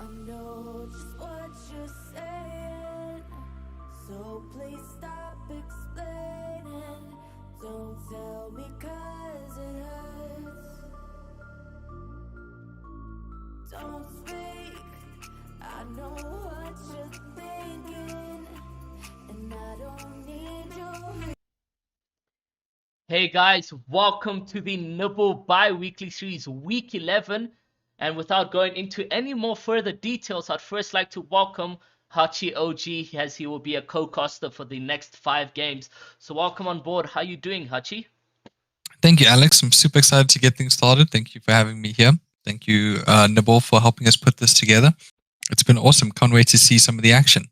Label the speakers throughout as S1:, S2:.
S1: I know just what you're saying, so please stop explaining. Don't tell me 'cause it hurts. Don't speak, I know what you're thinking, and I don't need your.
S2: Hey guys, welcome to the Nibble bi-weekly series, week 11. And without going into any more further details, I'd first like to welcome Hachi OG as he will be a co-caster for the next 5 games. So welcome on board. How you doing, Hachi?
S3: Thank you, Alex. I'm super excited to get things started. Thank you for having me here. Thank you, Nibble, for helping us put this together. It's been awesome. Can't wait to see some of the action.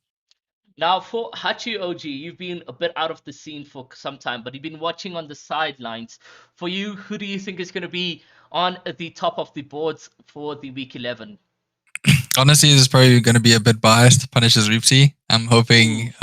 S2: Now, for Hachi OG, you've been a bit out of the scene for some time, but you've been watching on the sidelines. For you, who do you think is going to be on the top of the boards for the week 11?
S3: Honestly, this is probably going to be a bit biased. Punishes Reapsy. I'm hoping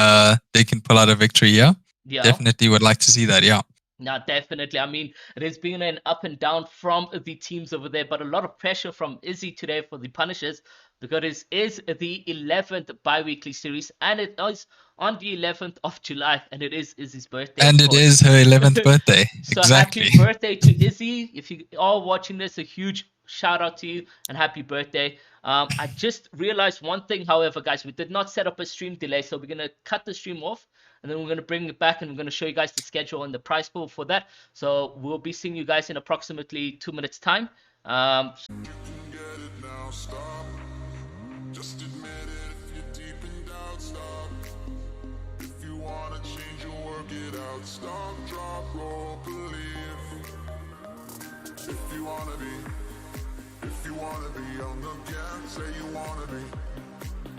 S3: they can pull out a victory here.
S2: Yeah.
S3: Definitely would like to see that, yeah.
S2: Yeah, definitely. I mean, it has been an up and down from the teams over there, but a lot of pressure from Izzy today for the Punishers because it is the 11th bi-weekly series and it is on the 11th of July and it is Izzy's birthday.
S3: And it is her 11th birthday.
S2: So
S3: exactly.
S2: Happy birthday to Izzy. If you are watching this, a huge shout out to you and happy birthday. I just realized one thing, however, guys, we did not set up a stream delay, so we're going to cut the stream off and then we're going to bring it back and we're going to show you guys the schedule and the prize pool for that. So we'll be seeing you guys in approximately 2 minutes time.
S4: Just admit it if you're deep in doubt, stop. If you wanna change your work it out, stop, drop, roll, believe. If you wanna be on the gas, say you wanna be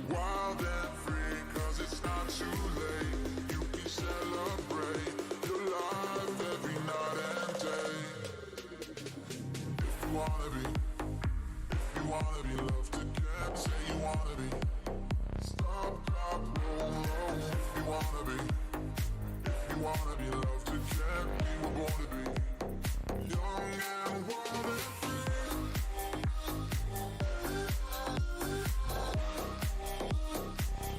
S4: wild and free, 'cause it's not too late. You can celebrate your life every night and day. If you wanna be loved again, say you wanna be. Stop, drop, roll, roll. If you wanna be loved again, we were born to be young and wild and free.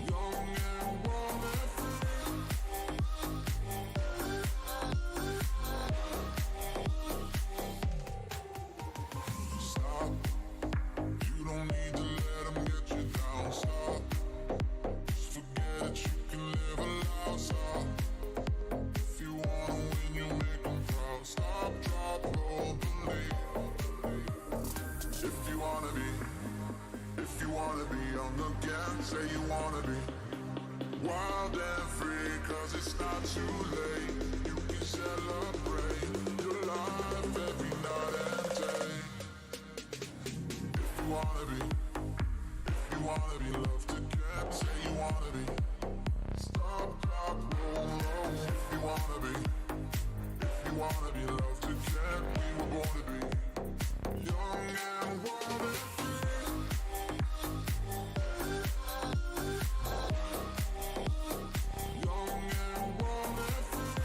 S4: Young and wild and free. Stop. You don't need to let them get you down, stop. Just forget it, you can live aloud, stop. If you wanna win, you make them proud. Stop, drop, roll, believe. If you wanna be on the gas, say you wanna be wild and free, 'cause it's not too late. You can celebrate your life every night and day. If you wanna be loved again, say you wanna be. Stop, drop, roll, roll. If you wanna be loved again, we were born to be young and wild and free. Young and wild and free.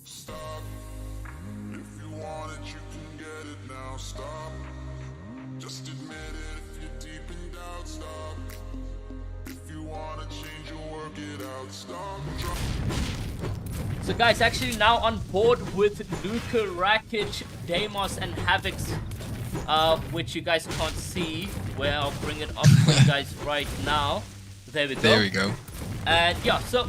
S4: Stop. If you want it, you can get it now. Stop. Just admit it if you're deep in doubt. Stop. If you wanna change your work it out. Stop. Drop.
S2: So guys, actually now on board with Luka, Rakic, Deimos, and Havocs, which you guys can't see, where I'll bring it up for you guys right now. There we go.
S3: There we go.
S2: And yeah, so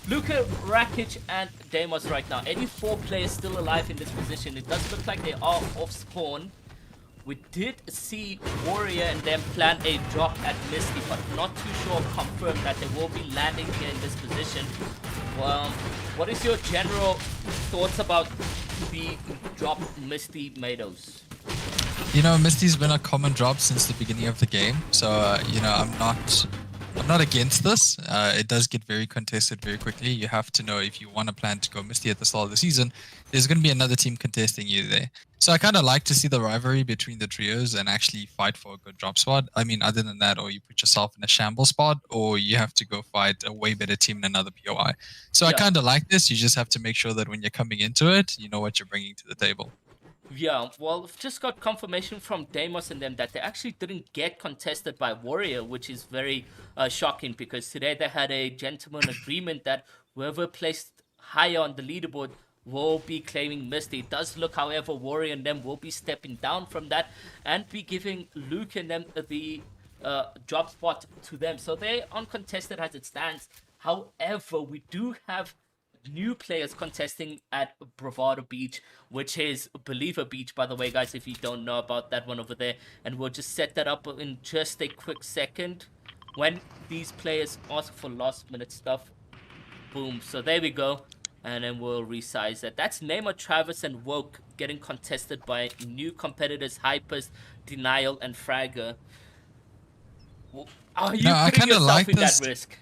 S2: Luka, Rakic, and Deimos right now. Any 4 players still alive in this position. It does look like they are off spawn. We did see Warrior and them plan a drop at Misty, but not too sure confirmed that they will be landing here in this position. What is your general thoughts about the drop Misty Meadows?
S3: You know, Misty's been a common drop since the beginning of the game, so I'm not I'm not against this. It does get very contested very quickly. You have to know if you want to plan to go Misty at the start of the season, there's going to be another team contesting you there. So I kind of like to see the rivalry between the trios and actually fight for a good drop spot. I mean, other than that, or you put yourself in a shamble spot, or you have to go fight a way better team in another POI. So I
S2: Yeah.
S3: kind of like this. You just have to make sure that when you're coming into it, you know what you're bringing to the table.
S2: Yeah, well, we've just got confirmation from Deimos and them that they actually didn't get contested by Warrior, which is very shocking because today they had a gentleman agreement that whoever placed higher on the leaderboard will be claiming Misty. It does look, however, Warrior and them will be stepping down from that and be giving Luke and them the drop spot to them. So they're uncontested as it stands. However, we do have new players contesting at Bravado Beach, which is Believer Beach, by the way, guys, if you don't know about that one over there. And we'll just set that up in just a quick second. When these players ask for last minute stuff, boom. So there we go. And then we'll resize that. That's Neymar, Travis, and Woke getting contested by new competitors, Hypers, Denial, and Fragger. Are you
S3: No, I
S2: putting
S3: kinda
S2: yourself
S3: like
S2: in
S3: this.
S2: that risk?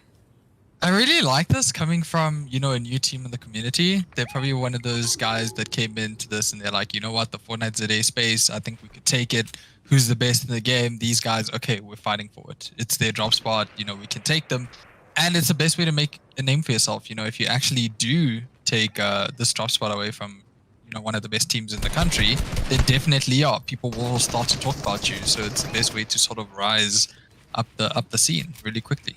S3: I really like this coming from, a new team in the community. They're probably one of those guys that came into this and they're like, you know what, the Fortnite ZA space, I think we could take it. Who's the best in the game? These guys, okay, we're fighting for it. It's their drop spot, we can take them. And it's the best way to make a name for yourself. If you actually do take this drop spot away from, one of the best teams in the country, then definitely, people will start to talk about you. So it's the best way to sort of rise up the scene really quickly.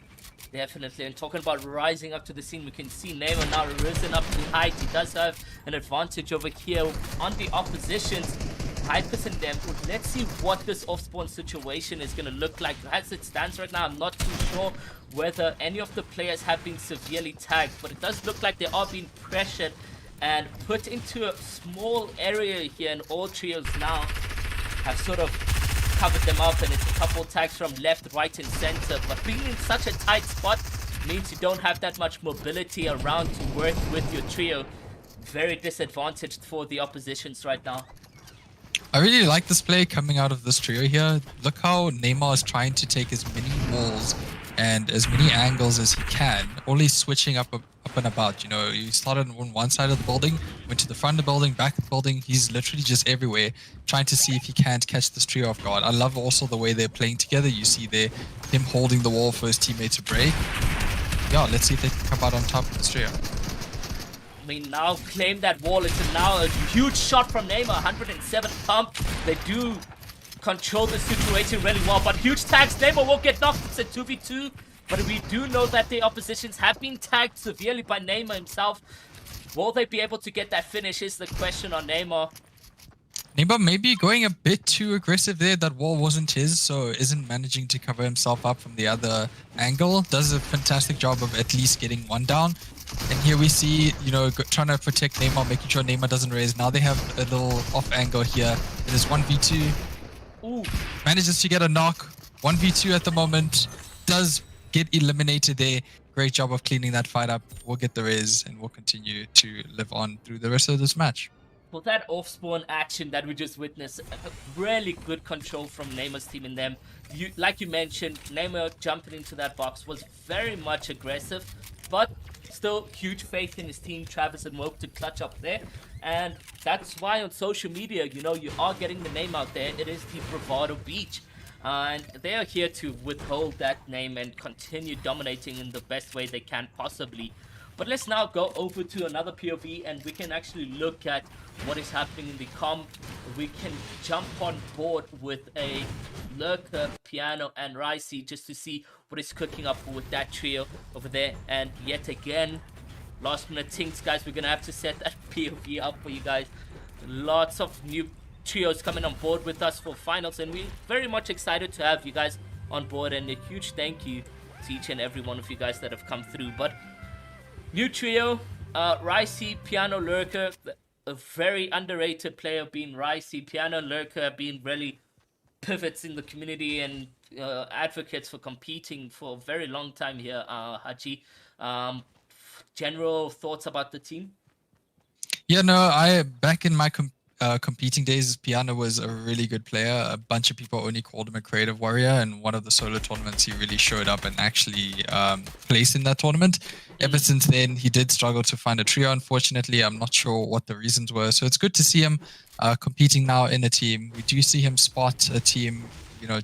S2: Definitely, and talking about rising up to the scene, we can see Neymar now risen up to height. He does have an advantage over here on the opposition's Hypers and them. Let's see what this off-spawn situation is going to look like. As it stands right now, I'm not too sure whether any of the players have been severely tagged, but it does look like they are being pressured and put into a small area here, and all trios now have sort of covered them up, and it's a couple tags from left, right, and center. But being in such a tight spot means you don't have that much mobility around to work with your trio. Very disadvantaged for the oppositions right now.
S3: I really like this play coming out of this trio here. Look how Neymar is trying to take as many walls and as many angles as he can, only switching up and about. He started on one side of the building, went to the front of the building, back of the building. He's literally just everywhere, trying to see if he can't catch this trio off guard. I love also the way they're playing together. You see there, him holding the wall for his teammate to break. Yeah, let's see if they can come out on top of this trio.
S2: I mean, now claim that wall. It's now a huge shot from Neymar. 107 pump. They do control the situation really well, but huge tags. Neymar will get knocked. It's a 2v2. But we do know that the oppositions have been tagged severely by Neymar himself. Will they be able to get that finish is the question on Neymar.
S3: Neymar maybe going a bit too aggressive there. That wall wasn't his, so isn't managing to cover himself up from the other angle. Does a fantastic job of at least getting one down. And here we see, trying to protect Neymar, making sure Neymar doesn't raise. Now they have a little off angle here. It is 1v2.
S2: Ooh.
S3: Manages to get a knock. 1v2 at the moment. Does get eliminated there. Great job of cleaning that fight up. We'll get the res and we'll continue to live on through the rest of this match.
S2: For that off-spawn action that we just witnessed, really good control from Neymar's team in them. Like you mentioned, Neymar jumping into that box was very much aggressive, but still huge faith in his team, Travis and Woke, to clutch up there. And that's why on social media, you are getting the name out there. It is the Bravado Beach. And they are here to withhold that name and continue dominating in the best way they can possibly. But let's now go over to another POV and we can actually look at what is happening in the comp. We can jump on board with a Lurker, Piano, and Ricey just to see what is cooking up with that trio over there. And yet again, last minute things, guys. We're going to have to set that POV up for you guys. Lots of new trios coming on board with us for finals, and we're very much excited to have you guys on board, and a huge thank you to each and every one of you guys that have come through. But new trio, Ricey, Piano, Lurker, a very underrated player being Ricey. Piano, Lurker being really pivots in the community and advocates for competing for a very long time here. Haji, general thoughts about the team?
S3: Yeah, no, I back in my competing days, Piano was a really good player. A bunch of people only called him a creative warrior, and one of the solo tournaments he really showed up and actually placed in that tournament. Ever since then, he did struggle to find a trio. Unfortunately, I'm not sure what the reasons were. So it's good to see him competing now in a team. We do see him spot a team,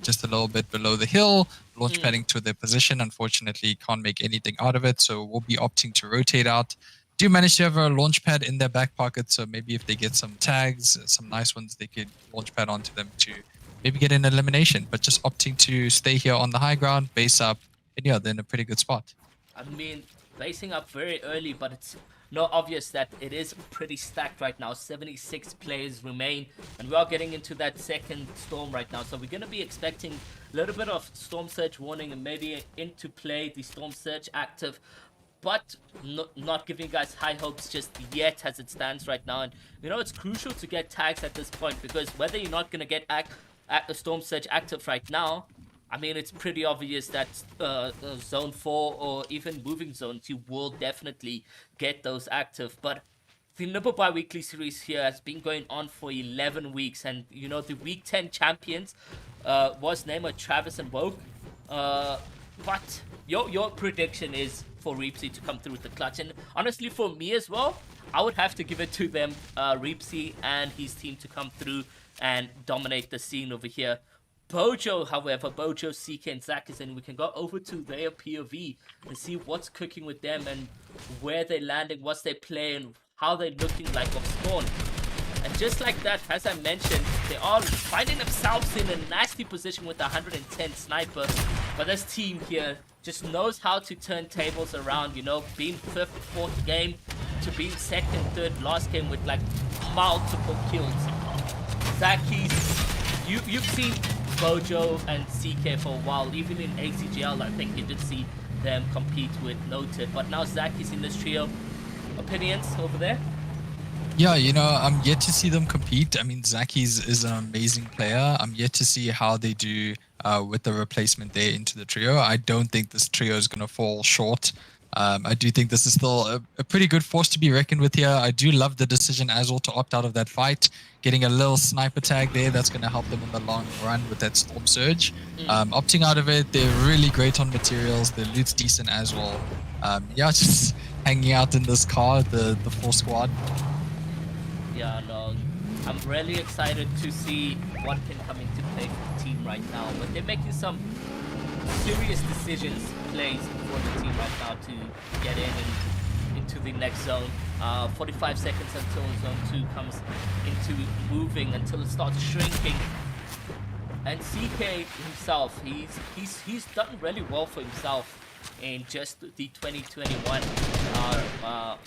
S3: just a little bit below the hill, launch padding to their position. Unfortunately, can't make anything out of it. So we'll be opting to rotate out. Do manage to have a launch pad in their back pocket, so maybe if they get some tags, some nice ones, they could launch pad onto them to maybe get an elimination. But just opting to stay here on the high ground, base up, and yeah, they're in a pretty good spot.
S2: I mean, basing up very early, but it's not obvious that it is pretty stacked right now. 76 players remain, and we are getting into that second storm right now. So we're going to be expecting a little bit of storm surge warning and maybe into play the storm surge active, but not giving you guys high hopes just yet as it stands right now. And it's crucial to get tags at this point, because whether you're not going to get the storm surge active right now, I mean, it's pretty obvious that zone 4 or even moving zones, you will definitely get those active. But the Nibble bi-weekly series here has been going on for 11 weeks, and the week 10 champions was named Travis and Woke. But your prediction is for Reapsy to come through with the clutch, and honestly for me as well, I would have to give it to them, Reapsy and his team, to come through and dominate the scene over here. Bojo, however, Bojo, CK, and Zakis, and we can go over to their POV and see what's cooking with them and where they're landing, what's their play, and how they're looking like off spawn. And just like that, as I mentioned, they are finding themselves in a nasty position with the 110 sniper. But this team here just knows how to turn tables around, being 5th, 4th game to being 2nd, 3rd last game with like multiple kills. Zakis, you've seen Bojo and CK for a while. Even in ACGL, I think you did see them compete with Noted. But now Zakis in this trio. Opinions over there?
S3: Yeah, I'm yet to see them compete. I mean, Zakis is an amazing player. I'm yet to see how they do with the replacement there into the trio. I don't think this trio is going to fall short. I do think this is still a pretty good force to be reckoned with here. I do love the decision as well to opt out of that fight. Getting a little sniper tag there, that's going to help them in the long run with that storm surge. Opting out of it, they're really great on materials. Their loot's decent as well. Yeah, just hanging out in this car, the full squad.
S2: Yeah, no, I'm really excited to see what can come into play for the team right now. But they're making some serious decisions, plays for the team right now to get in and into the next zone. 45 seconds until zone 2 comes into moving, until it starts shrinking. And CK himself, he's done really well for himself in just the 2021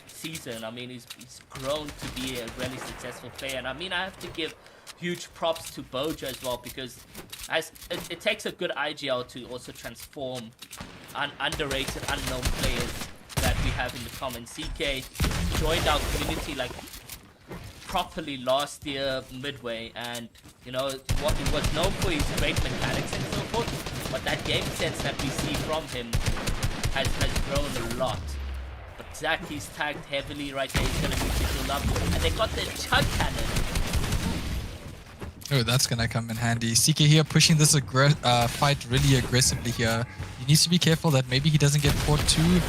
S2: season. I mean, he's grown to be a really successful player, and I mean, I have to give huge props to Bojo as well, because as it takes a good IGL to also transform underrated, unknown players that we have in the common. CK joined our community like properly last year midway, and what he was known for his great mechanics and so forth, but that game sense that we see from him has grown a lot. But Zaki's tagged heavily right there. He's gonna need to heal up, and they got their chug cannon.
S3: Oh, that's gonna come in handy. CK here pushing this fight really aggressively here. He needs to be careful that maybe he doesn't get caught too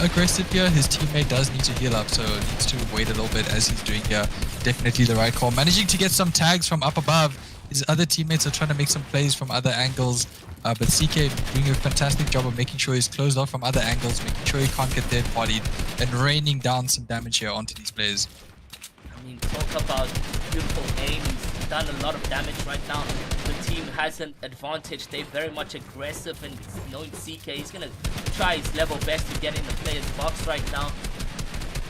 S3: aggressive here. His teammate does need to heal up, so needs to wait a little bit as he's doing here. Definitely the right call. Managing to get some tags from up above. His other teammates are trying to make some plays from other angles. But CK doing a fantastic job of making sure he's closed off from other angles, making sure he can't get third-partied, and raining down some damage here onto these players.
S2: I mean, talk about beautiful aim. He's done a lot of damage right now. The team has an advantage. They're very much aggressive, and knowing CK, he's going to try his level best to get in the player's box right now.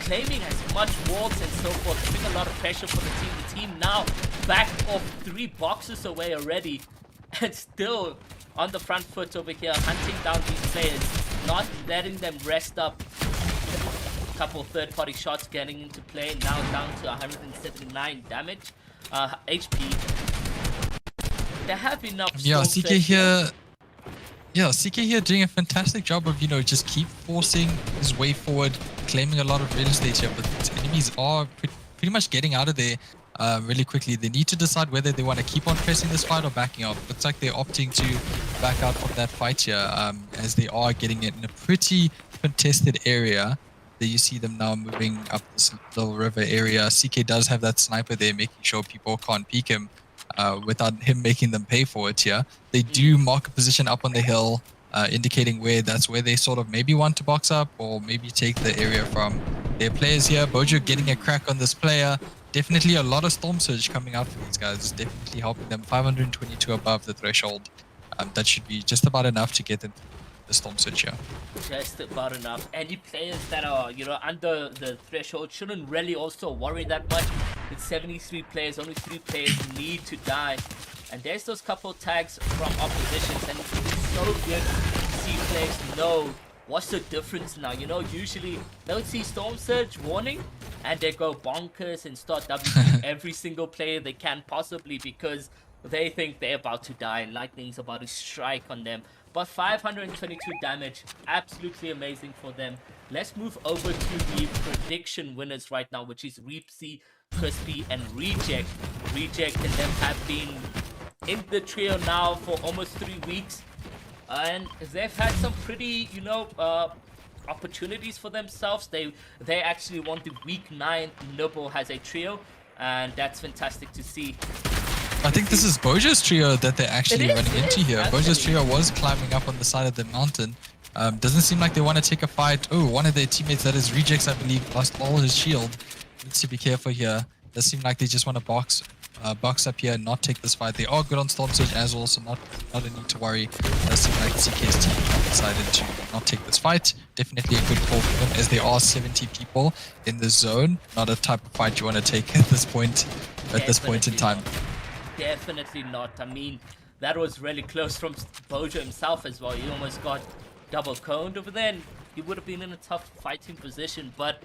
S2: Claiming as much wards and so forth, putting a lot of pressure for the team. The team now back off 3 boxes away already, and still on the front foot over here, hunting down these players, not letting them rest up. A couple of third-party shots getting into play, now down to 179 damage, HP. They have enough.
S3: Yeah, CK here. Yeah, CK here doing a fantastic job of, just keep forcing his way forward, claiming a lot of real estate here, but enemies are pretty much getting out of there. really quickly. They need to decide whether they want to keep on pressing this fight or backing off. Looks like they're opting to back out from that fight here, as they are getting it in a pretty contested area. There you see them now moving up this little river area. CK does have that sniper there, making sure people can't peek him without him making them pay for it here. They do mark a position up on the hill, indicating that's where they sort of maybe want to box up or maybe take the area from their players here. Bojo getting a crack on this player. Definitely a lot of Storm Surge coming out for these guys. Definitely helping them. 522 above the threshold. That should be just about enough to get them through the Storm Surge here.
S2: Just about enough. Any players that are, under the threshold shouldn't really also worry that much. With 73 players, only 3 players need to die. And there's those couple tags from oppositions, and it's so good to see players know what's the difference now. Usually they'll see Storm Surge warning and they go bonkers and start WPing every single player they can possibly because they think they're about to die and lightning's about to strike on them. But 522 damage, absolutely amazing for them. Let's move over to the prediction winners right now, which is Reapsy, Crispy, and Reject. Reject and them have been in the trio now for almost 3 weeks. And they've had some pretty, opportunities for themselves. They actually won the week 9. Nibble has a trio, and that's fantastic to see.
S3: I think this is Bojo's trio that they're actually running into here.
S2: actually.
S3: Bojo's trio was climbing up on the side of the mountain. Doesn't seem like they want to take a fight. Oh, one of their teammates, that is Rejects, I believe, lost all his shield. Needs to be careful here. Does seem like they just want to box up here and not take this fight. They are good on Storm Surge as well, so not a need to worry. Does seem like CK's team decided to not take this fight. Definitely a good call for them, as there are 70 people in the zone. Not a type of fight you want to take at this point in time.
S2: Definitely not. I mean, that was really close from Bojo himself as well. He almost got double coned over there, and he would have been in a tough fighting position. But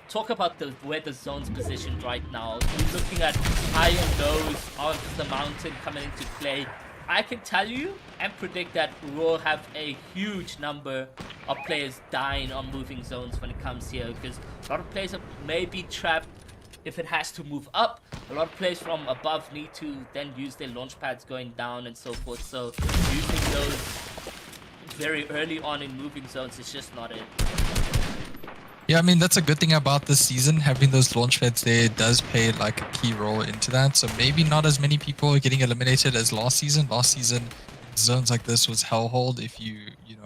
S2: talk about where the zone's positioned right now. You're looking at high and lows of the mountain coming into play. I can tell you and predict that we'll have a huge number of players dying on moving zones when it comes here, because a lot of players may be trapped if it has to move up. A lot of players from above need to then use their launch pads going down and so forth. So using those very early on in moving zones is just not it.
S3: Yeah, I mean, that's a good thing about this season. Having those launch pads there does play like a key role into that. So maybe not as many people are getting eliminated as last season. Last season, zones like this was hellhole if you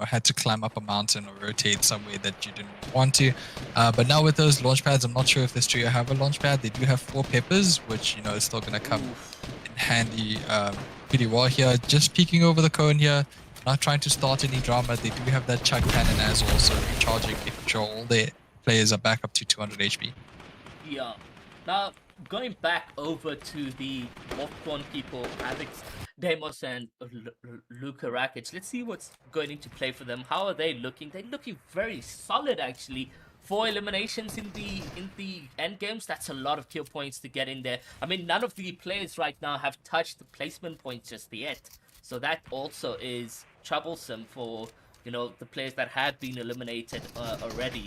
S3: had to climb up a mountain or rotate somewhere that you didn't want to. But now with those launch pads, I'm not sure if this trio have a launch pad. They do have 4 peppers, which is still going to come in handy pretty well here. Just peeking over the cone here, not trying to start any drama. They do have that chuck cannon as well, so recharging, making sure all their players are back up to 200 HP.
S2: Yeah. Now, going back over to the off-spawn people, Alex, Deimos, and Luka Rakic. Let's see what's going into play for them. How are they looking? They're looking very solid, actually. 4 eliminations in the end games. That's a lot of kill points to get in there. I mean, none of the players right now have touched the placement points just yet. So that also is troublesome for, the players that have been eliminated already.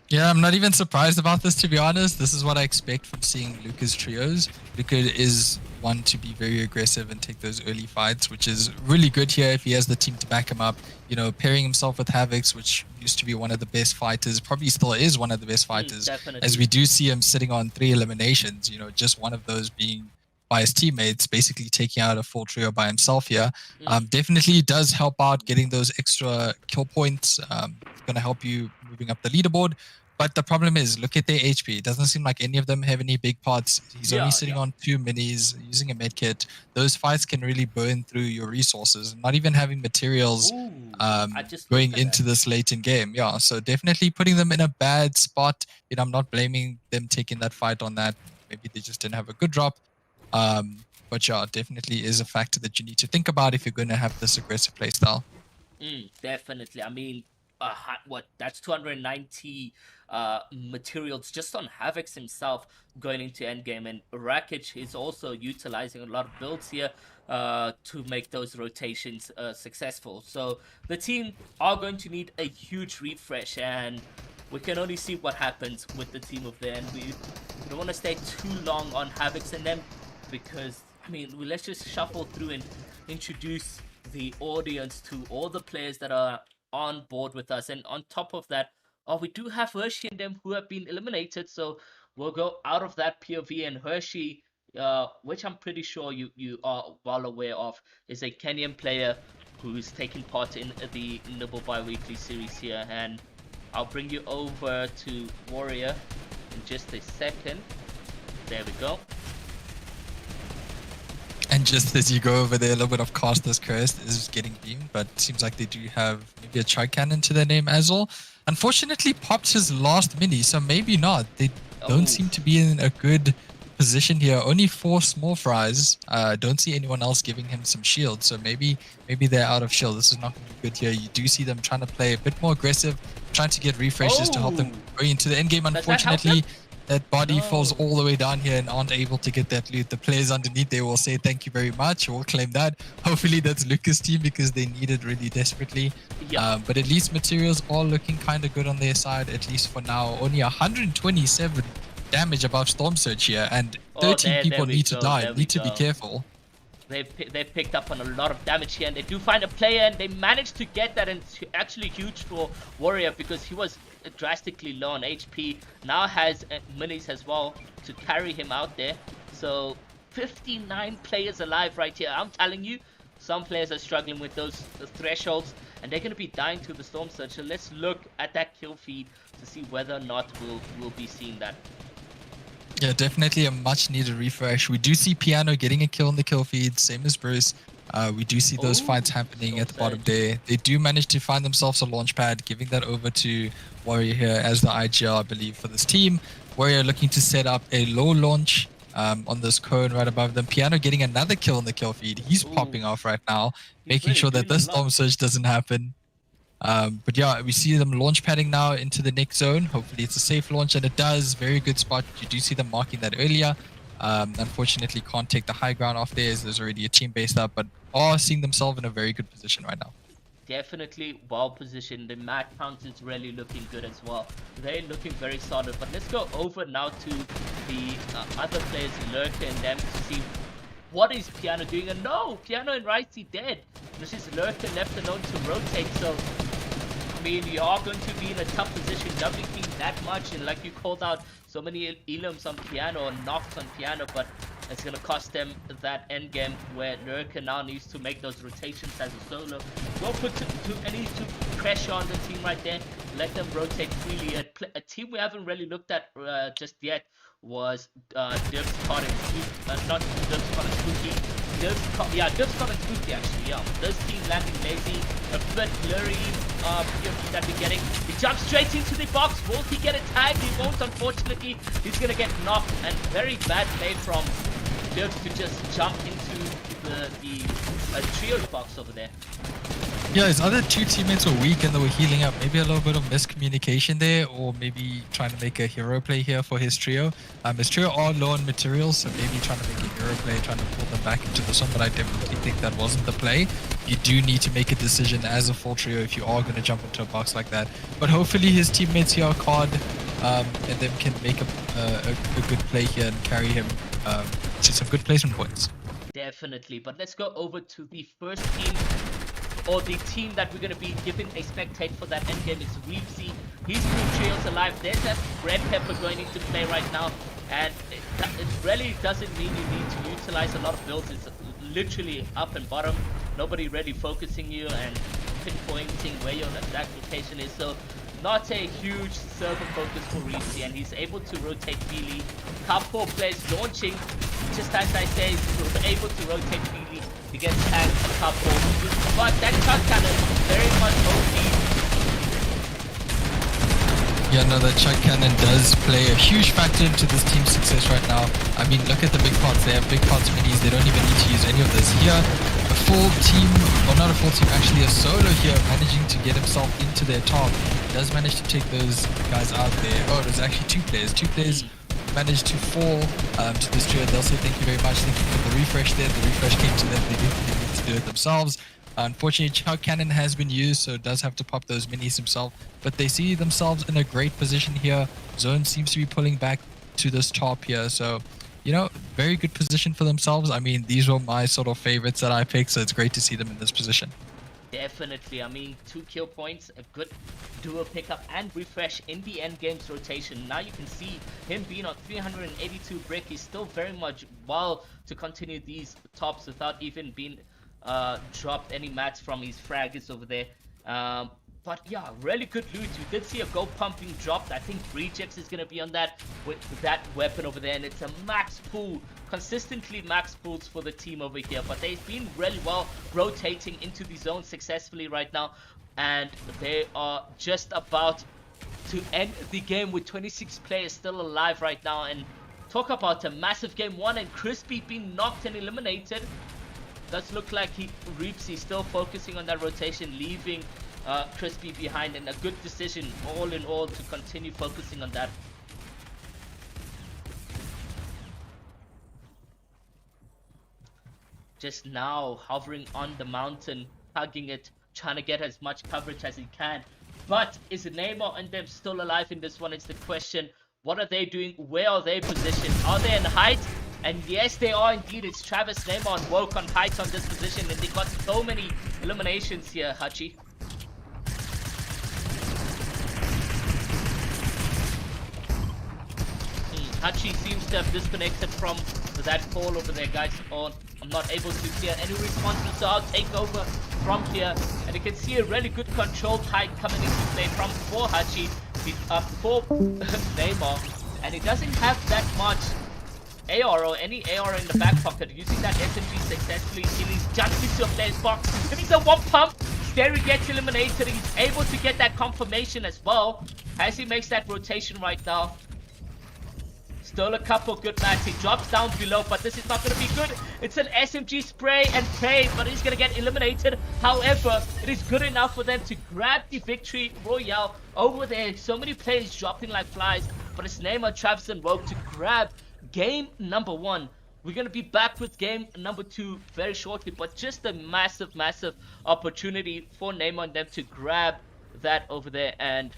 S3: Yeah, I'm not even surprised about this, to be honest. This is what I expect from seeing Luka's trios. Luka is one to be very aggressive and take those early fights, which is really good here if he has the team to back him up. Pairing himself with Havocs, which used to be one of the best fighters, probably still is one of the best fighters, as we do see him sitting on 3 eliminations, just one of those being by his teammates, basically taking out a full trio by himself here. Definitely does help out getting those extra kill points. Going to help you moving up the leaderboard. But the problem is, look at their HP. It doesn't seem like any of them have any big pots. He's only sitting on 2 minis, using a med kit. Those fights can really burn through your resources. Not even having materials going into this late in game. Yeah, so definitely putting them in a bad spot. I'm not blaming them taking that fight on that. Maybe they just didn't have a good drop. But yeah, definitely is a factor that you need to think about if you're going to have this aggressive playstyle.
S2: Definitely. I mean, that's 290 materials just on Havoc's himself going into endgame, and Rakic is also utilizing a lot of builds here to make those rotations successful. So the team are going to need a huge refresh, and we can only see what happens with the team of there, and we don't want to stay too long on Havocs and them, because I mean, let's just shuffle through and introduce the audience to all the players that are on board with us. And on top of that, we do have Hershey and them who have been eliminated, so we'll go out of that POV. And Hershey, which I'm pretty sure you are well aware of, is a Kenyan player who's taking part in the Nibble bi-weekly series here. And I'll bring you over to Warrior in just a second. There we go.
S3: And just as you go over there, a little bit of Caster's Curse is getting beamed, but it seems like they do have maybe a chug cannon to their name as well. Unfortunately, popped his last mini, so maybe not. They don't seem to be in a good position here. Only 4 small fries. Don't see anyone else giving him some shield, so maybe they're out of shield. This is not going to be good here. You do see them trying to play a bit more aggressive, trying to get refreshes to help them go into the end game. Unfortunately, that body falls all the way down here and aren't able to get that loot. The players underneath, they will say thank you very much. We'll claim that. Hopefully that's Lucas' team because they need it really desperately. But at least materials are looking kind of good on their side, at least for now. Only 127 damage above Storm Surge here, and 13 people need to die. Need to be careful.
S2: They picked up on a lot of damage here, and they do find a player, and they managed to get that. And it's actually huge for Warrior because he was drastically low on HP. Now has minis as well to carry him out there. So 59 players alive right here. I'm telling you, some players are struggling with those thresholds, and they're going to be dying to the Storm Surge. So let's look at that kill feed to see whether or not we'll be seeing that.
S3: Yeah, definitely a much needed refresh. We do see Piano getting a kill in the kill feed, same as Bruce. We do see those fights happening at the bottom there. They do manage to find themselves a launch pad, giving that over to Warrior here as the IGL, I believe, for this team. Warrior looking to set up a low launch on this cone right above them. Piano getting another kill in the kill feed. He's popping off right now, making sure that this Storm Surge doesn't happen. But yeah, we see them launch padding now into the next zone. Hopefully it's a safe launch, and it does. Very good spot. You do see them marking that earlier. Unfortunately can't take the high ground off there as there's already a team based up, but are seeing themselves in a very good position right now.
S2: Definitely well positioned. The mat count is really looking good as well. They're looking very solid. But let's go over now to the other players, Lurker and them, to see what is Piano doing. And no, Piano and Ricey dead. This is Lurker left alone to rotate. So I mean, you are going to be in a tough position, WP that much, and like you called out, so many elims on Piano and knocks on Piano, but it's going to cost them that end game where Lurker now needs to make those rotations as a solo. Don't put any pressure on the team right there. Let them rotate freely. A team we haven't really looked at just yet was Dibs, Cod, and Spooky. Not Dibs, Cod, and Spooky. Dibs, Cod, and Spooky actually, yeah. This team landing lazy, a bit blurry POV that we're getting. He jumps straight into the box. Will he get a tag? He won't, unfortunately. He's going to get knocked, and very bad play from Dibs to just jump into the trios box over there.
S3: Yeah, his other 2 teammates were weak and they were healing up. Maybe a little bit of miscommunication there, or maybe trying to make a hero play here for his trio. His trio are low on materials, so maybe trying to make a hero play, trying to pull them back into this one, but I definitely think that wasn't the play. You do need to make a decision as a full trio if you are going to jump into a box like that. But hopefully his teammates here are Cod and them can make a good play here and carry him to some good placement points.
S2: Definitely, but let's go over to the first team, or the team that we're going to be giving a spectate for that endgame. Is Weepsy. He's 2 trios alive. There's that Red Pepper going into play right now, and it really doesn't mean you need to utilize a lot of builds. It's literally up and bottom. Nobody really focusing you and pinpointing where your exact location is. So not a huge server focus for Weepsy, and he's able to rotate freely. Couple players launching, just as I say, able to rotate freely. He gets tagged a couple, but that shot cannon very much OP.
S3: Yeah, no, that chug cannon does play a huge factor into this team's success right now. I mean, look at the big pots. They have big pots minis. They don't even need to use any of this. Here, a full team, or not a full team, actually a solo here, managing to get himself into their top. Does manage to take those guys out there. Oh, there's actually 2 players. 2 players managed to fall to this trio. They'll say thank you very much. Thank you for the refresh there. The refresh came to them. They didn't need to do it themselves. Unfortunately, Chuck Cannon has been used, so does have to pop those minis himself. But they see themselves in a great position here. Zone seems to be pulling back to this top here, so very good position for themselves. I mean, these were my sort of favorites that I picked, so it's great to see them in this position.
S2: Definitely. I mean, 2 kill points, a good duo pickup and refresh in the end game's rotation. Now you can see him being on 382 brick. He's still very much well to continue these tops without even being dropped any mats from his fraggers over there. But yeah, really good loot. You did see a gold pump being dropped. I think Rejects is going to be on that with that weapon over there. And it's a max pool, consistently max pools for the team over here. But they've been really well rotating into the zone successfully right now. And they are just about to end the game with 26 players still alive right now. And talk about a massive game one and Crispy being knocked and eliminated. Does look like Reapsy still focusing on that rotation, leaving Crispy behind, and a good decision all in all to continue focusing on that. Just now hovering on the mountain, hugging it, trying to get as much coverage as he can. But is Neymar and them still alive in this one? It's the question. What are they doing? Where are they positioned? Are they in height? And yes, they are indeed. It's Travis, Neymar, and Woke on height on this position, and they got so many eliminations here, Hachi. Hachi seems to have disconnected from that call over there, guys. I'm not able to hear any responses, so I'll take over from here. And you can see a really good controlled height coming into play from for Hachi, for Neymar. And he doesn't have that much AR or any AR in the back pocket, using that SMG successfully. He's jumped into a player's box. If he's a one pump, Scary gets eliminated. He's able to get that confirmation as well as he makes that rotation right now. Still a couple good mats. He drops down below, but this is not going to be good. It's an SMG spray and pray, but he's going to get eliminated. However, it is good enough for them to grab the victory royale over there. So many players dropping like flies, but it's Neymar, Travis, and Rogue to grab game number 1. We're going to be back with game number 2 very shortly, but just a massive, massive opportunity for Neymar and them to grab that over there. And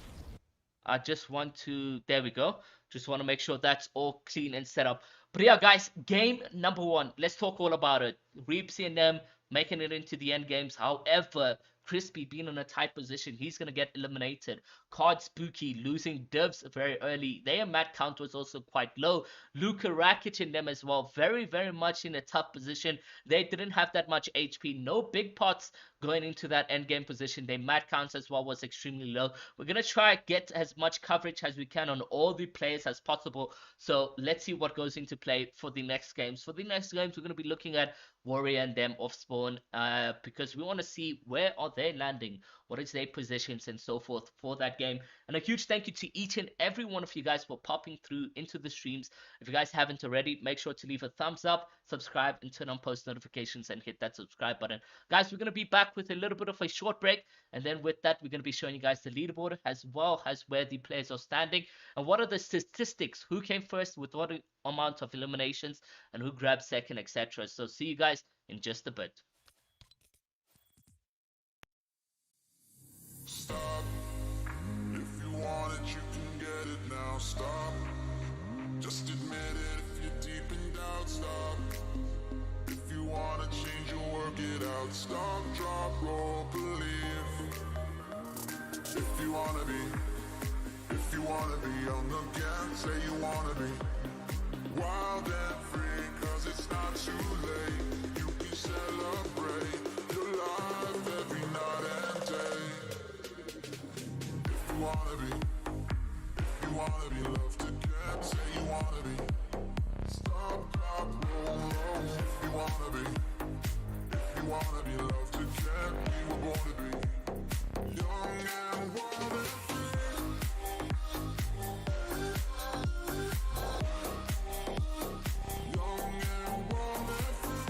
S2: I just want to, there we go. Just want to make sure that's all clean and set up. But yeah, guys, game number 1. Let's talk all about it. Reapsy and them making it into the end games. However, Crispy being in a tight position, he's going to get eliminated. Card Spooky losing divs very early. Their mat count was also quite low. Luka Rakic in them as well. Very, very much in a tough position. They didn't have that much HP. No big pots going into that end game position. Their mat counts as well was extremely low. We're going to try to get as much coverage as we can on all the players as possible. So let's see what goes into play for the next games. For the next games, we're going to be looking at Warrior and them off spawn, because we want to see where are they landing, what is their positions and so forth for that game. And a huge thank you to each and every one of you guys for popping through into the streams. If you guys haven't already, make sure to leave a thumbs up, subscribe, and turn on post notifications and hit that subscribe button. Guys, we're going to be back with a little bit of a short break, and then with that we're going to be showing you guys the leaderboard as well as where the players are standing and what are the statistics, who came first with what amount of eliminations and who grabbed second, etc. So see you guys in just a bit.
S4: Stop. If you want it, you can get it now. Stop. Just admit it if you're deep in doubt. Stop. If you want to change, you'll work it out. Stop, drop, roll, believe. If you want to be young again, say you want to be wild and free, 'cause it's not too late. You can celebrate your life every night and day. If you wanna be loved again, say you wanna be. Stop, drop, roll, roll. If you wanna be loved again, we were born to be young and wild and free. Young and wild and free.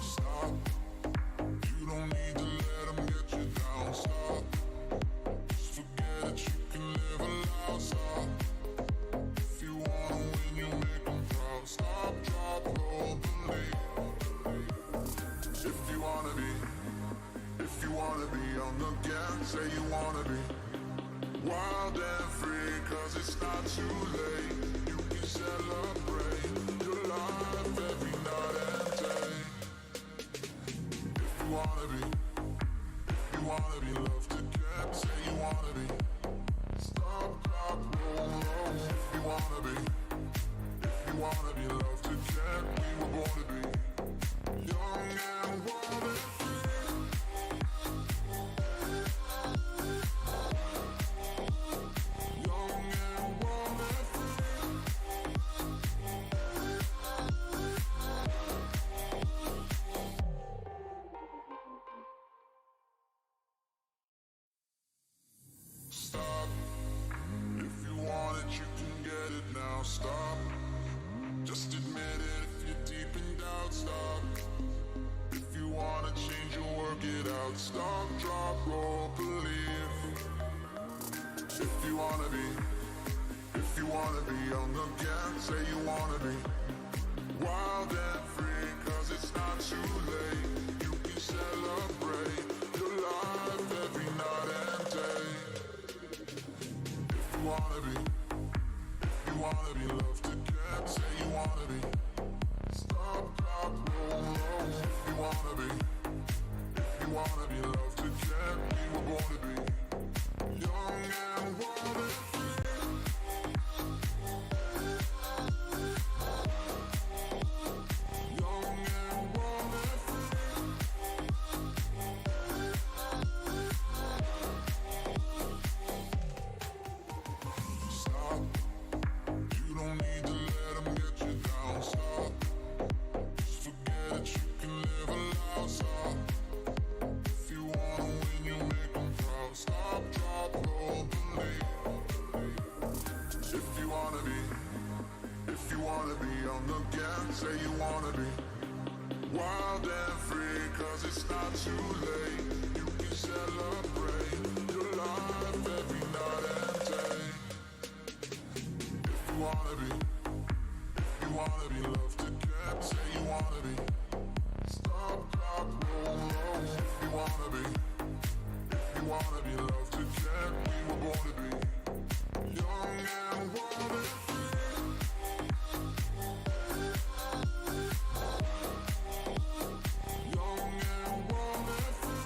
S4: Stop. You don't need to let them get you down. Stop. Just forget it, you can live a loud. Stop. If you wanna win, you young again, say you wanna be wild and free, cause it's not too late. You can celebrate your life every night and day. If you wanna be loved again, say you wanna be. Stop, drop, roll, roll. If you wanna be loved again, we were born to be young and wild and free. Young and wild and free. Stop. If you want it, you can get it now. Stop. Just admit it if you're deep in doubt. Stop. If you wanna change, you'll work it out. Stop, drop, roll, believe. If you wanna be young again, say you wanna be wild and free, cause it's not too late. You can celebrate your life every night and day. If you wanna be loved again, say you wanna be. Stop, drop, roll, roll. If you wanna be loved again, we were born to be young and wild and free. Young and wild and free. Stop. You don't need to let them get you down. Stop. Just forget it, you can live aloud. Stop. If you wanna win, you make them proud. Stop, drop, roll, believe. If you wanna be young again, say you wanna be wild and free, cause it's not too late. You can celebrate your life every night and day. If you wanna be loved again, say you wanna be. Stop, drop, roll, roll. If you wanna be loved again, we were born to be young and wild and free. Young and wild and free.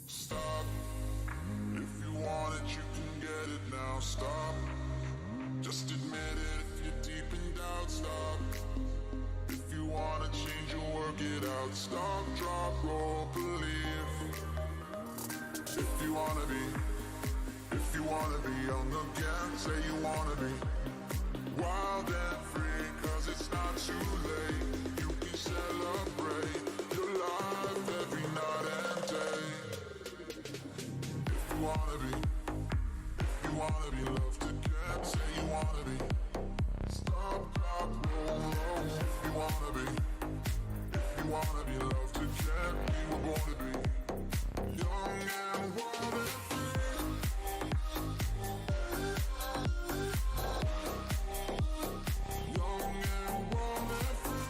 S4: Stop. If you want it, you can get it now. Stop. Just admit it if you're deep in doubt. Stop. If you wanna change, you'll work it out. Stop, drop, roll, believe. If you wanna be young again, say you wanna be wild and free, cause it's not too late. You can celebrate your life every night and day. If you wanna be loved again, say you wanna be. Stop, drop, roll, roll. If you wanna be loved again, we were born to be young and wild and free. Young and wild and free.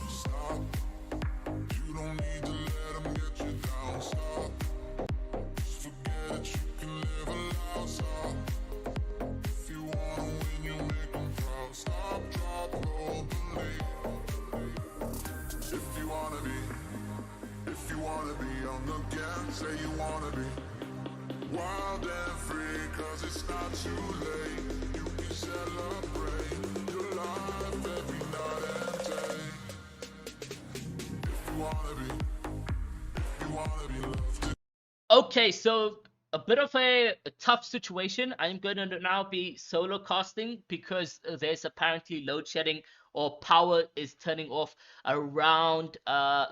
S4: Stop. You don't need to let them get you down. Stop. Just forget it, you can live aloud. Stop. If you wanna win, you make them proud. Stop, drop, roll, believe. If you wanna be young again, say you wanna be wild and free, cause it's not too late. You can celebrate your life every night and day. If you wanna be loved.
S2: Okay, so a bit of a tough situation. I'm going to now be solo casting because there's apparently load shedding or power is turning off around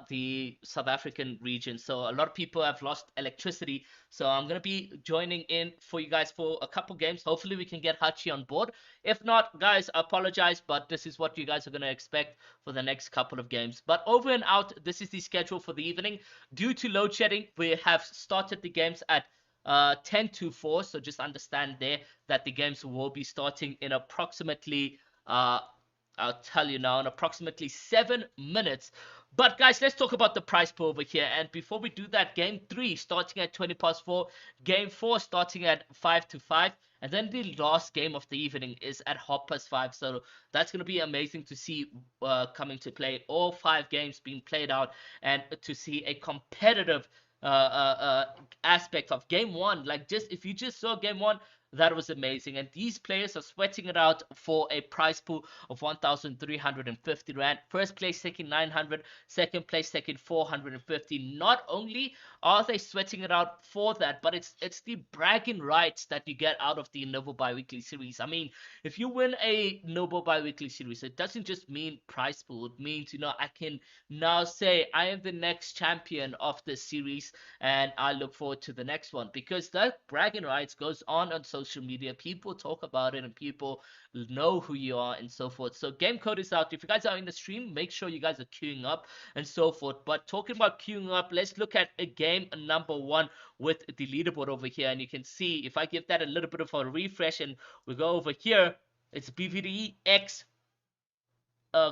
S2: the South African region. So a lot of people have lost electricity. So I'm going to be joining in for you guys for a couple games. Hopefully we can get Hachi on board. If not, guys, I apologize, but this is what you guys are going to expect for the next couple of games. But over and out, this is the schedule for the evening. Due to load shedding, we have started the games at 10 to 4, so just understand there that the games will be starting in approximately I'll tell you now, in approximately 7 minutes. But guys, let's talk about the prize pool over here. And before we do that, game 3 starting at 20 past 4, game 4 starting at 5 to 5, and then the last game of the evening is at 5:30. So that's going to be amazing to see coming to play. All 5 games being played out and to see a competitive aspect of game 1. Like, just if you just saw game 1, that was amazing. And these players are sweating it out for a prize pool of 1,350 Rand. First place taking 900, second place taking 450. Not only are they sweating it out for that, but it's the bragging rights that you get out of the Nibble Bi-Weekly series. I mean, if you win a Nibble Bi-Weekly series, it doesn't just mean prize pool. It means, I can now say I am the next champion of this series and I look forward to the next one, because that bragging rights goes on social media. People talk about it and people know who you are and so forth. So game code is out. If you guys are in the stream, make sure you guys are queuing up and so forth. But talking about queuing up, let's look at a game number 1 with the leaderboard over here. And you can see, if I give that a little bit of a refresh and we go over here, it's BVD X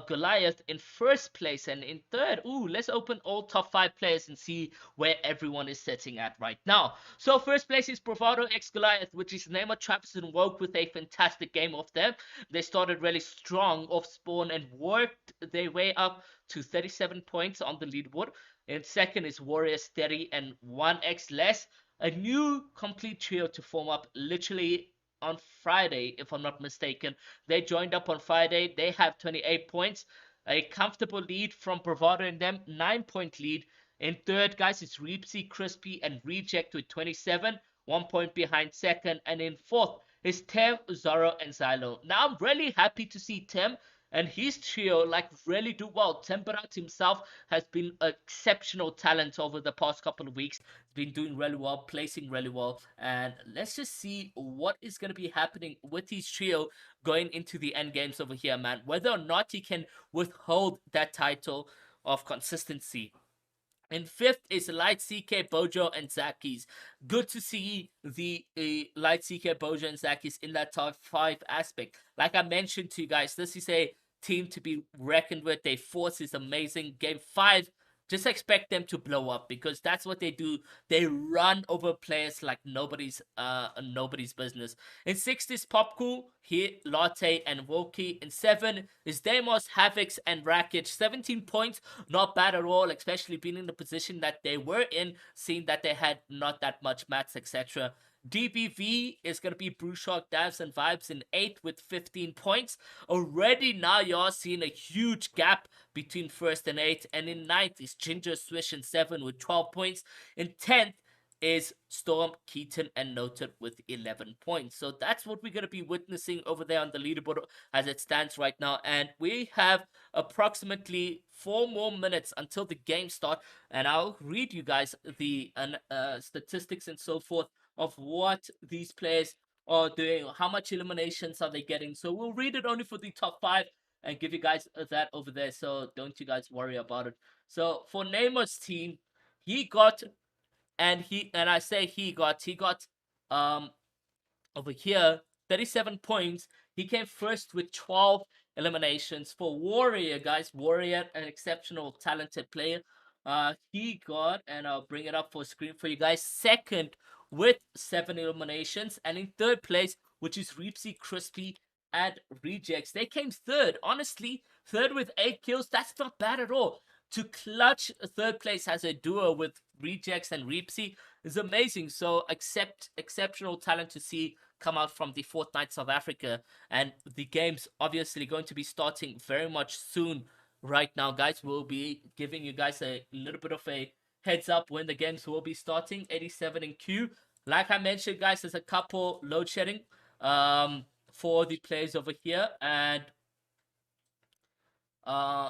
S2: Goliath in first place, and in third, let's open all top 5 players and see where everyone is sitting at right now. So first place is Bravado X Goliath, which is Neymar, Travis, and Woke with a fantastic game of them. They started really strong off spawn and worked their way up to 37 points on the leaderboard. In second is Warrior Steady and 1x less. A new complete trio to form up literally on Friday, if I'm not mistaken. They joined up on Friday. They have 28 points. A comfortable lead from Bravado in them. 9-point lead. In third, guys, it's Reepsy, Crispy, and Reject with 27. 1 point behind second. And in fourth is Tem, Zoro, and Xylo. Now, I'm really happy to see Tem and his trio really do well. Temperat himself has been exceptional talent over the past couple of weeks. Been doing really well, placing really well, and let's just see what is going to be happening with his trio going into the end games over here, man. Whether or not he can withhold that title of consistency. In fifth is Light CK, Bojo, and Zakis. Good to see the Light CK, Bojo, and Zakis in that top 5 aspect. Like I mentioned to you guys, this is a team to be reckoned with. Their force is amazing. Game 5, just expect them to blow up, because that's what they do. They run over players like nobody's business. In 6th is Popcool, Hit, Latte, and Woki. In 7 is Deimos, Havix, and Rakic. 17 points, not bad at all, especially being in the position that they were in, seeing that they had not that much mats, etc. DBV is going to be Brewshock, Dives, and Vibes in 8th with 15 points. Already now you're seeing a huge gap between 1st and 8th. And in 9th is Ginger, Swish, and 7 with 12 points. In 10th is Storm, Keaton, and Noted with 11 points. So that's what we're going to be witnessing over there on the leaderboard as it stands right now. And we have approximately 4 more minutes until the game start. And I'll read you guys the statistics and so forth of what these players are doing, how much eliminations are they getting. So we'll read it only for the top 5 and give you guys that over there, so don't you guys worry about it. So for Neymar's team, he got over here 37 points. He came first with 12 eliminations. For Warrior, guys, Warrior, an exceptional talented player, he got, and I'll bring it up for screen for you guys, second with 7 eliminations. And in third place, which is Reepsy, Crispy, and Rejects, they came third. Honestly, third with 8 kills, that's not bad at all. To clutch third place as a duo with Rejects and Reepsy is amazing. So exceptional talent to see come out from the Fortnite South Africa. And the game's obviously going to be starting very much soon. Right now, guys, we'll be giving you guys a little bit of a heads up when the games will be starting. 87 in queue. Like I mentioned, guys, there's a couple load shedding for the players over here, and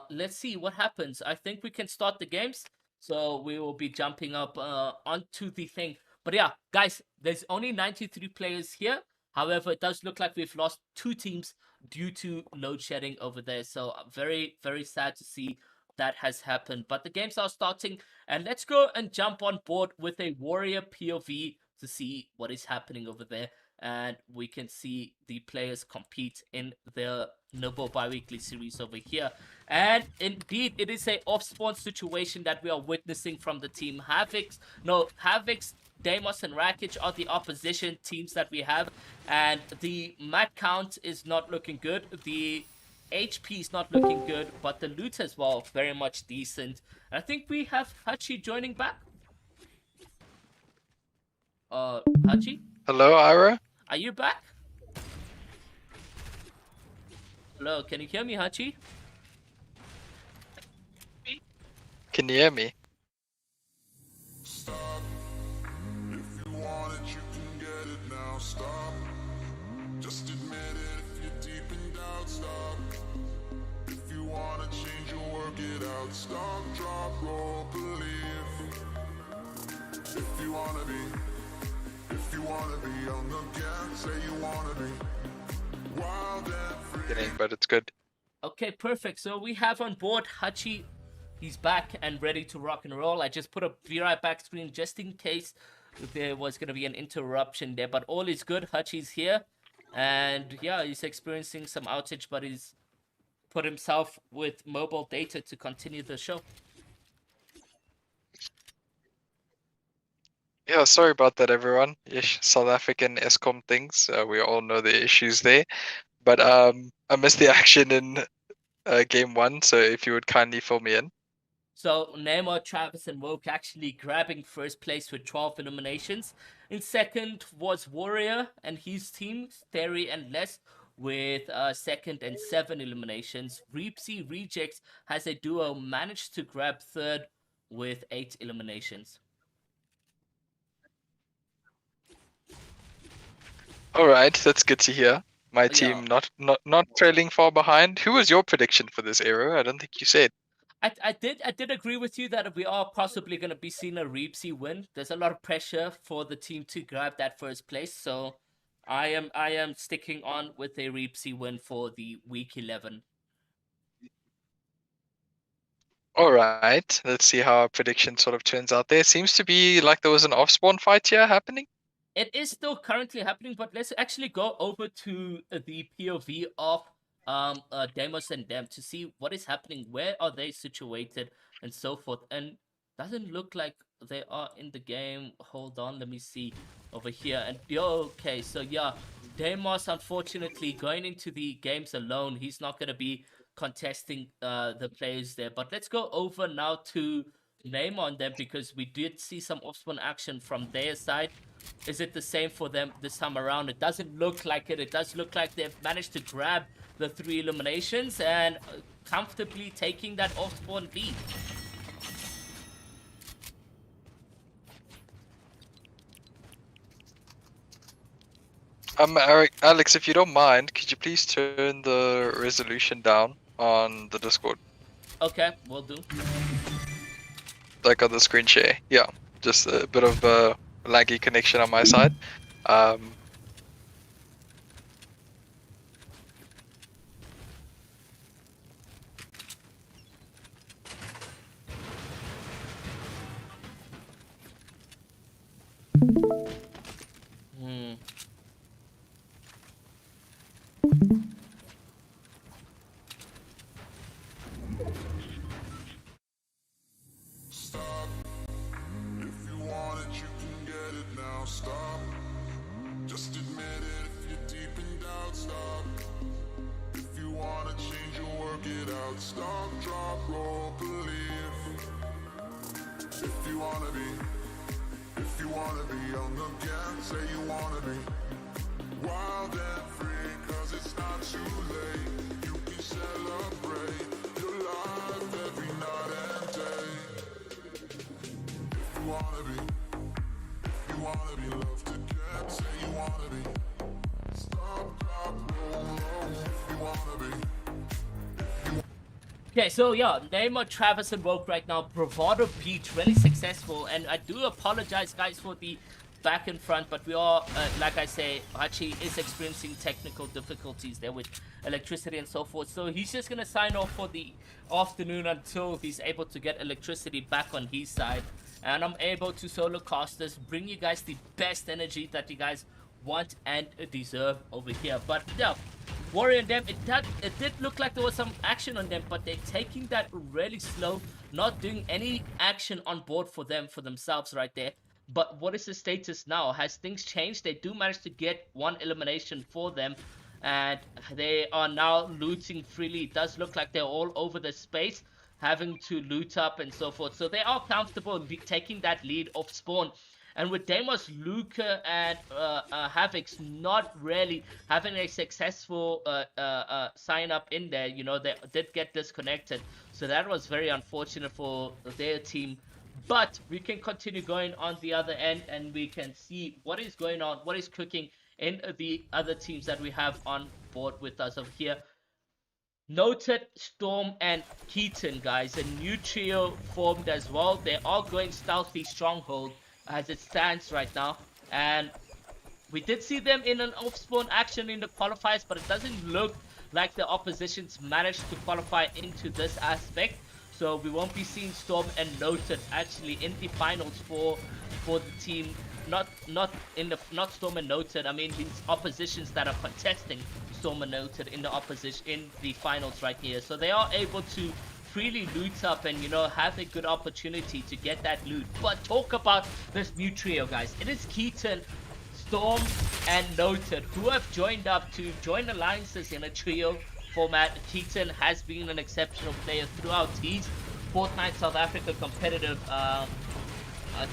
S2: let's see what happens. I think we can start the games, so we will be jumping up onto the thing. But yeah, guys, there's only 93 players here. However, it does look like we've lost 2 teams due to load shedding over there. So very, very sad to see that has happened. But the games are starting, and let's go and jump on board with a warrior POV to see what is happening over there. And we can see the players compete in the Nibble bi-weekly series over here. And indeed, it is a off-spawn situation that we are witnessing from the team. Havix, Deimos, and Rakic are the opposition teams that we have. And the mat count is not looking good. The HP is not looking good, but the loot as well, very much decent. And I think we have Hachi joining back. Hachi?
S5: Hello, Ira?
S2: Are you back? Hello, can you hear me, Hachi?
S5: Can you hear me?
S4: Stop. If you want it, you can get it now. Stop. Just admit it if you're deep in doubt. Stop. If you wanna change or work it out. Stop, drop, roll, believe. If you wanna be young again, say you wanna be wild and free.
S5: Kidding, but it's good.
S2: Okay, perfect. So we have on board Hachi. He's back and ready to rock and roll. I just put a be right back screen just in case there was going to be an interruption there. But all is good. Hachi's here. And yeah, he's experiencing some outage, but he's put himself with mobile data to continue the show.
S5: Yeah, sorry about that, everyone. Yes, South African ESCOM things. We all know the issues there. But I missed the action in game 1, so if you would kindly fill me in.
S2: So Neymar, Travis, and Woke actually grabbing first place with 12 eliminations. In second was Warrior and his team, Theory and Les, with second and 7 eliminations. Reepsy Rejects has a duo managed to grab third with 8 eliminations.
S5: All right, that's good to hear. My
S2: Yeah.
S5: team not trailing far behind. Who was your prediction for this era? I don't think you said.
S2: I did agree with you that we are possibly going to be seeing a Reepsy win. There's a lot of pressure for the team to grab that first place, so I am sticking on with a Reepsy win for the week 11.
S5: All right, let's see how our prediction sort of turns out there. Seems to be like there was an off-spawn fight here happening.
S2: It is still currently happening, but let's actually go over to the POV of Deimos and them to see what is happening, where are they situated, and so forth. And doesn't look like they are in the game. Hold on, let me see over here. And okay, so yeah, Deimos unfortunately going into the games alone. He's not gonna be contesting the players there. But let's go over now to name on them because we did see some off-spawn action from their side. Is it the same for them this time around? It doesn't look like it. It does look like they've managed to grab the 3 eliminations and comfortably taking that off-spawn lead.
S5: Alex, if you don't mind, could you please turn the resolution down on the Discord?
S2: Okay, will do.
S5: Like on the screen share. Yeah, just a bit of laggy connection on my side.
S4: Stop. If you want it, you can get it now. Stop. Just admit it if you're deep in doubt. Stop. If you wanna change or work it out. Stop, drop, roll, believe. If you wanna be young again, say you wanna be wild and free, 'cause it's not too late. You can celebrate your life every night and day. If you wanna be loved
S2: Okay, so yeah, Neymar, Travis, and Woke right now. Bravado Beach, really successful. And I do apologize, guys, for the back and front, but we are, like I say, Hachi is experiencing technical difficulties there with electricity and so forth. So he's just going to sign off for the afternoon until he's able to get electricity back on his side. And I'm able to solo cast this, bring you guys the best energy that you guys want and deserve over here. But yeah, Warrior and them, it did look like there was some action on them, but they're taking that really slow, not doing any action on board for themselves right there. But what is the status now? Has things changed? They do manage to get one elimination for them, and they are now looting freely. It does look like they're all over the space, having to loot up and so forth. So they are comfortable taking that lead off spawn. And with Deimos, Luca, and Havix not really having a successful sign up in there, you know, they did get disconnected. So that was very unfortunate for their team. But we can continue going on the other end, and we can see what is going on, what is cooking in the other teams that we have on board with us over here. Noted, Storm, and Keaton, guys. A new trio formed as well. They are going stealthy stronghold as it stands right now. And we did see them in an off-spawn action in the qualifiers, but it doesn't look like the oppositions managed to qualify into this aspect. So we won't be seeing Storm and Noted actually in the finals for the team. Not Storm and Noted. I mean these oppositions that are contesting Storm and Noted in the opposition in the finals right here. So they are able to freely loot up and, you know, have a good opportunity to get that loot. But talk about this new trio, guys. It is Keaton, Storm, and Noted who have joined up to join alliances in a trio format. Keaton has been an exceptional player throughout his Fortnite South Africa competitive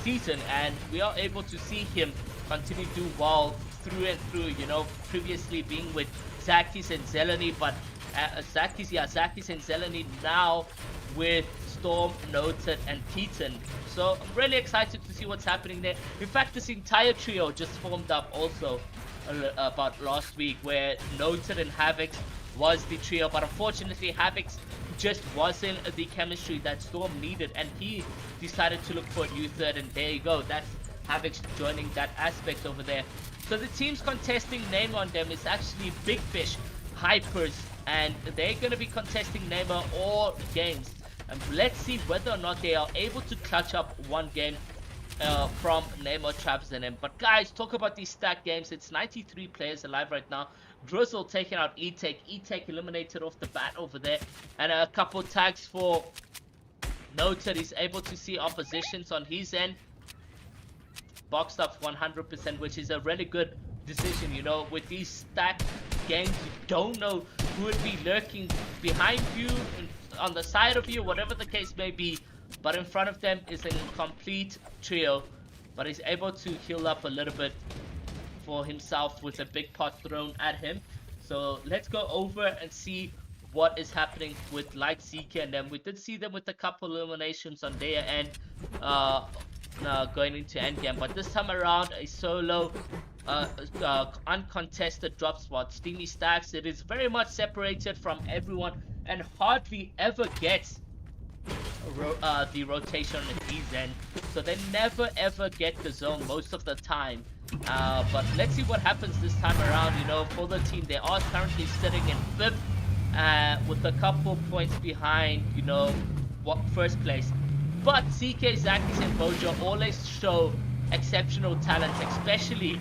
S2: season, and we are able to see him continue to do well through and through, you know, previously being with Zakis and Zeleny, but Zakis and Zeleny now with Storm, Noted, and Keaton. So I'm really excited to see what's happening there. In fact, this entire trio just formed up also about last week, where Noted and Havix was the trio, but unfortunately Havix just wasn't the chemistry that Storm needed, and he decided to look for a new third, and there you go, that's Havix joining that aspect over there. So the teams contesting name on them is actually Big Fish, Hypers, and they're going to be contesting Neymar all games. And let's see whether or not they are able to clutch up one game from Neymar, Travis, and them. But guys, talk about these stacked games. It's 93 players alive right now. Drizzle taking out E-Tech. E-Tech eliminated off the bat over there. And a couple tags for Noted. He's able to see oppositions on his end. Boxed up 100%, which is a really good decision, you know. With these stacked games, you don't know who would be lurking behind you, on the side of you, whatever the case may be. But in front of them is a complete trio. But he's able to heal up a little bit for himself with a big pot thrown at him. So let's go over and see what is happening with Light Seeker and them. We did see them with a couple eliminations on their end going into endgame, but this time around a solo uncontested drop spot. Steamy Stacks, it is very much separated from everyone and hardly ever gets the rotation on his end, so they never ever get the zone most of the time. But let's see what happens this time around. You know, for the team, they are currently sitting in 5th with a couple points behind, you know, first place. But CK, Zakis, and Bojo always show exceptional talent, especially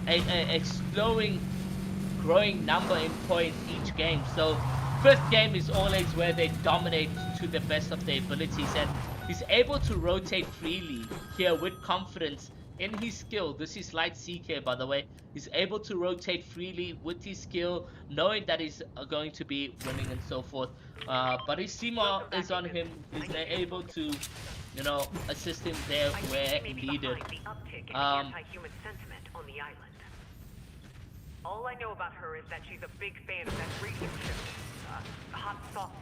S2: a growing number in points each game. So 5th game is always where they dominate to the best of their abilities, and he's able to rotate freely here with confidence in his skill. This is Light CK, by the way. He's able to rotate freely with his skill, knowing that he's going to be winning and so forth. But his CMOR is on him. He's able to, you know, assist him there where needed.
S6: Anti-human sentiment on the island. All I know about her is that she's a big fan of that research show, Hot Saucers.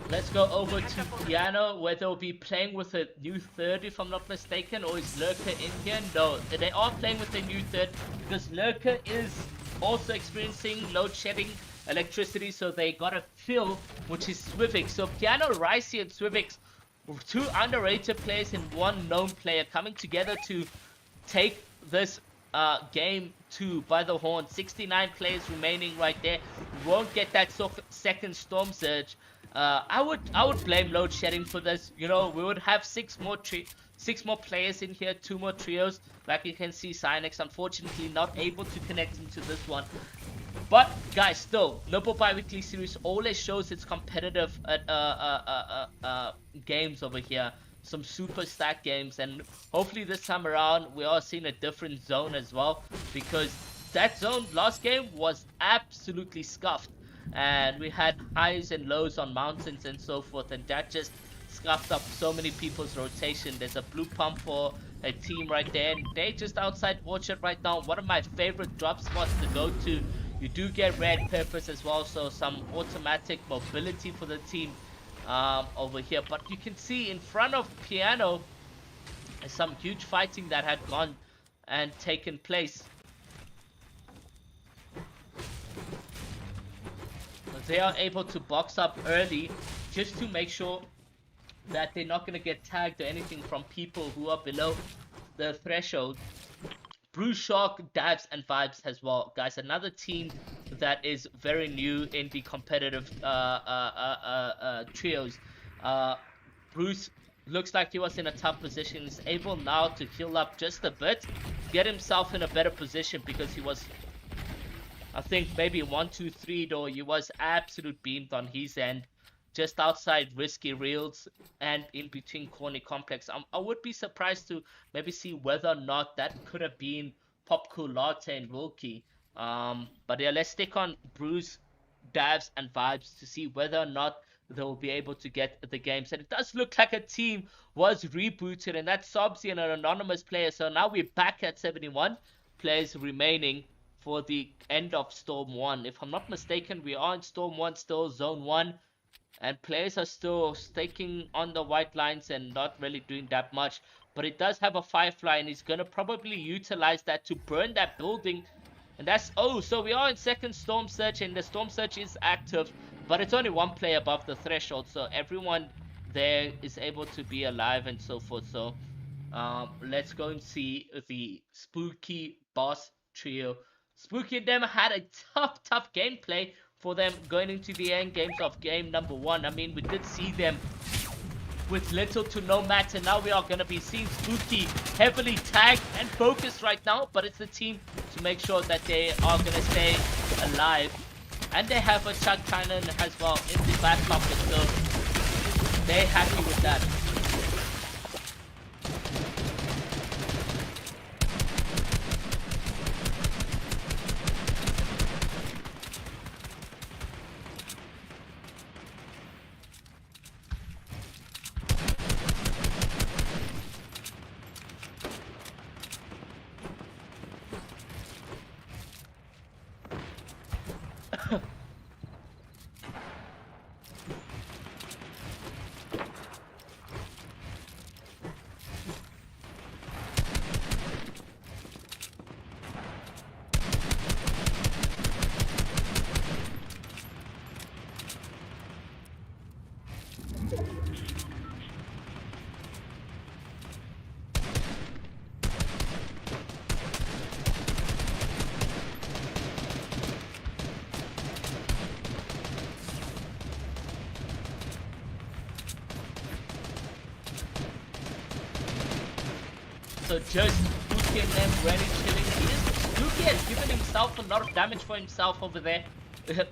S2: Let's go over to Piano, where they'll be playing with a new third, if I'm not mistaken, or is Lurker in here? No, they are playing with a new third because Lurker is also experiencing load shedding electricity, so they gotta fill which is Swivix. So Piano, Ricey, and Swivix, two underrated players and one known player coming together to take this game to by the horn. 69 players remaining right there. We won't get that second Storm Surge. I would blame load shedding for this. You know, we would have six more players in here, 2 more trios. Like you can see, Cynex unfortunately not able to connect into this one. But guys, still, Nibble bi-weekly series always shows its competitive games over here. Some super stacked games, and hopefully this time around we are seeing a different zone as well, because that zone last game was absolutely scuffed, and we had highs and lows on mountains and so forth, and that just scuffed up so many people's rotation. There's a blue pump for a team right there, and they're just outside Orchard right now. One of my favorite drop spots to go to. You do get red peppers as well, so some automatic mobility for the team over here. But you can see in front of Piano some huge fighting that had gone and taken place. They are able to box up early just to make sure that they're not going to get tagged or anything from people who are below the threshold. Bruce Shark, Dabs, and Vibes as well, guys. Another team that is very new in the competitive trios. Bruce looks like he was in a tough position. He's able now to heal up just a bit, get himself in a better position, because he was, I think, maybe 1-2-3'd, or he was absolute beamed on his end, just outside Risky Reels and in between Corny Complex. I would be surprised to maybe see whether or not that could have been Popcool Latte and Wilkie. But yeah, let's stick on Bruce, Davs, and Vibes to see whether or not they will be able to get the games. And it does look like a team was rebooted, and that's Sobsy and an anonymous player. So now we're back at 71 players remaining for the end of Storm 1. If I'm not mistaken, we are in Storm 1 still, Zone 1. And players are still staking on the white lines and not really doing that much. But it does have a Firefly, and he's going to probably utilize that to burn that building. And that's... Oh, so we are in second Storm Surge, and the Storm Surge is active. But it's only one player above the threshold, so everyone there is able to be alive and so forth. So let's go and see the Spooky Boss Trio. Spooky and them had a tough gameplay for them going into the end games of game number 1. I mean, we did see them with little to no match, and now we are going to be seeing Spooky heavily tagged and focused right now, but it's the team to make sure that they are going to stay alive. And they have a Chuck Cannon as well in the back pocket, so they're happy with that. So just Luki and them ready killing. Luki has given himself a lot of damage for himself over there.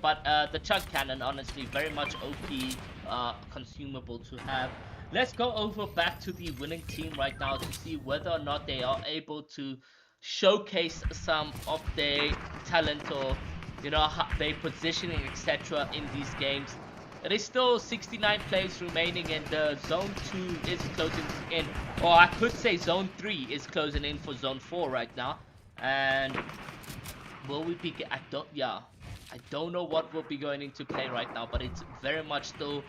S2: But the Chug Cannon, honestly, very much OP consumable to have. Let's go over back to the winning team right now to see whether or not they are able to showcase some of their talent, or, you know, their positioning, etc. in these games. There is still 69 players remaining, and Zone 2 is closing in. Or I could say Zone 3 is closing in for Zone 4 right now. And will we be... I don't know what will be going into play right now, but it's very much still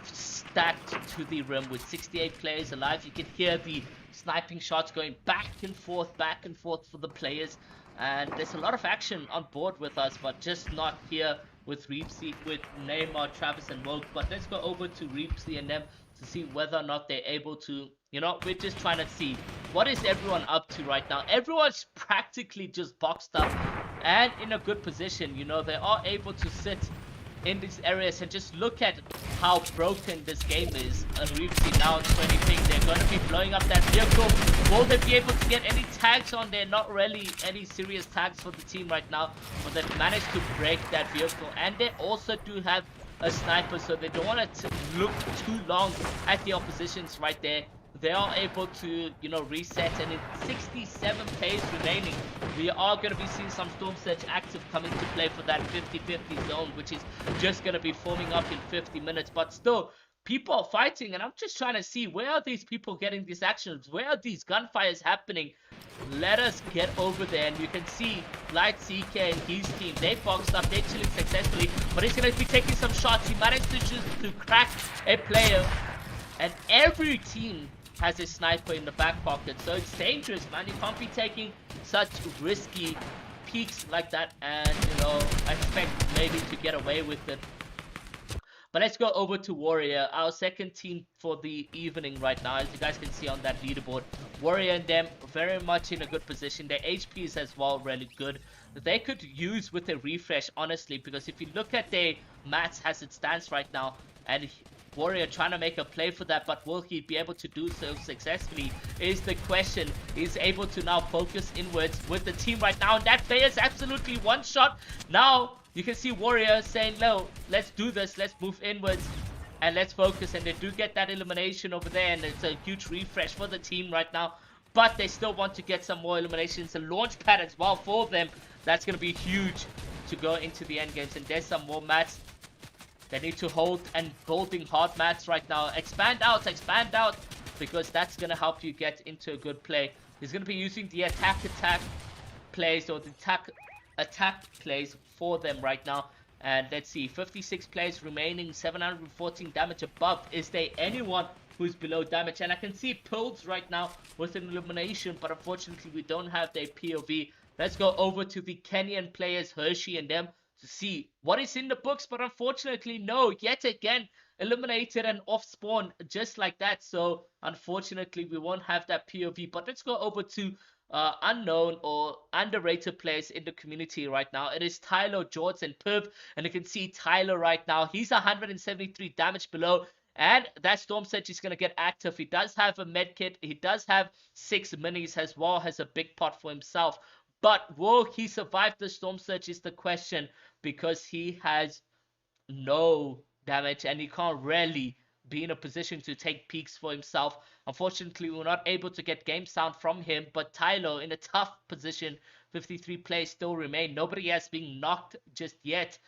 S2: stacked to the rim with 68 players alive. You can hear the sniping shots going back and forth for the players. And there's a lot of action on board with us, but just not here with Reepsy, with Neymar, Travis, and Woke. But let's go over to Reepsy and them to see whether or not they're able to, you know, we're just trying to see what is everyone up to right now. Everyone's practically just boxed up and in a good position. You know, they are able to sit in these areas and just look at how broken this game is. And Reepsy now on 20 ping, they're going to be blowing up that vehicle. Will they be able to get any tags on there? Not really any serious tags for the team right now, but they've managed to break that vehicle. And they also do have a sniper, so they don't want to look too long at the oppositions right there. They are able to, you know, reset, and in 67 plays remaining, we are going to be seeing some Storm Surge active coming to play for that 50-50 zone, which is just going to be forming up in 50 minutes. But still, people are fighting, and I'm just trying to see, where are these people getting these actions? Where are these gunfires happening? Let us get over there, and you can see Light CK and his team, they boxed up, they're chilling successfully, but he's going to be taking some shots. He managed to just crack a player, and every team has a sniper in the back pocket, so it's dangerous, man. You can't be taking such risky peaks like that and, you know, expect maybe to get away with it. But let's go over to Warrior, our second team for the evening right now. As you guys can see on that leaderboard, Warrior and them very much in a good position. Their HP is as well really good. They could use with a refresh, honestly, because if you look at their mats as it stands right now, and Warrior trying to make a play for that, but will he be able to do so successfully is the question. He's able to now focus inwards with the team right now, and that player is absolutely one shot. Now you can see Warrior saying, no, let's do this, let's move inwards and let's focus, and they do get that elimination over there, and it's a huge refresh for the team right now. But they still want to get some more eliminations, a launch pad as well for them. That's going to be huge to go into the end games, and there's some more mats. They need to hold and building hard mats right now. Expand out, because that's going to help you get into a good play. He's going to be using the attack plays, or the attack plays for them right now. And let's see, 56 plays remaining, 714 damage above. Is there anyone who's below damage? And I can see Pills right now with an elimination, but unfortunately we don't have their POV. Let's go over to the Kenyan players, Hershey and them, to see what is in the books, but unfortunately no, yet again eliminated and off spawn just like that. So unfortunately we won't have that POV. But let's go over to unknown or underrated players in the community right now. It is Tyler, George, and Piv, and you can see Tyler right now, he's 173 damage below, and that Storm Surge is going to get active. He does have a medkit, he does have 6 minis as well, has a big pot for himself. But will he survive the Storm Surge is the question, because he has no damage and he can't really be in a position to take peaks for himself. Unfortunately, we're not able to get game sound from him, but Tyler in a tough position. 53 plays still remain. Nobody has been knocked just yet.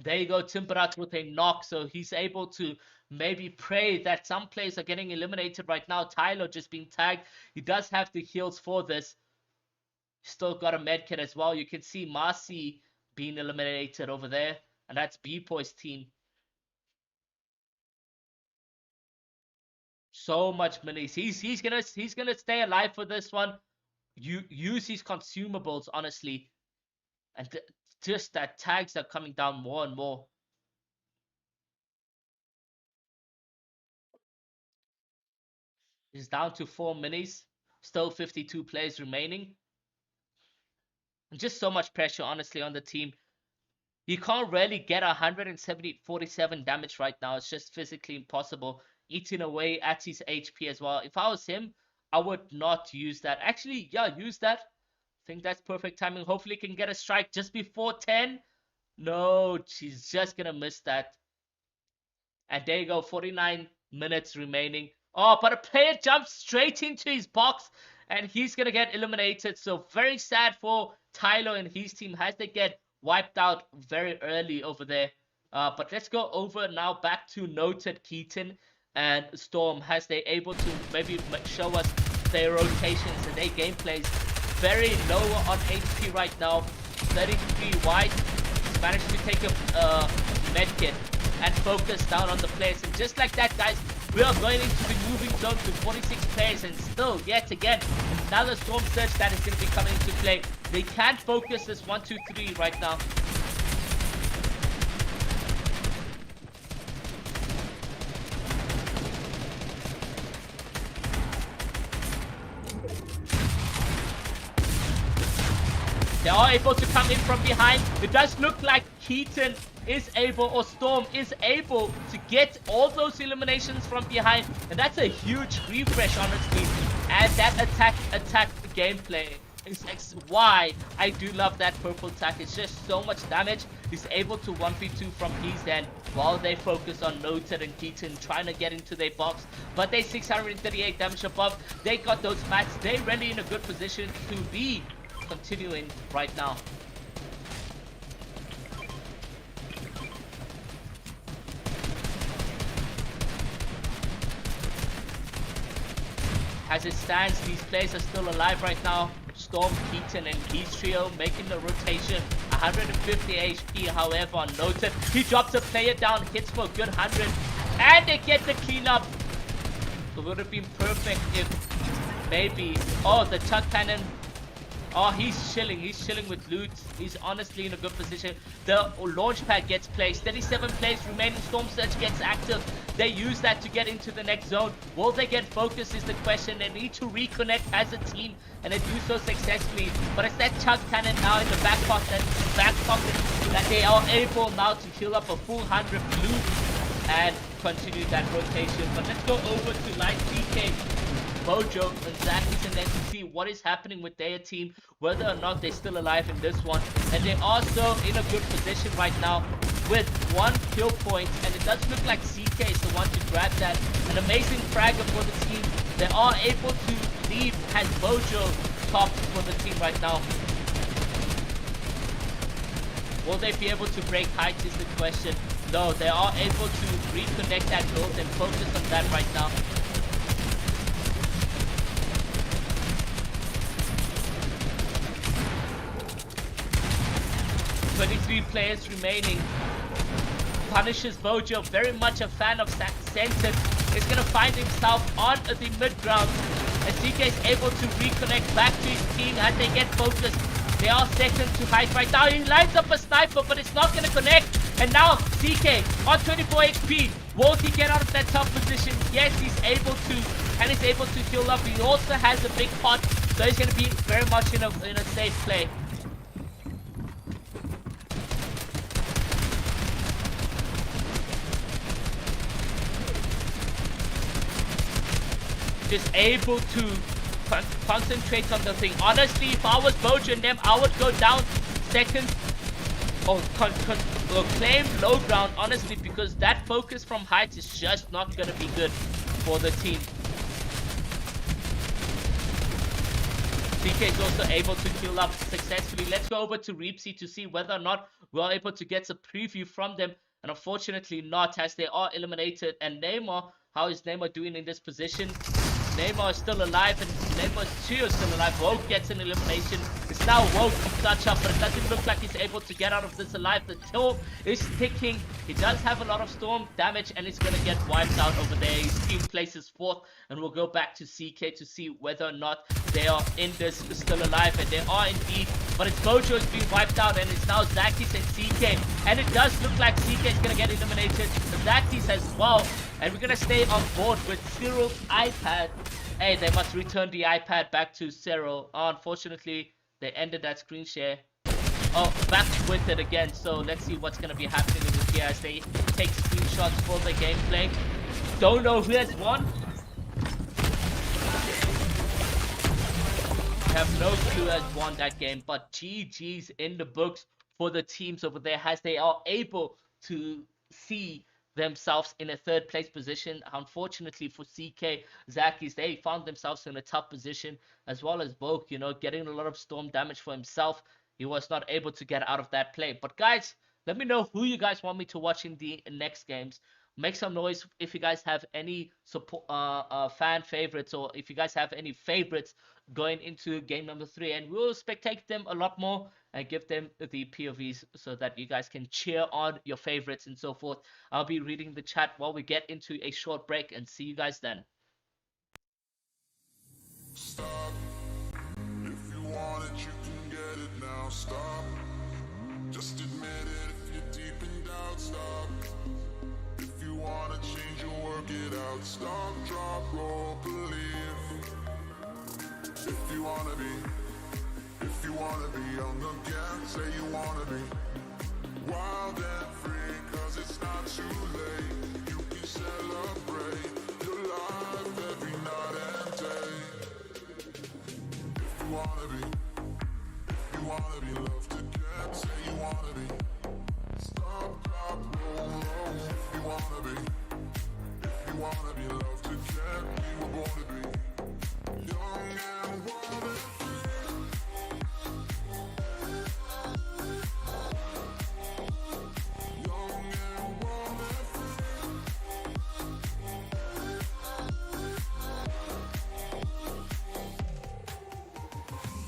S2: There you go, Timberat with a knock, so he's able to maybe pray that some players are getting eliminated right now. Tyler just being tagged. He does have the heals for this. Still got a medkit as well. You can see Marcy being eliminated over there, and that's B-Boy's team. So much minis. He's gonna stay alive for this one. Use his consumables, honestly, and just that tags are coming down more and more. He's down to 4 minis. Still 52 plays remaining. And just so much pressure, honestly, on the team. You can't really get 147 damage right now. It's just physically impossible. Eating away at his HP as well. If I was him, I would not use that. Actually, yeah, use that. I think that's perfect timing. Hopefully he can get a strike just before 10. No, she's just going to miss that. And there you go, 49 minutes remaining. Oh, but a player jumps straight into his box, and he's going to get eliminated. So very sad for Tyler and his team as they get wiped out very early over there. But let's go over now back to Noted, Keaton, and Storm as they're able to maybe show us their rotations and their gameplays. Very lower on HP right now. 33 wide. He's managed to take a medkit and focus down on the players. And just like that, guys, we are going into the moving zone to 46 players, and still, yet again, another Storm Surge that is going to be coming into play. They can't focus this 1, 2, 3 right now. They are able to come in from behind. It does look like Keaton is able, or Storm is able to get all those eliminations from behind. And that's a huge refresh, honestly. And that attack gameplay is why I do love that purple attack. It's just so much damage. He's able to 1v2 from his end while they focus on Noted and Keaton trying to get into their box. But they 638 damage above. They got those mats. They're really in a good position to be continuing right now. As it stands, these players are still alive right now. Storm, Keaton, and his trio making the rotation. 150 HP, however, on Noted. He drops a player down, hits for a good 100, and they get the cleanup. It would have been perfect if maybe... Oh, the chuck cannon. Oh, he's chilling with loot. He's honestly in a good position. The launch pad gets placed. 37 plays remaining. Storm Surge gets active. They use that to get into the next zone. Will they get focus is the question. They need to reconnect as a team, and they do so successfully. But it's that chuck cannon now in the back pocket that they are able now to heal up a full 100 blue and continue that rotation. But let's go over to Light DK, Mojo, and Zacky's, and then to see what is happening with their team, whether or not they're still alive in this one. And they're also in a good position right now with 1 kill point, and it does look like CK is the one to grab that. An amazing fragger for the team. They are able to leave as Mojo top for the team right now. Will they be able to break heights is the question. No, they are able to reconnect that build and focus on that right now. Three players remaining. Punishes Mojo, very much a fan of Sensen. Is going to find himself on the mid ground. As CK is able to reconnect back to his team as they get focused. They are second to height right now. He lines up a sniper, but it's not going to connect. And now CK on 24 HP. Will he get out of that tough position? Yes, he's able to, and he's able to heal up. He also has a big pot, so he's going to be very much in a safe play. Just able to concentrate on the thing. Honestly, if I was Mojo and them, I would go down second or claim low ground, honestly, because that focus from heights is just not going to be good for the team. CK is also able to kill up successfully. Let's go over to Reapsy to see whether or not we're able to get a preview from them. And unfortunately not, as they are eliminated. And Neymar, how is Neymar doing in this position? Neymar is still alive, and Neymar's trio is still alive. Woke gets an elimination. It's now Woke to touch up, but it doesn't look like he's able to get out of this alive. The Storm is ticking. He does have a lot of storm damage, and he's going to get wiped out over there. His team places fourth, and we'll go back to CK to see whether or not they are in this still alive, and they are indeed. But it's Mojo is being wiped out, and it's now Zakis and CK. And it does look like CK is going to get eliminated. Zakis as well. And we're going to stay on board with Cyril's iPad. Hey, they must return the iPad back to Cyril. Oh, unfortunately, they ended that screen share. Oh, back with it again. So let's see what's going to be happening over here as they take screenshots for the gameplay. Don't know who has won. Have no clue who has won that game. But GG's in the books for the teams over there as they are able to see themselves in a third place position. Unfortunately for CK, Zakis, they found themselves in a tough position, as well as Vogue, you know, getting a lot of storm damage for himself. He was not able to get out of that play. But guys, let me know who you guys want me to watch in the next games. Make some noise if you guys have any support, fan favorites, or if you guys have any favorites going into game number 3, and we'll spectate them a lot more and give them the POVs so that you guys can cheer on your favorites and so forth. I'll be reading the chat while we get into a short break, and see you guys then.
S4: Stop. If you want it, you can get it now. Stop. Just admit it if you're deep in doubt. Stop. If you want to change it, work it out. Stop, drop, roll, believe. If you want to be, if If you wanna be young again, say you wanna be wild and free, cause it's not too late. You can celebrate your life every night and day. If you wanna be loved again, say you wanna be. Stop, drop, roll, roll. If you wanna be loved again, we were born to be young and wild and free. Young and wild and free.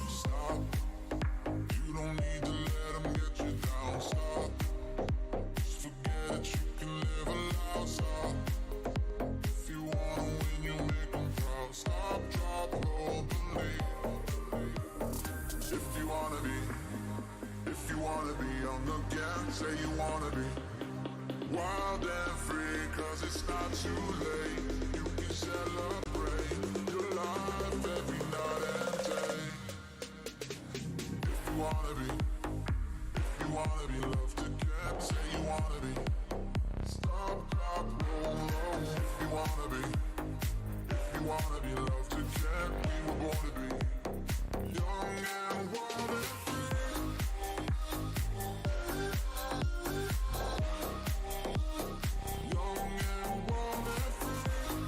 S4: Stop. You don't need to let them get you down. Stop. Just forget it. You can live a loud. Stop. If you wanna win, you make them proud. Stop, drop, roll, believe. If you wanna be young again, say you wanna be wild and free, cause it's not too late. You can celebrate your life every night and day. If you wanna be loved again, say you wanna be. Stop, drop, roll, roll. If you wanna be loved again, we were born to be young and wild and free. Young and wild and free.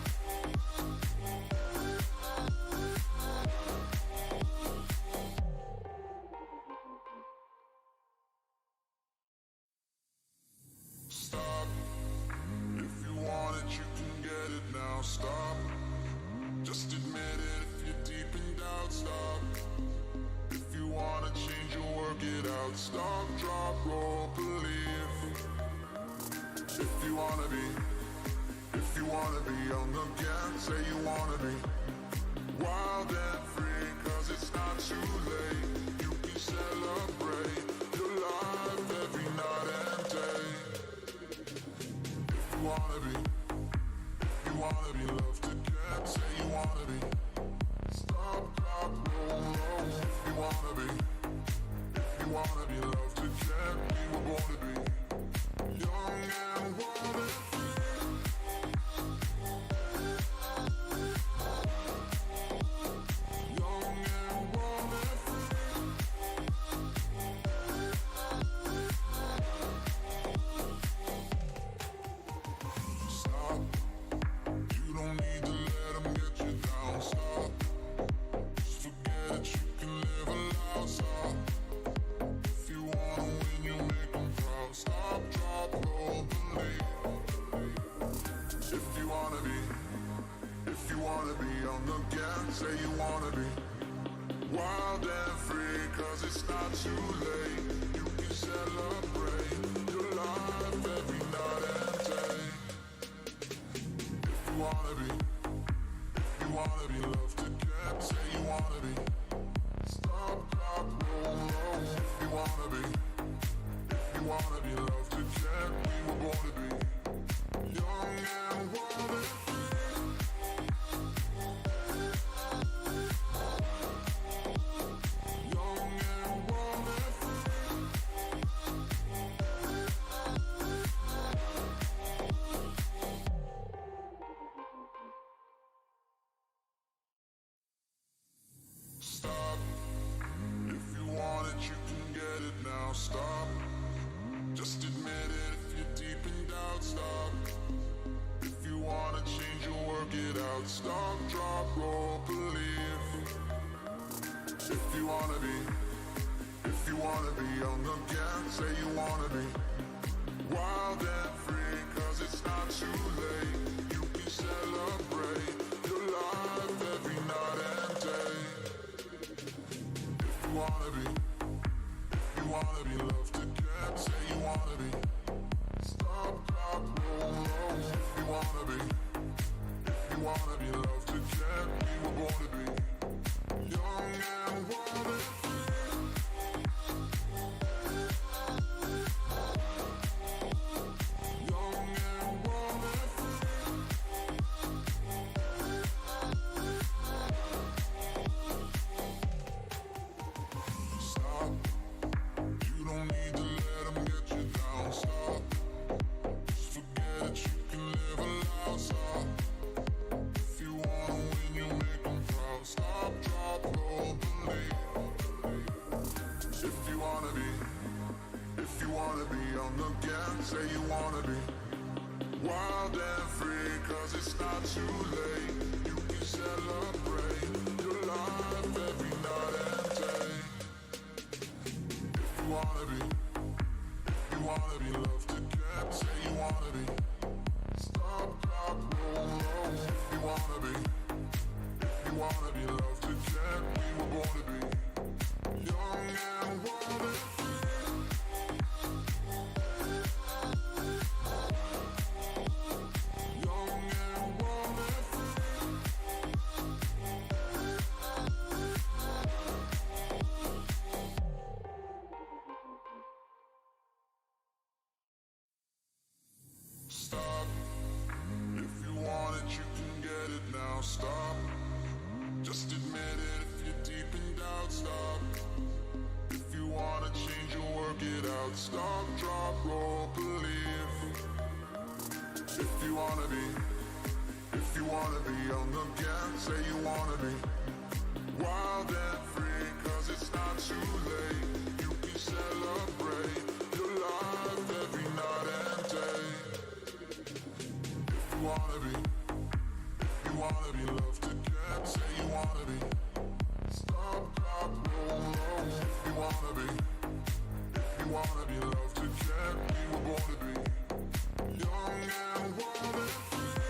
S4: Stop. If you want it, you can get it now. Stop. Just admit it if you're deep in doubt. Stop. If you wanna change, you'll work it out. Stop, drop, roll, believe. If you wanna be young again, say you wanna be wild and free, cause it's not too late. You can celebrate your life every night and day. If you wanna be loved again, say you wanna be. Stop, drop, roll, roll. If you wanna be loved again, we were born to be young and wild and free. Young and wild and free. Stop. You don't need to let them get you down. Stop. Just forget it. You can live a loud. Stop. If you wanna win, you make them proud. Stop, drop, roll, believe. If you wanna be young again, say you wanna be wild and free, cause it's not too late. You can celebrate your life every night and day. If you wanna be loved again, say you wanna be. Stop, drop, roll, roll. If you wanna be loved again, we were born to be young and wild and free. Young and wild and free. Stop. If you want it, you can get it now. Stop. Just admit it if you're deep in doubt. Stop. If you wanna change, you'll work it out. Stop, drop, roll, believe. If you wanna be young again, say you wanna be wild and free, cause it's not too late. You can celebrate your life every night and day. If you wanna be loved again, say you wanna be. Stop, drop, roll, roll. If you wanna be loved again, we were born to be young and wild and free. Young and wild. young again. Say you wanna be wild and free, cause it's not too late. You can celebrate your life every night and day. If you wanna be, if you wanna be loved again. Say you wanna be stop, drop, roll, roll. If you wanna be, if you wanna be loved again. We were born to be young and wild and free. Young and wild and free. Stop. If you want it, you can get it now. Stop. Just admit it if you're deep in doubt. Stop. If you wanna change, you'll work it out. Stop, drop, roll, believe. If you wanna be, if you wanna be young again, say you wanna be wild and free, cause it's not too late. You can celebrate your life every night and day. If you wanna be, if you wanna be loved again, say you wanna be stop, drop, roll, roll. If you wanna be, if you wanna be loved again, we were born to be young and wild and free.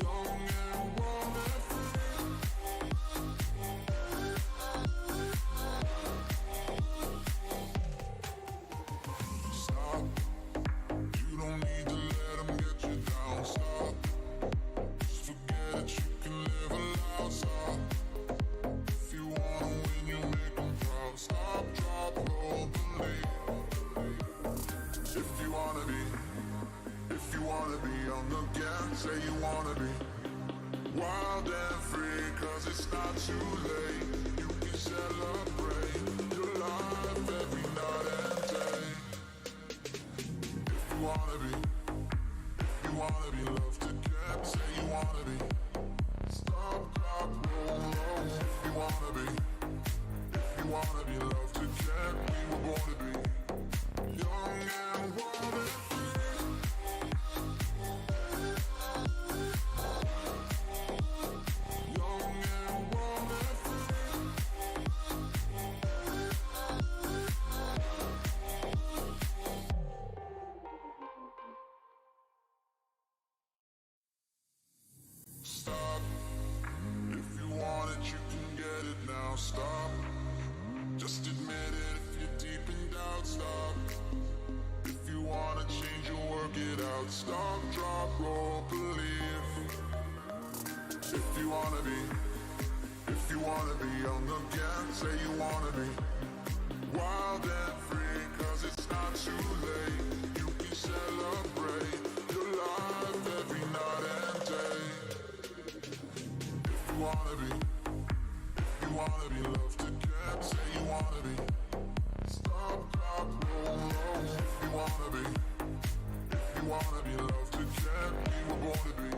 S4: Young and wild and free. Stop. You don't need to let them get you down. Stop. Just forget it, you can live aloud. Stop. If you wanna win, you make them proud. Stop, drop, roll, believe. If you wanna be, if you wanna be young again, say you wanna be wild and free, cause it's not too late. You can celebrate your life every night and day. If you wanna be, if you wanna be loved again, say you wanna be stop, drop, roll, roll. If you wanna be, if you wanna be loved again, we were born to be young and wild and free. Young and wild and free. Stop. If you want it, you can get it now. Stop. Just admit it if you're deep in doubt. Stop. If you wanna change, you'll work it out. Stop, drop, roll, believe. If you wanna be, if you wanna be young again, say you wanna be wild and free, cause it's not too late. You can celebrate your life every night and day. If you wanna be, if you wanna be loved again, say you wanna be stop, drop, roll, roll. If you wanna be, if you wanna be loved again, we were born to be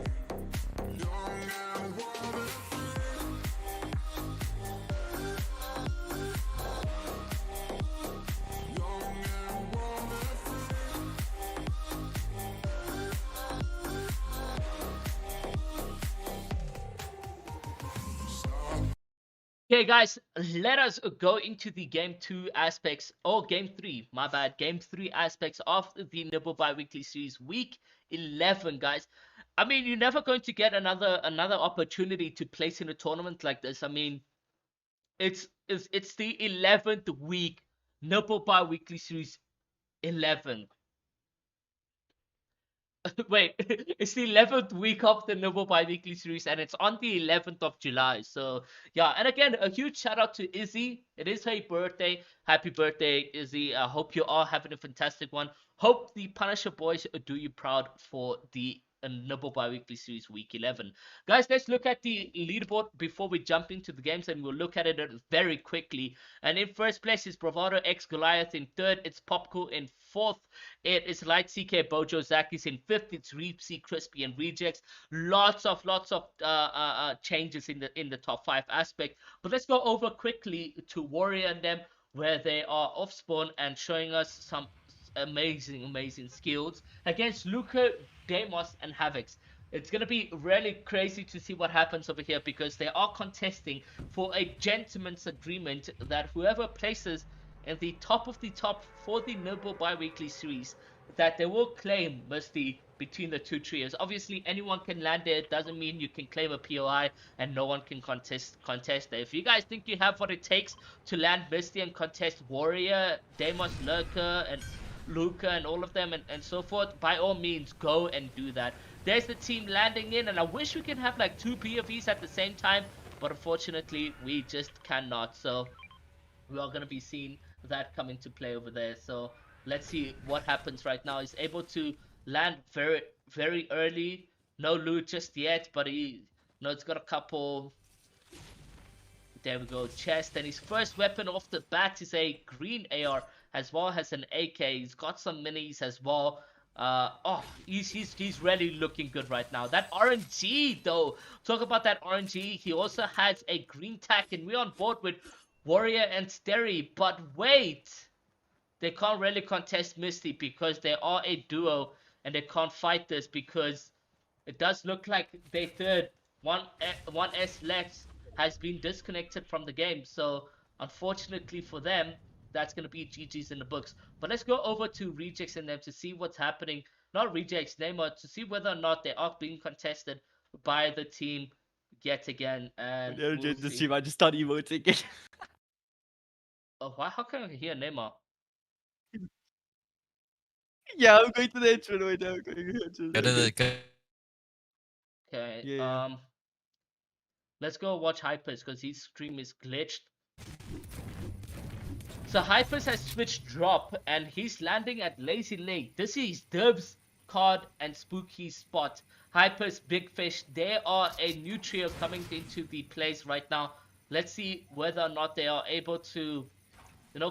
S4: young and wild and free. Young and wild and free. Stop.
S2: Okay, guys, let us go into the game 2 aspects, or game 3, my bad, game 3 aspects of the Nibble bi-weekly series, week 11, guys. I mean, you're never going to get another opportunity to place in a tournament like this. I mean, it's the 11th week, Nibble bi-weekly series 11. Wait, it's the 11th week of the Nibble bi-weekly series, and it's on the 11th of July. So, yeah, and again, a huge shout out to Izzy. It is her birthday. Happy birthday, Izzy. I hope you are having a fantastic one. Hope the Punisher boys do you proud for the Nibble Bi-Weekly Series Week 11. Guys, let's look at the leaderboard before we jump into the games, and we'll look at it very quickly. And in first place is Bravado X Goliath. In third, it's Popcool. In fourth, it is Light CK Bojo Zakis. In fifth, it's Reap C Crispy and Rejects. Lots of changes in the top 5 aspect. But let's go over quickly to Warrior and them, where they are off spawn and showing us some amazing skills against Luca, Deimos, and Havocs. It's going to be really crazy to see what happens over here, because they are contesting for a gentleman's agreement that whoever places in the top of the top for the Nibble Bi-Weekly Series, that they will claim Misty between the two trios. Obviously, anyone can land there. It doesn't mean you can claim a POI and no one can contest there. If you guys think you have what it takes to land Misty and contest Warrior, Deimos, Lurker, and Luca, and all of them, and so forth, by all means, go and do that. There's the team landing in, and I wish we could have like 2 POVs at the same time, but unfortunately, we just cannot. So we are going to be seeing that come into play over there. So let's see what happens right now. He's able to land very early. No loot just yet, but it's got a couple. There we go, chest. And his first weapon off the bat is a green AR, as well as an AK. He's got some minis as well. He's really looking good right now. That RNG though, talk about that RNG. He also has a green tack, and we're on board with Warrior and Sterry. But wait, they can't really contest Misty because they are a duo, and they can't fight this because it does look like their third 1S Lex has been disconnected from the game. So unfortunately for them, that's going to be GG's in the books. But let's go over to Rejects and them to see what's happening. Not Rejects, Neymar, to see whether or not they are being contested by the team yet again. And we'll
S7: the
S2: see.
S7: stream, I just started emoting.
S2: Oh, why? How can I hear Neymar?
S7: Yeah, I'm going to the intro right now. I'm going to the intro.
S3: Go to the
S2: Okay.
S7: Yeah.
S2: Let's go watch Hypers because his stream is glitched. So Hypers has switched drop and he's landing at Lazy Lake. This is Dubs, Card, and Spooky's spot. Hypers, Big Fish, they are a new trio coming into the place right now. Let's see whether or not they are able to,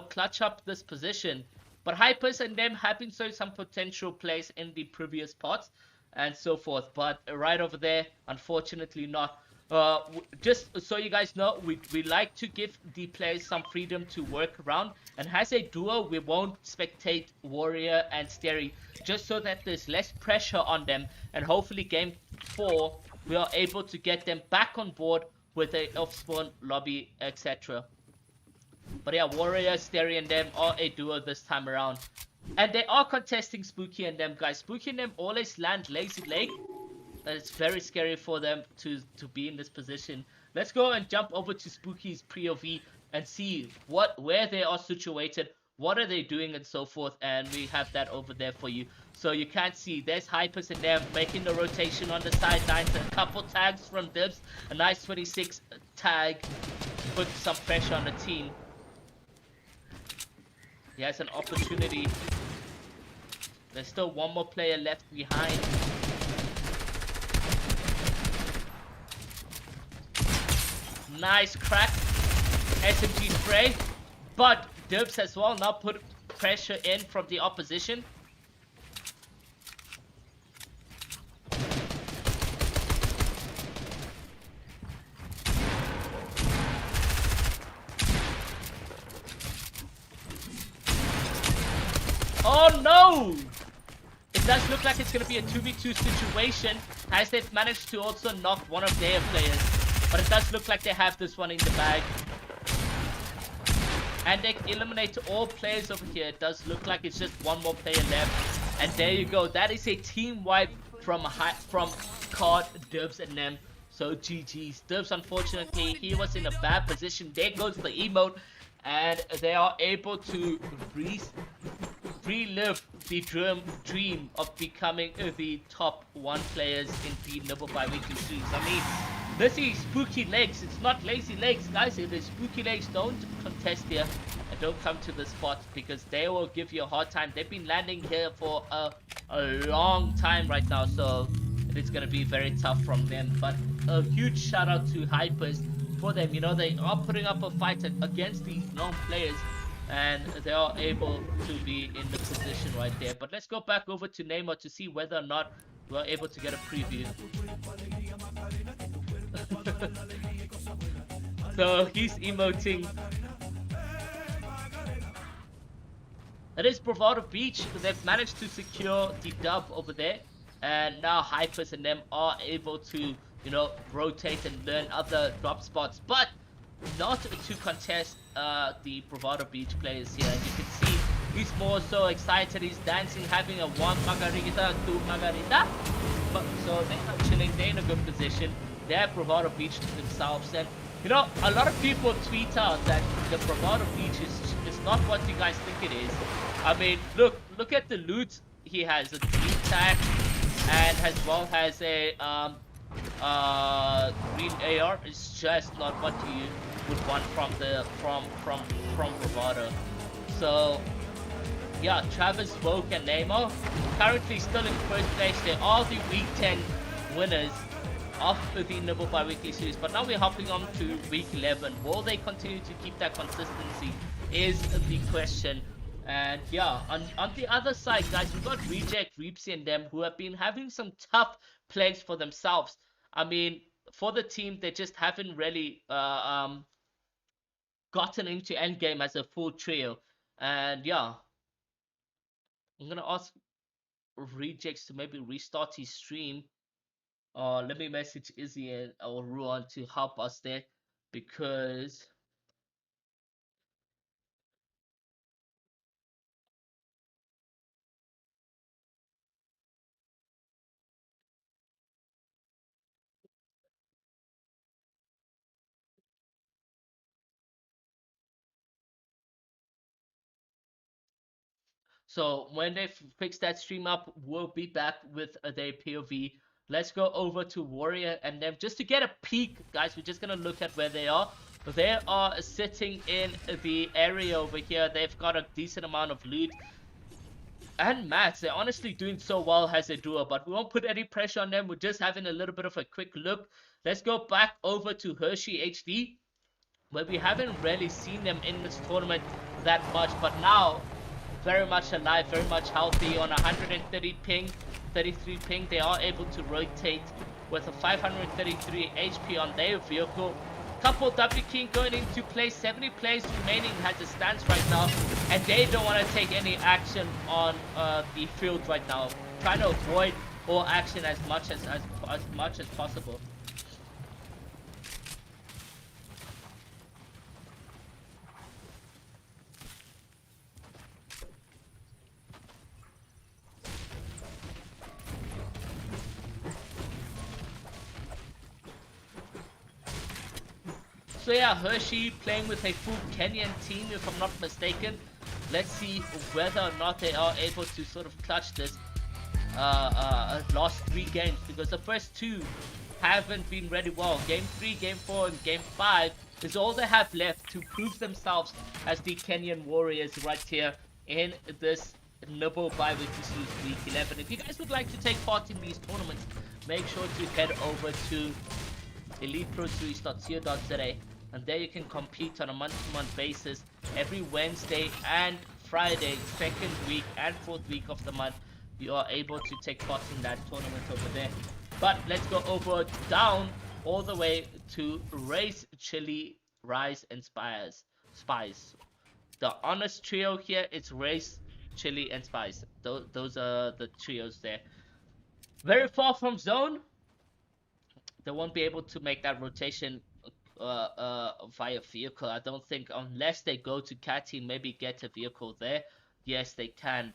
S2: clutch up this position. But Hypers and them have been showing some potential plays in the previous pots and so forth. But right over there, unfortunately not. Just so you guys know, we like to give the players some freedom to work around, and as a duo we won't spectate Warrior and Sterry, just so that there's less pressure on them, and hopefully game 4 we are able to get them back on board with a off spawn lobby, etc. But yeah, Warrior, Sterry, and them are a duo this time around, and they are contesting Spooky and them, guys. Spooky and them always land Lazy Lake. It's very scary for them to be in this position. Let's go and jump over to Spooky's POV and see where they are situated, what are they doing, and so forth. And we have that over there for you, so you can see there's Hypers in there making the rotation on the sidelines. A couple tags from Dibs, a nice 26 tag, put some pressure on the team. He has an opportunity. There's still one more player left behind. Nice crack, SMG spray, but Dibs as well now put pressure in from the opposition. Oh no! It does look like it's going to be a 2v2 situation, as they've managed to also knock one of their players. But it does look like they have this one in the bag. And they eliminate all players over here. It does look like it's just one more player left. And there you go. That is a team wipe from Card, Dibs, and them. So GG's. Dibs, unfortunately, he was in a bad position. There goes the emote. And they are able to relive the dream of becoming the top 1 players in the Nibble Bi-Weekly Series. I mean, this is Spooky Legs. It's not Lazy Legs, guys. It is Spooky Legs. Don't contest here and don't come to the spot because they will give you a hard time. They've been landing here for a long time right now. So it's gonna be very tough from them. But a huge shout out to Hypers for them. You know, they are putting up a fight against these known players, and they are able to be in the position right there. But let's go back over to Neymar to see whether or not we're able to get a preview. So he's emoting. It is Bravado Beach. They've managed to secure the dub over there. And now Hypers and them are able to, you know, rotate and learn other drop spots. But not to contest the Bravado Beach players here. And you can see he's more so excited. He's dancing, having a one margarita, two margarita. But so they are chilling. They're in a good position. They have Bravado Beach to themselves. And you know, a lot of people tweet out that the Bravado Beach is not what you guys think it is. I mean, look at the loot he has. A green tag, and as well has a green AR. It's just not what you would want from the from Bravado. So yeah, Travis, Vogue, and Neymar currently still in first place. They are the week 10 winners of the Nibble bi-weekly series, but now we're hopping on to week 11. Will they continue to keep that consistency is the question. And yeah, on the other side, guys, we've got Reject, Reapsy, and them who have been having some tough plays for themselves. I mean, for the team, they just haven't really gotten into endgame as a full trio. And yeah, I'm gonna ask Rejects to maybe restart his stream. Let me message Izzy and or Ruan to help us there, because so when they fix that stream up, we'll be back with their POV. Let's go over to Warrior and them just to get a peek, guys. We're just gonna look at where they are. They are sitting in the area over here. They've got a decent amount of loot. And Max, they're honestly doing so well as a duo, but we won't put any pressure on them. We're just having a little bit of a quick look. Let's go back over to Hershey HD, where we haven't really seen them in this tournament that much, but now very much alive, very much healthy on 130 ping, 33 ping. They are able to rotate with a 533 HP on their vehicle. Couple W King going into play, 70 plays remaining has a stance right now, and they don't want to take any action on the field right now, trying to avoid all action as much as possible. So yeah, Hershey playing with a full Kenyan team, if I'm not mistaken. Let's see whether or not they are able to sort of clutch this last 3 games, because the first 2 haven't been really well. Game 3, Game 4, and Game 5 is all they have left to prove themselves as the Kenyan Warriors right here in this Nibble bi-weekly series week 11. If you guys would like to take part in these tournaments, make sure to head over to eliteproseries.co.za, and there you can compete on a month-to-month basis every Wednesday and Friday, 2nd week and 4th week of the month. You are able to take part in that tournament over there. But let's go over down all the way to Race, Chili, Rise, and Spies. The honest trio here is Race, Chili, and Spies. Those are the trios there. Very far from zone. They won't be able to make that rotation via vehicle, I don't think, unless they go to Catty, maybe get a vehicle there. Yes, they can.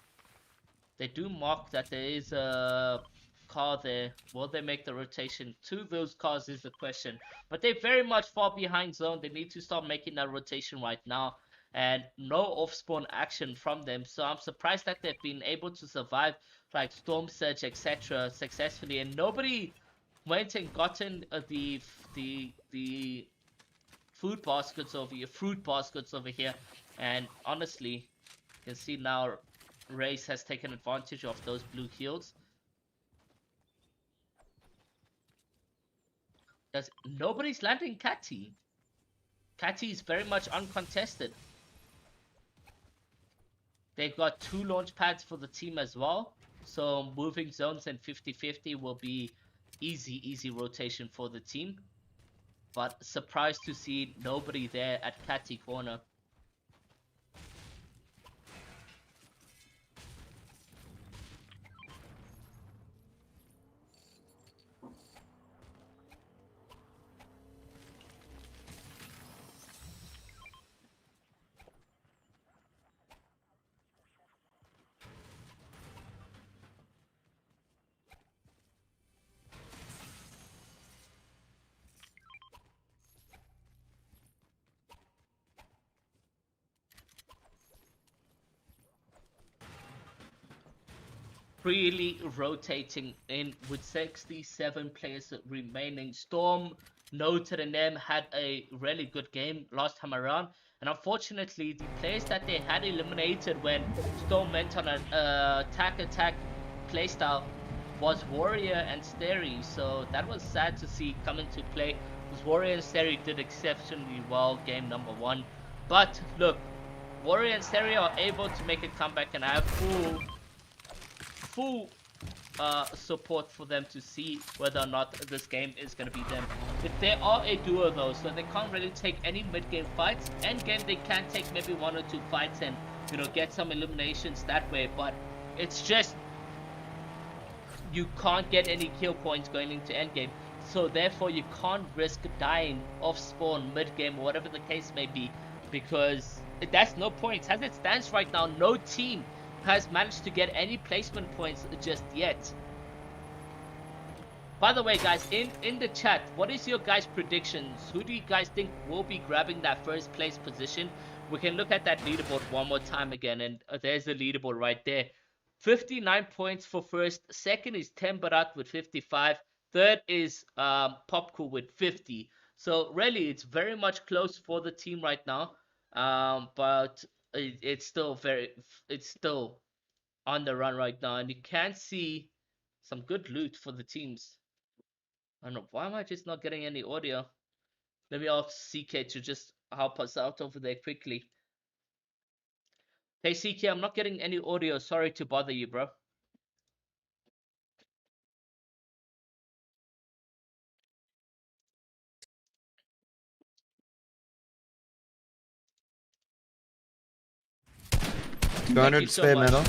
S2: They do mark that there is a car there. Will they make the rotation to those cars is the question. But they're very much far behind zone. They need to start making that rotation right now. And no off-spawn action from them. So I'm surprised that they've been able to survive like Storm Surge, etc. successfully. And nobody went and gotten the food baskets over here, fruit baskets over here. And honestly, you can see now Race has taken advantage of those blue heals. Nobody's landing Catty. Catty is very much uncontested. They've got 2 launch pads for the team as well. So moving zones and 50-50 will be easy rotation for the team. But surprised to see nobody there at Catty corner. Really rotating in with 67 players remaining. Storm, Noted and them had a really good game last time around, and unfortunately the players that they had eliminated when Storm went on an attack playstyle was Warrior and Steri, so that was sad to see come into play because Warrior and Steri did exceptionally well game number 1. But look, Warrior and Steri are able to make a comeback, and I have full support for them to see whether or not this game is going to be them. If they are a duo though, so they can't really take any mid-game fights. End game they can take maybe 1 or 2 fights and, you know, get some eliminations that way, but it's just you can't get any kill points going into end game, so therefore you can't risk dying off spawn mid-game or whatever the case may be, because that's no points. As it stands right now, no team has managed to get any placement points just yet. By the way, guys, in the chat, what is your guys' predictions? Who do you guys think will be grabbing that first place position? We can look at that leaderboard one more time again, and there's the leaderboard right there. 59 points for first. Second is Tembarat with 55. Third is Popcool with 50. So really, it's very much close for the team right now. But it's still on the run right now, and you can see some good loot for the teams. I don't know, why am I just not getting any audio? Let me ask CK to just help us out over there quickly. Hey CK, I'm not getting any audio. Sorry to bother you, bro. Thank
S7: 200
S2: you so
S7: stay
S2: much.
S7: middle.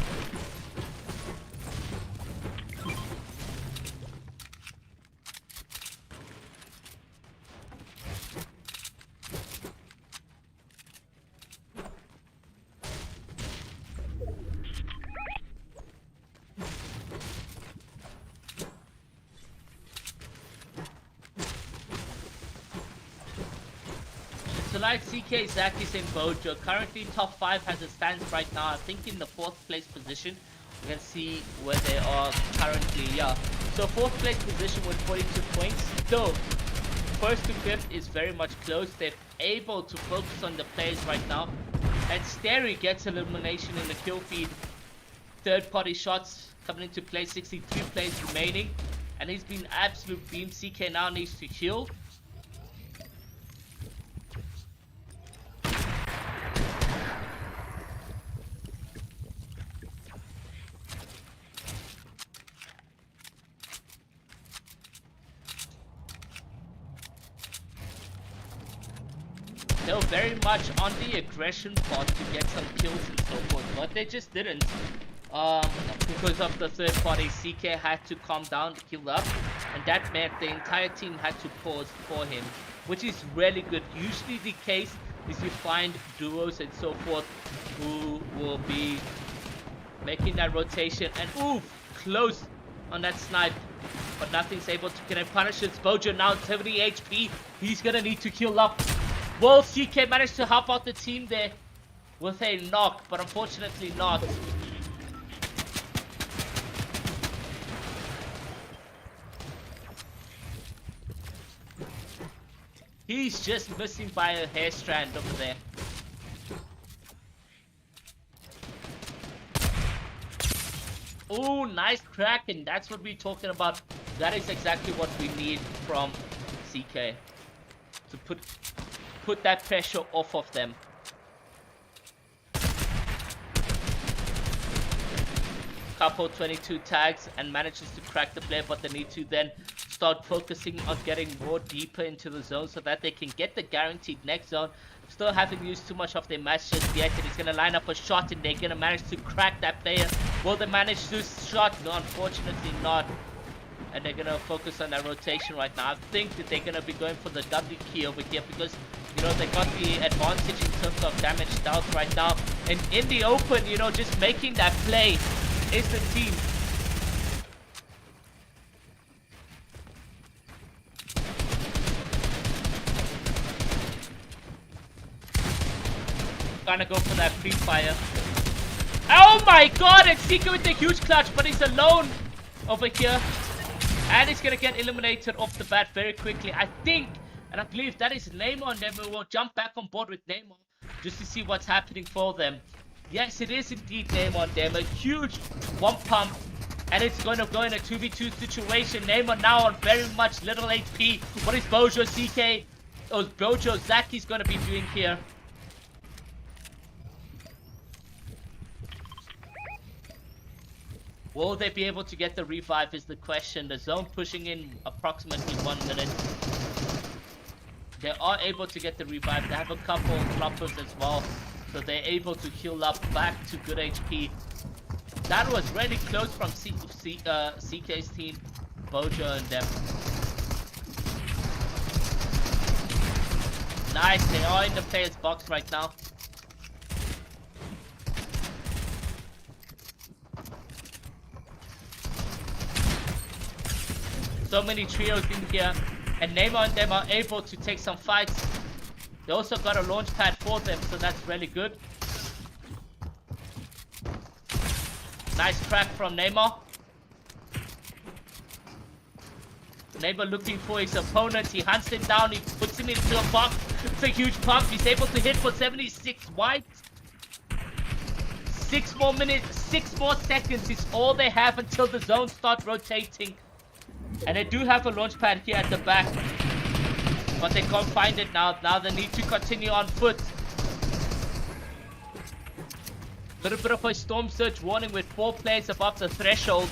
S2: Tonight, CK, Zakis, and Bojo. Currently, top 5 as it stands right now. I think in the 4th place position. We can see where they are currently. Yeah. So 4th place position with 42 points. Still, 1st to 5th is very much close. They're able to focus on the players right now. And Steri gets elimination in the kill feed. 3rd-party shots coming into play. 63 players remaining. And he's been absolute beam. CK now needs to heal. They were very much on the aggression part to get some kills and so forth, but they just didn't. Because of the 3rd party, CK had to calm down, heal up, and that meant the entire team had to pause for him, which is really good. Usually the case is you find duos and so forth who will be making that rotation, and oof, close on that snipe, but nothing's able to connect. Punishes Bojo now 70 HP. He's gonna need to heal up. Well, CK managed to help out the team there with a knock, but unfortunately not. He's just missing by a hair strand over there. Oh, nice crack, and that's what we're talking about. That is exactly what we need from CK to put that pressure off of them. Couple 22 tags and manages to crack the player, but they need to then start focusing on getting more deeper into the zone so that they can get the guaranteed next zone. Still haven't used too much of their match just yet, and he's going to line up a shot and they're going to manage to crack that player. Will they manage to shot? No, unfortunately not. And they're going to focus on that rotation right now. I think that they're going to be going for the W key over here because, you know, they got the advantage in terms of damage dealt right now. And in the open, you know, just making that play is the team. Gonna go for that free fire. Oh my god, and Seeker with the huge clutch, but he's alone over here. And he's gonna get eliminated off the bat very quickly. I think, and I believe that is Neymar, and then we will jump back on board with Neymar just to see what's happening for them. Yes, it is indeed Neymar and them. A huge one pump, and it's going to go in a 2v2 situation. Neymar now on very much little HP. What is Bojo, CK, or Bojo, Zaki's going to be doing here? Will they be able to get the revive is the question. The zone pushing in approximately 1 minute. They are able to get the revive. They have a couple floppers as well. So they're able to heal up back to good HP. That was really close from CK's team. Bojo and them. Nice, they are in the player's box right now. So many trios in here, and Neymar and them are able to take some fights. They also got a launch pad for them, so that's really good. Nice crack from Neymar. Neymar looking for his opponent. He hunts him down. He puts him into a pump. It's a huge pump. He's able to hit for 76 white. 6 more minutes, 6 more seconds is all they have until the zones start rotating. And they do have a launch pad here at the back, but they can't find it now. Now they need to continue on foot. Little bit of a storm surge warning with 4 players above the threshold.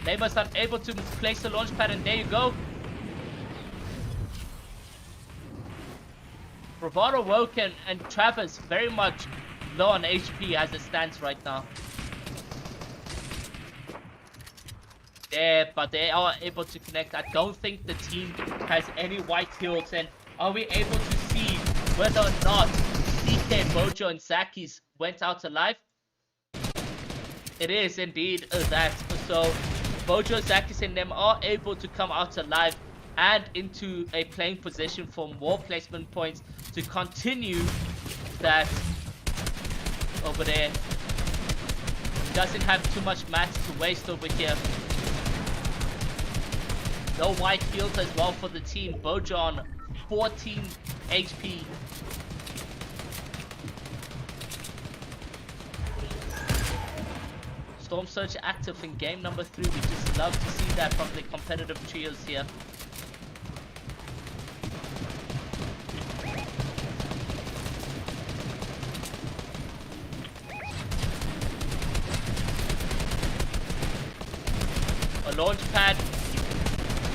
S2: Neighbors not able to place the launch pad, and there you go. Bravado, Woken, and Travis very much low on HP as it stands right now. Yeah, but they are able to connect. I don't think the team has any white heals, and are we able to see whether or not CK, Bojo, and Zakis went out alive? It is indeed that. So Bojo, Zakis, and them are able to come out alive and into a playing position for more placement points to continue that over there. Doesn't have too much mats to waste over here. No white heals as well for the team. Bojo on 14 HP. Storm Surge active in game number 3. We just love to see that from the competitive trios here. A launch pad,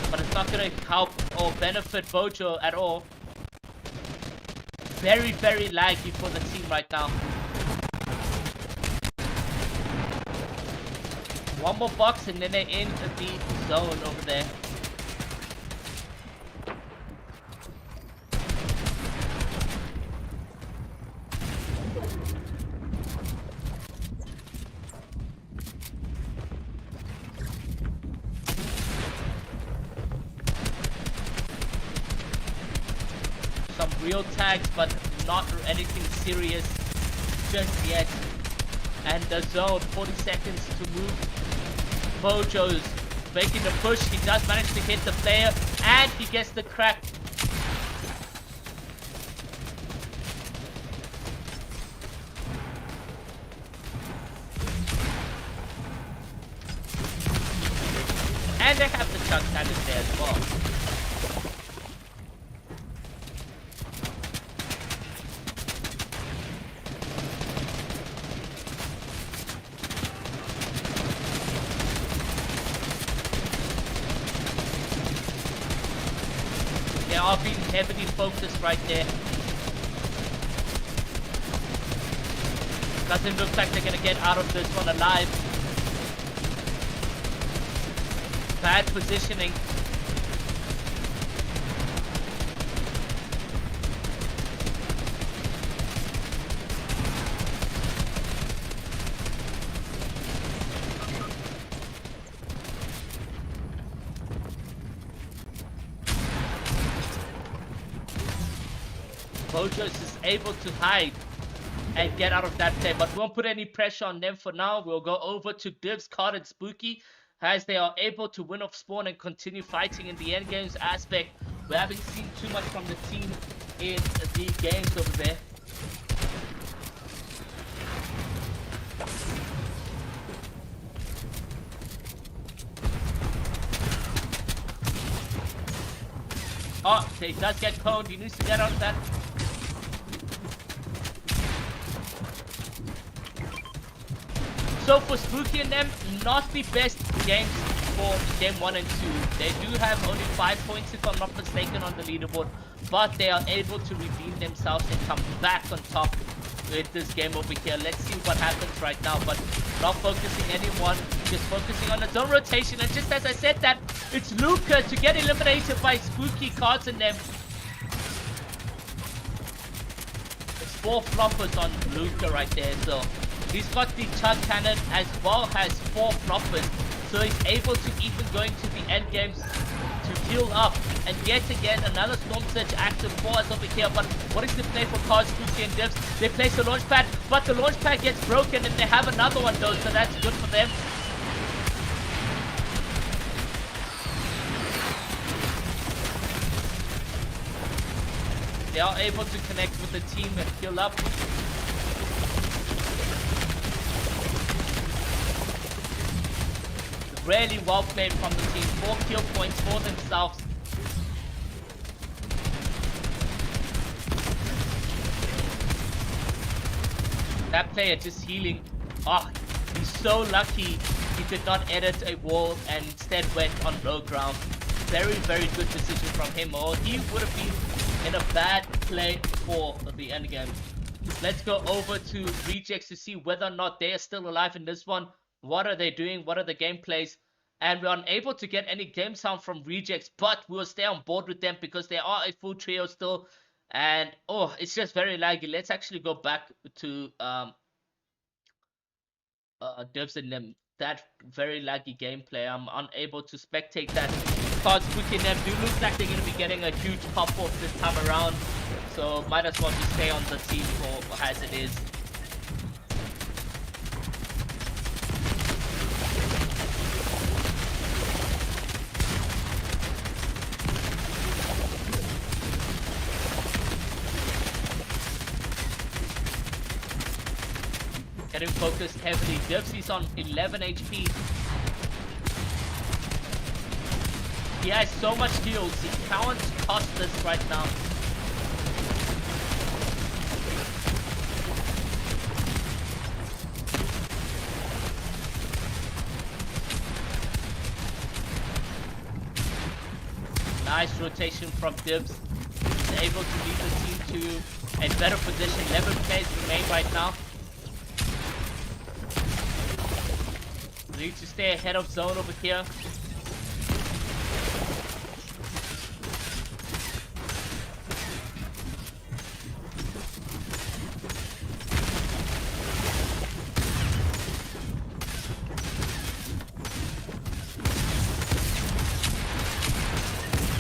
S2: but it's not going to help or benefit Bojo at all. Very, very laggy for the team right now. One more box and then they're in the zone over there. Some real tags, but not anything serious just yet. And the zone, 40 seconds to move. Bojo's making the push. He does manage to hit the player, and he gets the crack. And they have the chuck cannon there as well. They are being heavily focused right there. Doesn't look like they're gonna get out of this one alive. Bad positioning. Bojos is able to hide and get out of that play, but we won't put any pressure on them for now. We'll go over to Divs, Card, and Spooky as they are able to win off spawn and continue fighting in the end games aspect. We haven't seen too much from the team in the games over there. Oh, he does get coned. He needs to get out of that. So for Spooky and them, not the best games for game 1 and 2. They do have only 5 points if I'm not mistaken on the leaderboard, but they are able to redeem themselves and come back on top with this game over here. Let's see what happens right now, but not focusing anyone, just focusing on the zone rotation. And just as I said that, it's Luca to get eliminated by Spooky, Cards and them. It's 4 floppers on Luca right there, so he's got the chug cannon as well as 4 floppers, so he's able to even go into the end games to heal up. And yet again, another Storm Surge active for us over here. But what is the play for Cards, Spooky, and Divs? They place the launch pad, but the launch pad gets broken, and they have another one though, so that's good for them. They are able to connect with the team and heal up. Really well played from the team. 4 kill points for themselves. That player just healing. Oh, he's so lucky he did not edit a wall and instead went on low ground. Very, very good decision from him, or he would have been in a bad play for the end game. Let's go over to Rejects to see whether or not they are still alive in this one. What are they doing? What are the gameplays? And we're unable to get any game sound from Rejects, but we'll stay on board with them because they are a full trio still. And oh, it's just very laggy. Let's actually go back to Divs and them. That very laggy gameplay. I'm unable to spectate that. Cards, Spooky and them do look like they're going to be getting a huge pop off this time around. So might as well just stay on the team for as it is. Getting focused heavily. Divs is on 11 HP. He has so much heals. He can't cost this right now. Nice rotation from Divs. He's able to lead the team to a better position. 11 players remain right now. Need to stay ahead of zone over here.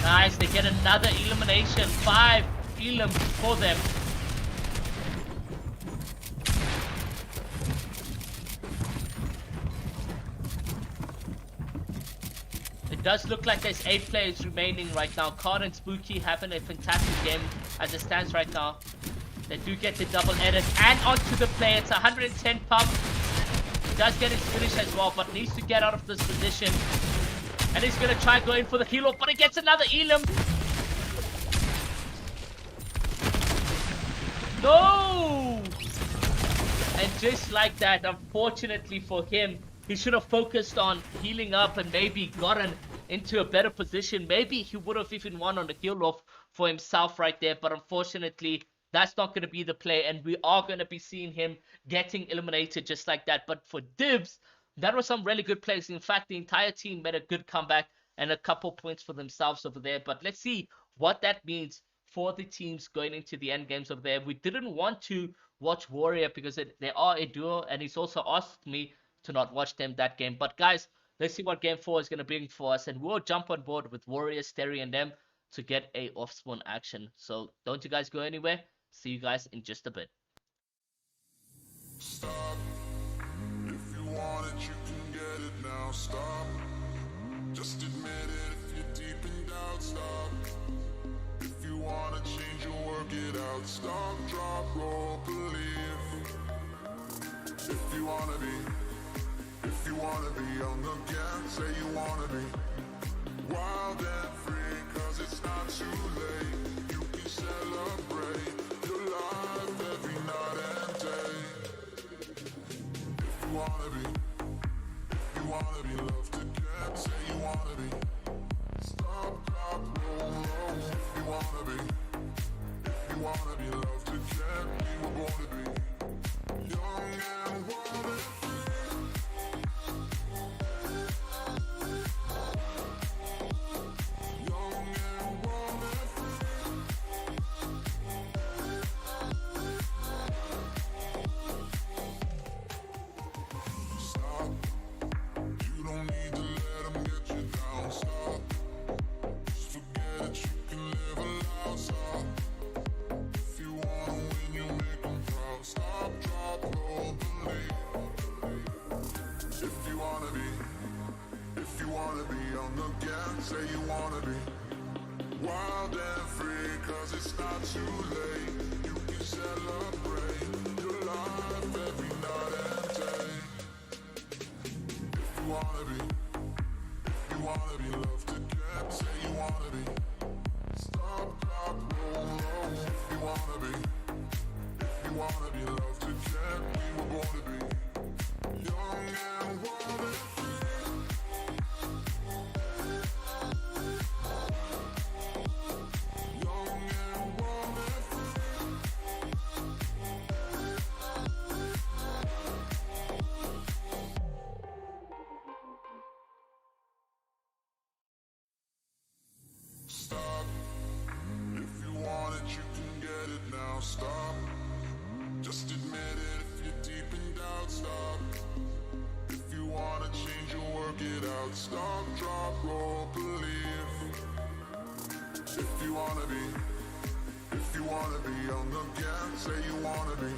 S2: Nice, they get another elimination. 5 elims for them. It does look like there's 8 players remaining right now. Card and Spooky having a fantastic game as it stands right now. They do get the double edit and onto the play. It's 110 pump. He does get his finish as well, but needs to get out of this position. And he's gonna try going for the heal off, but he gets another Elim. No! And just like that, unfortunately for him, he should have focused on healing up and maybe gotten into a better position. Maybe he would have even won on the heal off for himself right there. But unfortunately, that's not going to be the play. And we are going to be seeing him getting eliminated just like that. But for Dibs, that was some really good plays. In fact, the entire team made a good comeback and a couple points for themselves over there. But let's see what that means for the teams going into the end games over there. We didn't want to watch Warrior because they are a duo, and he's also asked me to not watch them that game. But guys, let's see what game 4 is going to bring for us, and we'll jump on board with Warrior, Sterry, and them to get a off-spawn action. So don't you guys go anywhere. See you guys in just a bit.
S4: Stop. If you want it, you can get it now. Stop. Just admit it if you're deep in doubt. Stop. If you wanna change your work it out. Stop, drop, roll, believe. If you wanna be on the gas, say you wanna be wild and free, cause it's not too late. You can celebrate your life every night and day. If you wanna be loved again, say you wanna be. Stop, drop, roll, roll. If you wanna be loved again, we were born to be young and wild and free. Young and wild and free. Stop. You don't need to let them get you down. Stop. Just forget it, you can live a loud. Stop. If you wanna win, you make them proud. Stop, drop, roll, believe. If you wanna be on the gas, say you wanna be wild and free, cause it's not too late. You can celebrate your life every night and day. If you wanna be loved again, say you wanna be. Stop, drop, roll, roll. If you wanna be loved again, we were born to be young and wild and free. Young and wild and free. Stop. If you want it, you can get it now. Stop. Just admit it if you're deep in doubt. Stop. If you wanna change your work it out. Stop, drop, roll, believe. If you wanna be on the gas, say you wanna be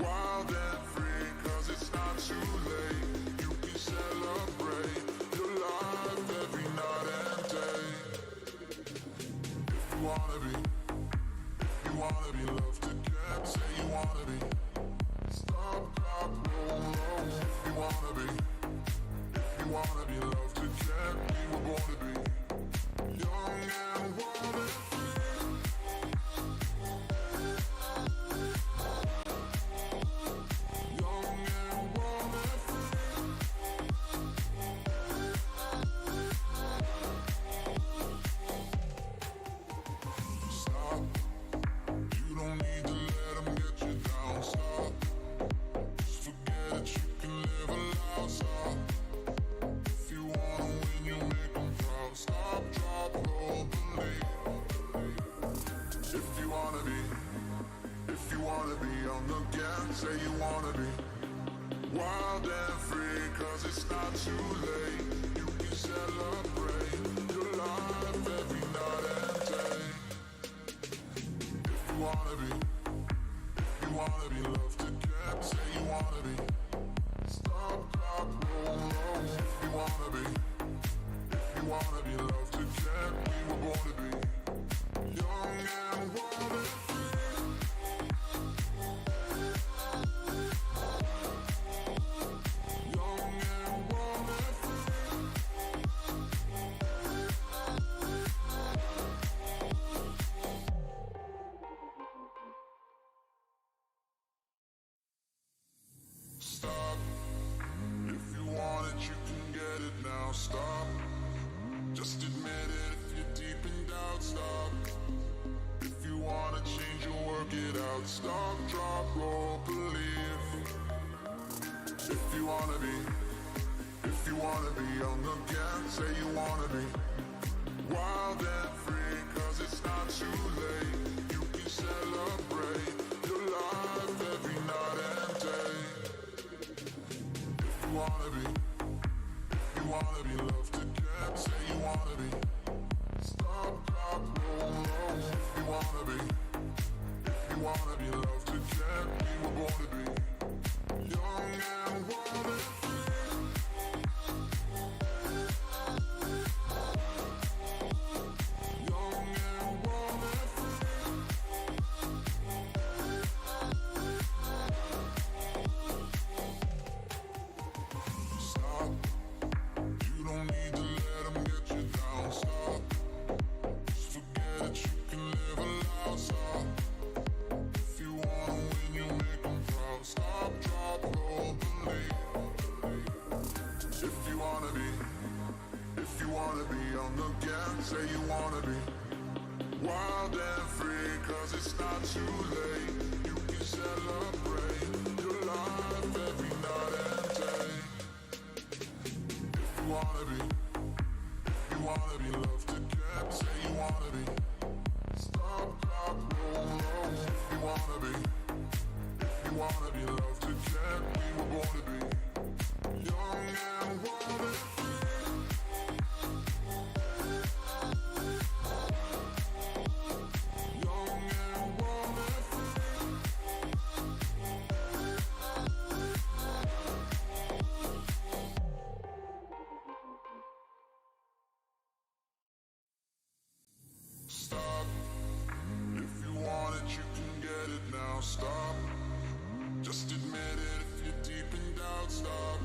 S4: wild and free, cause it's not too late. You can celebrate your life every night and day. If you wanna be loved again, say you wanna be. Stop, drop, roll, roll. If you wanna be loved again, we were born to be young and wild and free. Young and wild and free. Stop. You don't need to let them get you down. Stop. Just forget it, you can live a loud. Stop. If you wanna win, you make them proud. Stop, drop, roll, believe. If you wanna be on the gas, say you wanna be wild and free, cause it's not too late. You can celebrate your life every night and day. If you wanna be loved again, say you wanna be. Stop, drop, roll, roll. If you wanna be loved again, we were born to be young and wild and free. Young and wild and free. work it out. Stop, drop, roll, believe. If you wanna be on the gas, say you wanna be wild and free, cause it's not too late. You can celebrate your life every night and day. If you wanna be loved again, say you wanna be. Stop, drop, roll, roll. If you wanna be loved again, we were born to be young and wild and free. Young and wild and free. Stop. You don't need to let them get you down. Stop. Just forget it, you can live a loud. Stop. If you wanna win, you make them proud. Stop, drop, roll, believe. If you wanna be on the gas, say you wanna be wild and free, cause it's not too late. You can celebrate your life every night and day. If you wanna be loved again, say you wanna be. Stop, drop, roll, roll. If you wanna be loved again, we were born to be young and wild and free. Young and wild and free. Stop. If you want it, you can get it now. Stop. Just admit it if you're deep in doubt. Stop.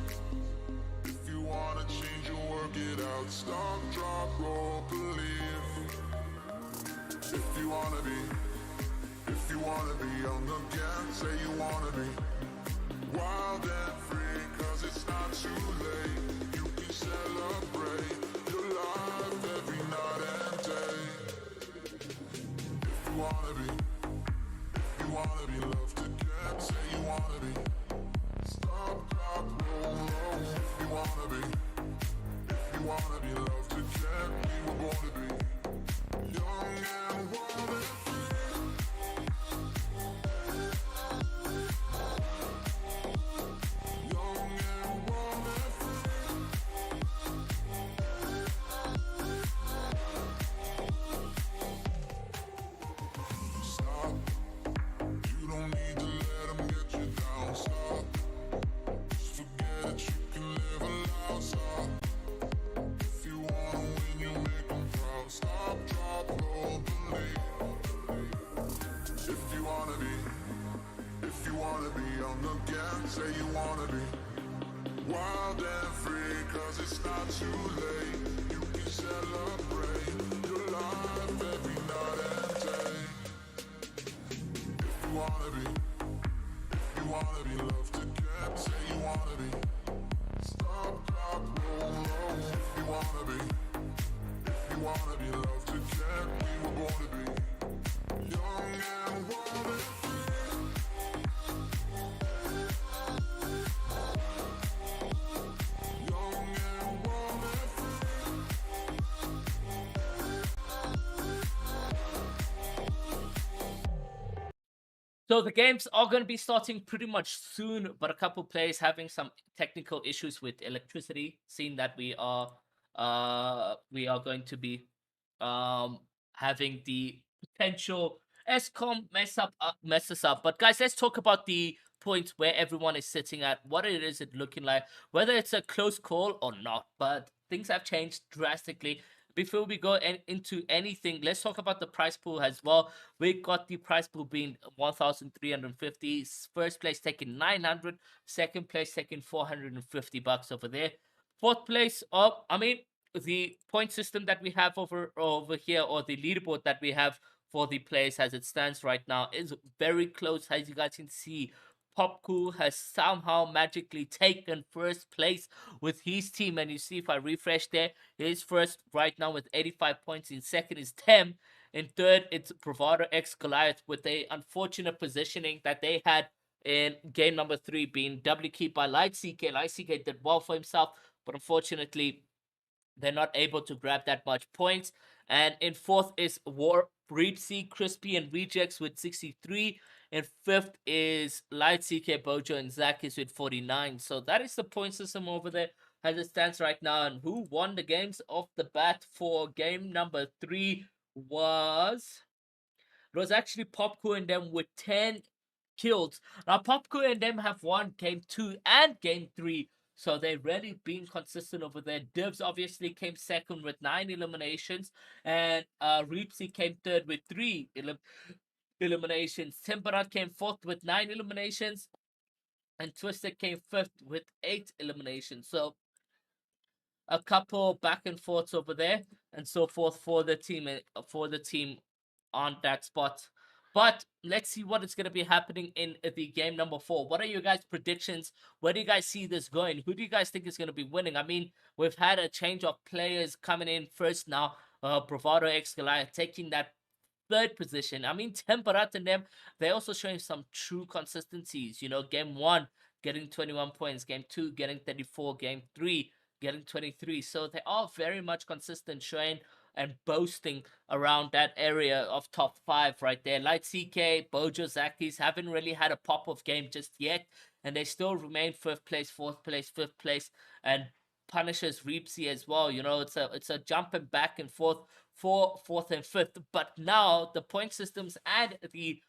S4: If you wanna change, you work it out. Stop, drop, roll, believe. If you wanna be on the gas, say you wanna be wild and free, cause it's not too late. You can celebrate your life every night and day. If you wanna be loved again, say you wanna be. Stop, drop, roll, roll. If you wanna be loved again, we were born to be young and wild and free. Young and wild and free. Stop. You don't need to let them get you down. Stop. Just forget it, you can live a loud. Stop. If you wanna win, you make them proud. Stop, drop, roll, believe. If you wanna be on the gas, say you wanna be wild and free, cause it's not too late. You can celebrate your life every night and day. If you wanna be loved again, say you wanna be. Stop, drop, roll, roll. If you wanna be loved again, we were born to be young and wild and free. Young and wild and free.
S2: So the games are going to be starting pretty much soon, but a couple players having some technical issues with electricity. Seeing that we are going to be having the potential ESCOM mess us up. But guys, let's talk about the points where everyone is sitting at, what it is it looking like, whether it's a close call or not. But things have changed drastically. Before we go into anything, let's talk about the prize pool as well. We got the prize pool being 1,350. First place taking 900. Second place taking $450 over there. Fourth place, the point system that we have over here, or the leaderboard that we have for the players as it stands right now, is very close. As you guys can see, Popcool has somehow magically taken first place with his team. And you see, if I refresh there, he is first right now with 85 points. In second is Tem. In third, it's Bravado X Goliath with a unfortunate positioning that they had in game number 3 being double keyed by Light CK. Light CK did well for himself, but unfortunately they're not able to grab that much points. And in fourth is War Reed C, Crispy, and Rejects with 63. And fifth is Light CK, Bojo, and Zakis with 49. So that is the point system over there as it stands right now. And who won the games off the bat for game number 3 was it was actually Popcorn and them with 10 kills. Now Popcorn and them have won game 2 and game 3. So they've really been consistent over there. Dibs obviously came second with 9 eliminations. And Reepsy came third with 3 eliminations. Timbarat came fourth with 9 eliminations. And Twisted came fifth with 8 eliminations. So a couple back and forths over there and so forth for the team on that spot. But let's see what is going to be happening in the game number 4. What are your guys' predictions? Where do you guys see this going? Who do you guys think is going to be winning? I mean, we've had a change of players coming in first now. Bravado X Goliath taking that third position. I mean, Temperat and them, they're also showing some true consistencies. You know, game 1 getting 21 points, game 2 getting 34, game 3 getting 23. So they are very much consistent, showing and boasting around that area of top 5 right there. Light CK, Bojo, Zakis haven't really had a pop of game just yet, and they still remain 5th place, 4th place, 5th place, and punishes Reepsy as well. You know, it's a jumping back and forth for 4th and 5th. But now the point systems and the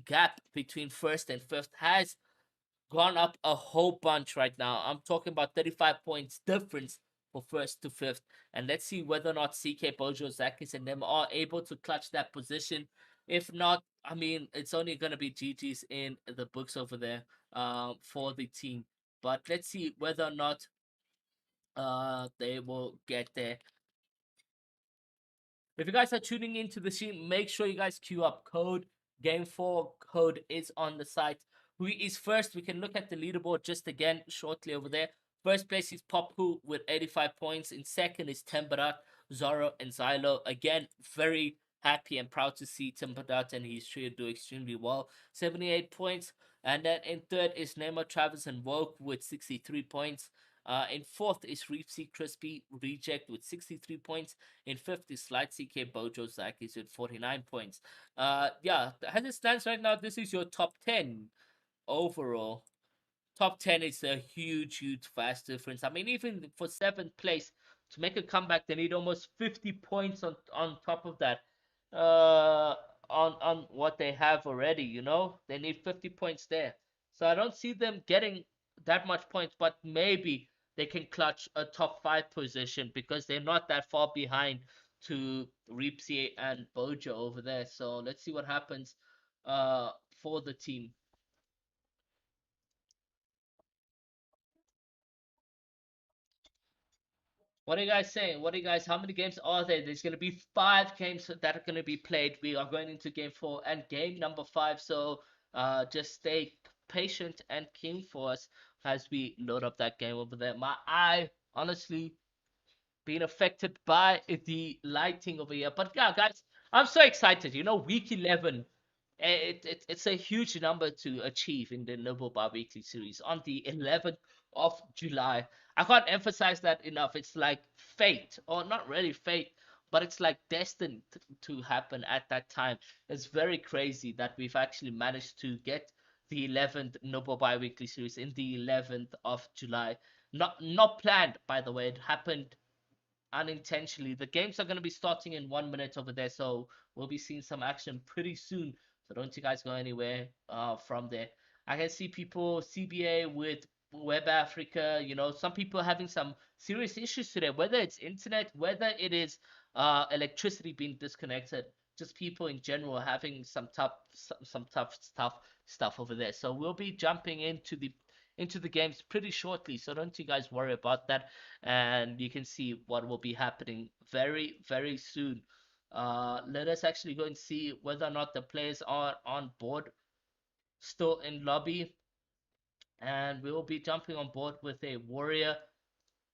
S2: gap between 1st and 5th has gone up a whole bunch right now. I'm talking about 35 points difference for 1st to 5th. And let's see whether or not CK, Bojo, Zakis, and them are able to clutch that position. If not, I mean, it's only going to be GG's in the books over there for the team. But let's see whether or not they will get there. If you guys are tuning into the stream, make sure you guys queue up code. Game 4 code is on the site. Who is first? We can look at the leaderboard just again shortly over there. First place is Popku with 85 points. In second is Tembarat, Zoro, and Xylo. Again, very happy and proud to see Tembarat and his trio do extremely well. 78 points. And then in third is Neymar, Travis, and Woke with 63 points. In fourth is Reefsy Crispy Reject with 63 points. In fifth is Slight CK Bojo Zakis with 49 points. Yeah, as it stands right now, this is your top 10 overall. Top 10 is a huge, fast difference. I mean, even for 7th place, to make a comeback, they need almost 50 points on top of that. On what they have already, you know? They need 50 points there. So I don't see them getting that much points, but maybe they can clutch a top 5 position because they're not that far behind to Reepsy and Bojo over there. So let's see what happens for the team. What are you guys saying? What are you guys? How many games are there? There's going to be 5 games that are going to be played. We are going into game 4 and game number 5. So just stay patient and keen for us as we load up that game over there. My eye, honestly, being affected by the lighting over here. But yeah, guys, I'm so excited. You know, week 11, it's a huge number to achieve in the Nibble Bi-Weekly series on the 11th of July. I can't emphasize that enough. It's like fate, or not really fate, but it's like destined to happen at that time. It's very crazy that we've actually managed to get the 11th Nibble Bi-Weekly series in the 11th of July. Not planned, by the way. It happened unintentionally. The games are going to be starting in 1 minute over there, so we'll be seeing some action pretty soon. So don't you guys go anywhere from there. I can see people CBA with Web Africa. You know, some people having some serious issues today, whether it's internet, whether it is electricity being disconnected. Just people in general having some tough stuff over there. So we'll be jumping into the games pretty shortly. So don't you guys worry about that, and you can see what will be happening very soon. Let us actually go and see whether or not the players are on board still in lobby, and we will be jumping on board with a warrior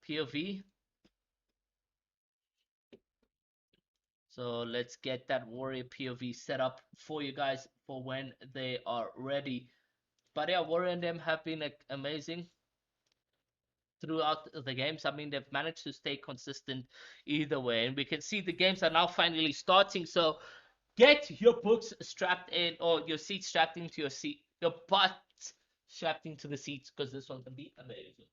S2: POV. So let's get that Warrior POV set up for you guys for when they are ready. But yeah, Warrior and them have been amazing throughout the games. I mean, they've managed to stay consistent either way. And we can see the games are now finally starting. So get your books strapped in, or your seat strapped into your seat, your butt strapped into the seats, because this one's gonna be amazing.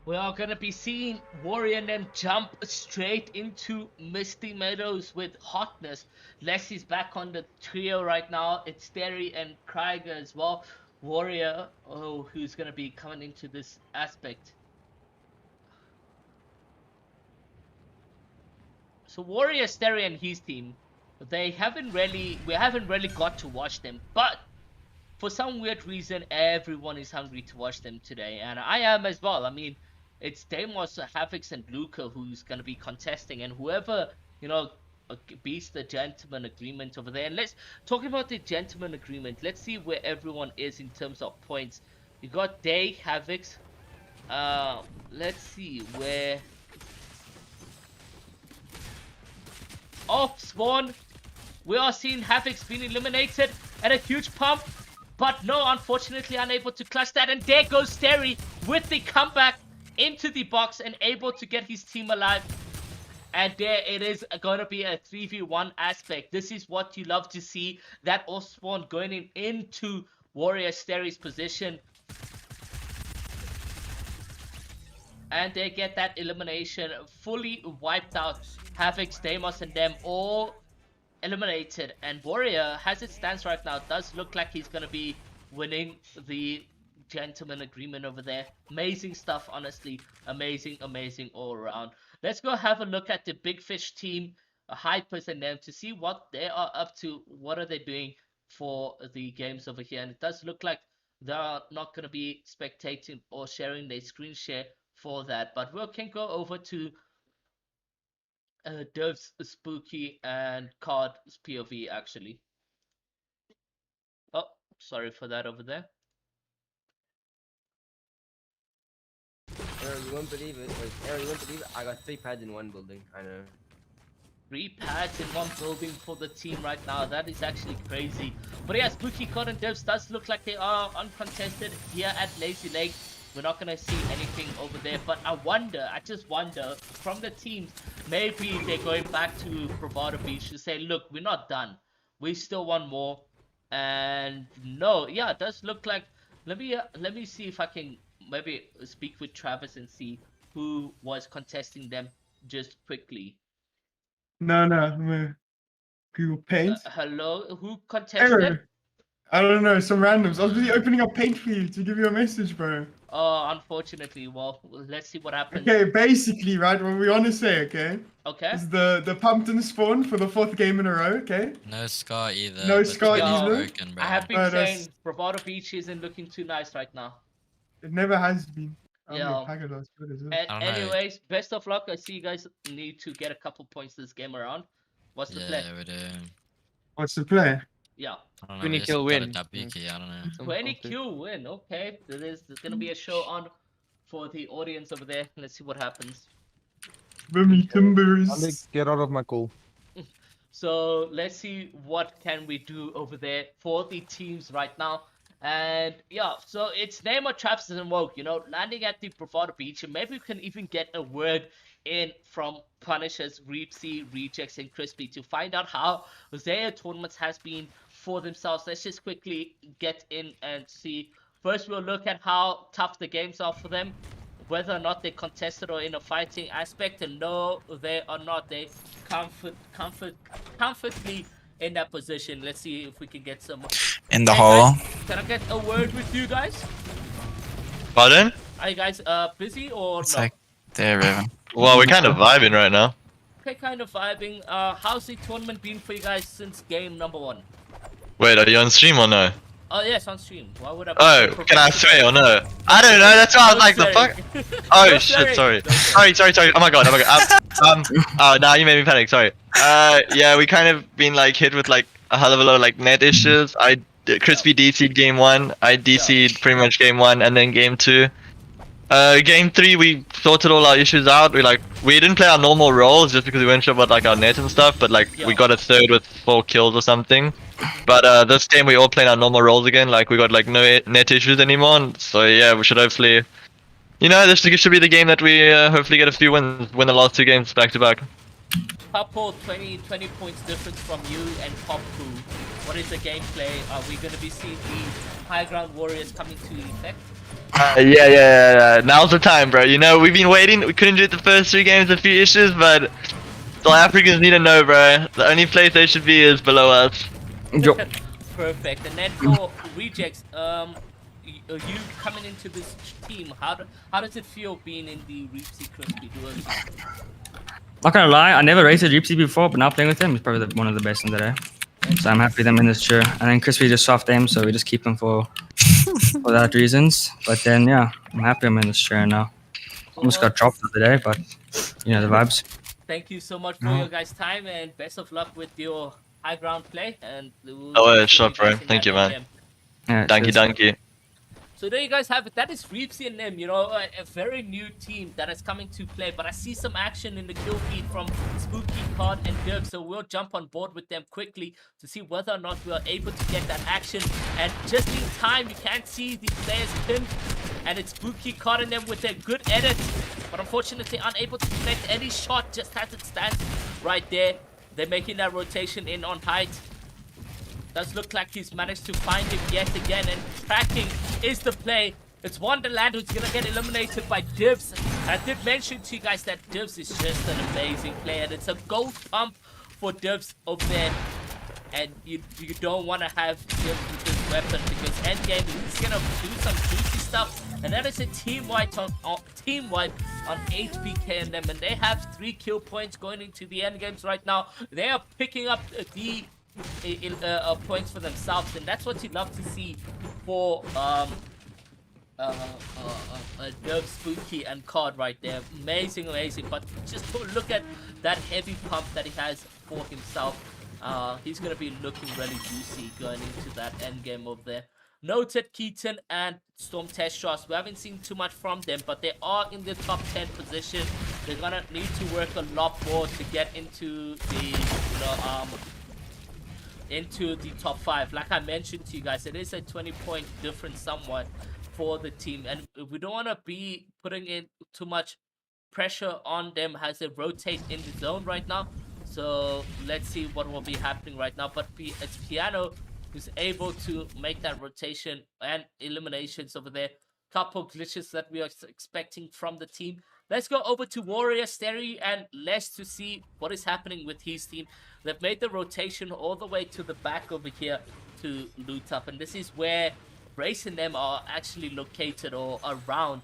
S2: We are gonna be seeing Warrior and then jump straight into Misty Meadows with hotness. Leslie's back on the trio right now. It's Terry and Krieger as well. Warrior, oh, who's gonna be coming into this aspect. So Warrior, Sterry, and his team, we haven't really got to watch them, but for some weird reason, everyone is hungry to watch them today, and I am as well. I mean, it's Deimos, Havix, and Luca who's going to be contesting, and whoever, beats the gentleman agreement over there. And let's talk about the gentleman agreement. Let's see where everyone is in terms of points. You got Day, Havix. Let's see where. Off spawn, we are seeing Havix being eliminated and a huge pump. But no, unfortunately unable to clutch that. And there goes Sterry with the comeback into the box and able to get his team alive. And there it is going to be a 3v1 aspect. This is what you love to see. That off spawn going into Warrior Sterry's position. And they get that elimination fully wiped out. Havix, Deimos, and them all eliminated, and Warrior, as it stands right now, does look like he's gonna be winning the gentleman agreement over there. Amazing stuff, honestly. Amazing all around. Let's go have a look at the Big Fish team, Hypers and them, to see what they are up to. What are they doing for the games over here? And it does look like they're not gonna be spectating or sharing their screen share for that, but we can go over to Dev's Spooky and Card's POV actually. Oh, sorry for that over there.
S7: Aaron, you won't believe it. Wait, Aaron, you won't believe it. I got 3 pads in one building. I know.
S2: 3 pads in one building for the team right now. That is actually crazy. But yeah, Spooky, Card, and Devs does look like they are uncontested here at Lazy Lake. We're not going to see anything over there, but I just wonder, from the teams, maybe they're going back to Bravado Beach to say, look, we're not done. We still want more. And no, yeah, it does look like, let me see if I can maybe speak with Travis and see who was contesting them just quickly.
S8: No, I'm Google Paint.
S2: Hello, who contested?
S8: Error. I don't know, some randoms. I was busy opening up Paint for you to give you a message, bro.
S2: Oh, unfortunately, well, let's see what happens.
S8: Okay, basically, right, what we want to say, okay?
S2: Okay.
S8: Is the Pumpkin spawn for the 4th game in a row, okay?
S9: No scar either.
S8: No
S9: but
S8: scar
S9: it's
S8: either?
S9: broken, bro.
S2: I have been
S8: But,
S2: saying Bravado Beach isn't looking too nice right now.
S8: It never has been.
S2: Yeah.
S8: Package was good as well.
S2: And
S9: I don't know.
S2: anyways, best of luck. I see you guys need to get a couple points this game around. What's the play?
S9: Yeah, we do.
S8: What's the play?
S2: Yeah.
S9: I don't know.
S7: 20
S9: we just
S7: kill
S9: got a
S7: win.
S9: W key, I don't know.
S2: 20 Q win. Okay. There's gonna be a show on for the audience over there. Let's see what happens.
S8: Boomy Timbers.
S10: Alex, get out of my call.
S2: So let's see what can we do over there for the teams right now. And yeah, so it's Neymar, Traps, and Woke, landing at the Bravado Beach, and maybe we can even get a word in from Punishers, Reapsy, Rejects, and Crispy to find out how their tournaments has been for themselves. Let's just quickly get in and see. First, we'll look at how tough the games are for them, whether or not they contested or in a fighting aspect, and no, they are not. They comfortably in that position. Let's see if we can get some.
S10: In the
S2: Hey,
S10: hole.
S2: guys, can I get a word with you guys?
S11: Pardon?
S2: Are you guys busy or
S10: It's
S2: no?
S10: like there, Raven.
S11: Well, we're kind of vibing right now.
S2: Okay, kind of vibing. How's the tournament been for you guys since game number 1?
S11: Wait, are you on stream or no?
S2: Oh yes, on stream. Why would I?
S11: Oh, can I swear or no? I don't know. That's why I was like, the fuck. Oh shit, sorry. Sorry. Oh my god. Oh, nah, you made me panic. Sorry. Yeah, we kind of been like hit with like a hell of a lot of like net issues. Crispy DC'd game 1. I DC'd pretty much game 1 and then game 2. Game 3 we sorted all our issues out. We didn't play our normal roles just because we weren't sure about like our net and stuff. But like we got a 3rd with 4 kills or something. But this game we all playing our normal roles again. Like we got like no net issues anymore. And so yeah, we should hopefully, you know, this should be the game that we hopefully get a few wins, win the last 2 games back to back.
S2: Couple 20 points difference from you and Pop Poo. What is the gameplay? Are we gonna be seeing the high ground warriors coming to effect?
S11: Yeah. Now's the time, bro. You know, we've been waiting. We couldn't do it the first 3 games, a few issues, but South Africans need to know, bro. The only place they should be is below us.
S2: Perfect. And then for Rejects, you coming into this team, how does it feel being in the Reapsy Crispy duos?
S7: Not gonna lie, I never rated Reapsy before, but now playing with him, he's probably one of the best in the day. So I'm happy with him in this tier. And then Crispy just soft aim, so we just keep him for that reasons. But then yeah, I'm happy I'm in this tier now. Almost got dropped the other day, but you know the vibes.
S2: Thank you so much for your guys' time and best of luck with your high ground play. And
S11: Sure, bro. Thank you, man.
S7: Yeah,
S11: Danky,
S7: cheers.
S11: danky.
S2: So there you guys have it. That is Reapsy and them, you know, a very new team that is coming to play. But I see some action in the kill feed from Spooky, Card, and Dirk. So we'll jump on board with them quickly to see whether or not we are able to get that action. And just in time, you can see the players pinned. And it's Spooky, Card, and them with a good edit. But unfortunately, unable to connect any shot just as it stands right there. They're making that rotation in on height. Does look like he's managed to find him yet again, and tracking is the play. It's Wonderland who's gonna get eliminated by Divs. I did mention to you guys that Divs is just an amazing player, and it's a gold pump for Divs over there. And you don't want to have Divs with this weapon because endgame he's gonna do some juicy stuff, and that is a team wipe on 8 PK and them, and they have 3 kill points going into the endgames right now. They are picking up the points for themselves, and that's what you love to see for Nerve, Spooky, and Card right there. Amazing. But just look at that heavy pump that he has for himself. He's gonna be looking really juicy going into that end game over there. Noted Keaton and Storm Testros. We haven't seen too much from them, but they are in the top 10 position. They're gonna need to work a lot more to get into the into the top 5. Like I mentioned to you guys, it is a 20-point difference somewhat for the team, and we don't want to be putting in too much pressure on them as they rotate in the zone right now. So let's see what will be happening right now. But it's Piano who's able to make that rotation and eliminations over there. Couple glitches that we are expecting from the team. Let's go over to Warrior, Steri, and Les to see what is happening with his team. They've made the rotation all the way to the back over here to loot up. And this is where Race and them are actually located or around.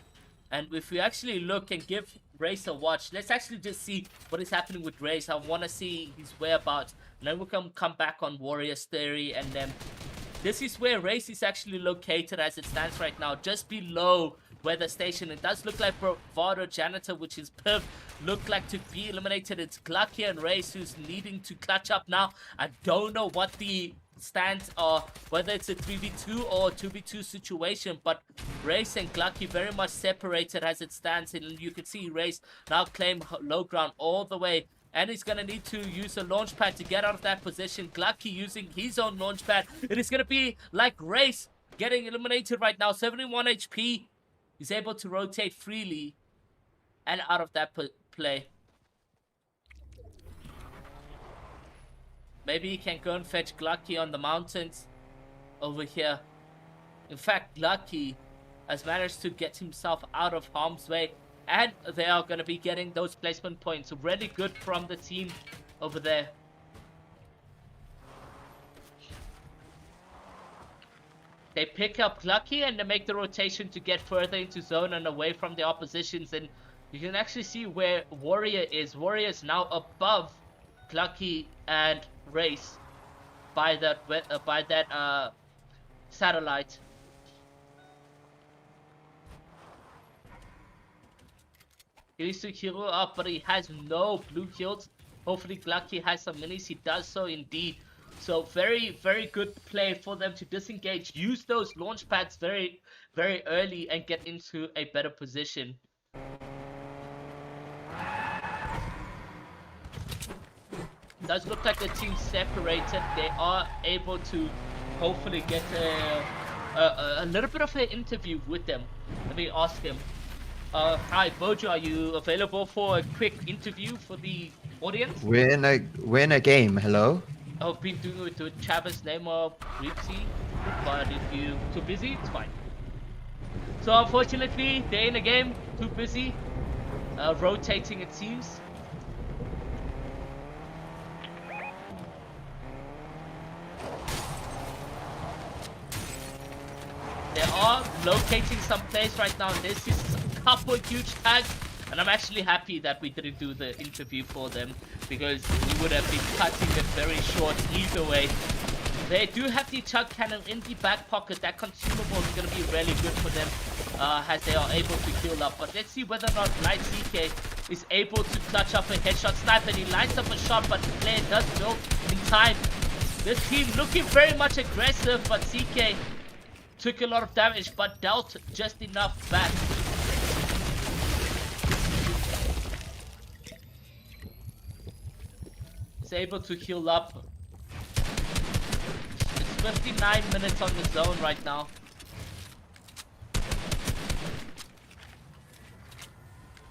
S2: And if we actually look and give Race a watch, let's actually just see what is happening with Race. I want to see his whereabouts. And then we can come back on Warrior, Steri, and then this is where Race is actually located as it stands right now, just below weather station. It does look like Bravado Janitor, which is Piv, look like to be eliminated. It's Glucky and Race who's needing to clutch up now. I don't know what the stands are, whether it's a 3v2 or a 2v2 situation, but Race and Glucky very much separated as it stands, and you can see Race now claim low ground all the way. And he's going to need to use a launch pad to get out of that position. Glucky using his own launch pad. It is going to be like Race getting eliminated right now. 71 HP. He's able to rotate freely and out of that play. Maybe he can go and fetch Glucky on the mountains over here. In fact, Glucky has managed to get himself out of harm's way, and they are going to be getting those placement points. Really good from the team over there. They pick up Glucky and they make the rotation to get further into zone and away from the oppositions, and you can actually see where Warrior is. Warrior is now above Glucky and Race by that satellite. He needs to heal up, but he has no blue heals. Hopefully Glucky has some minis. He does so indeed. So very, very good play for them to disengage, use those launch pads very, very early and get into a better position. Does look like the team separated. They are able to hopefully get a little bit of an interview with them. Let me ask him. Hi Bojo, are you available for a quick interview for the audience?
S10: We're in a game. Hello.
S2: I've been doing it with Travis, Neymar, Ripsy, but if you're too busy, it's fine. So unfortunately, they're in a game, too busy, rotating it seems. They are locating some place right now, and this is a couple huge tags. And I'm actually happy that we didn't do the interview for them, because we would have been cutting it very short either way. They do have the chug cannon in the back pocket. That consumable is going to be really good for them as they are able to heal up. But let's see whether or not Light CK is able to clutch up a headshot sniper. He lines up a shot, but the player does build in time. This team looking very much aggressive, but CK took a lot of damage, but dealt just enough back. Able to heal up. It's 59 minutes on the zone right now.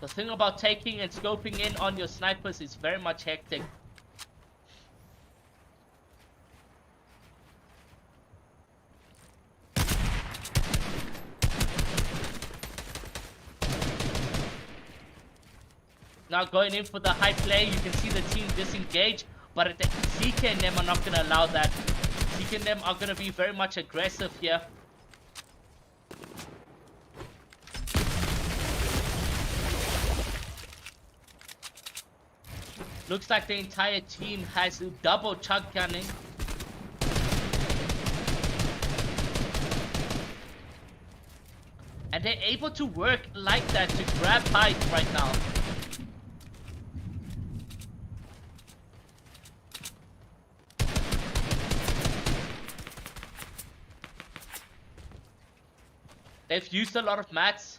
S2: The thing about taking and scoping in on your snipers is very much hectic. Now going in for the high play, you can see the team disengage, but CK and them are not going to allow that. CK and them are going to be very much aggressive here. Looks like the entire team has double chug cannon. And they're able to work like that to grab height right now. They've used a lot of mats,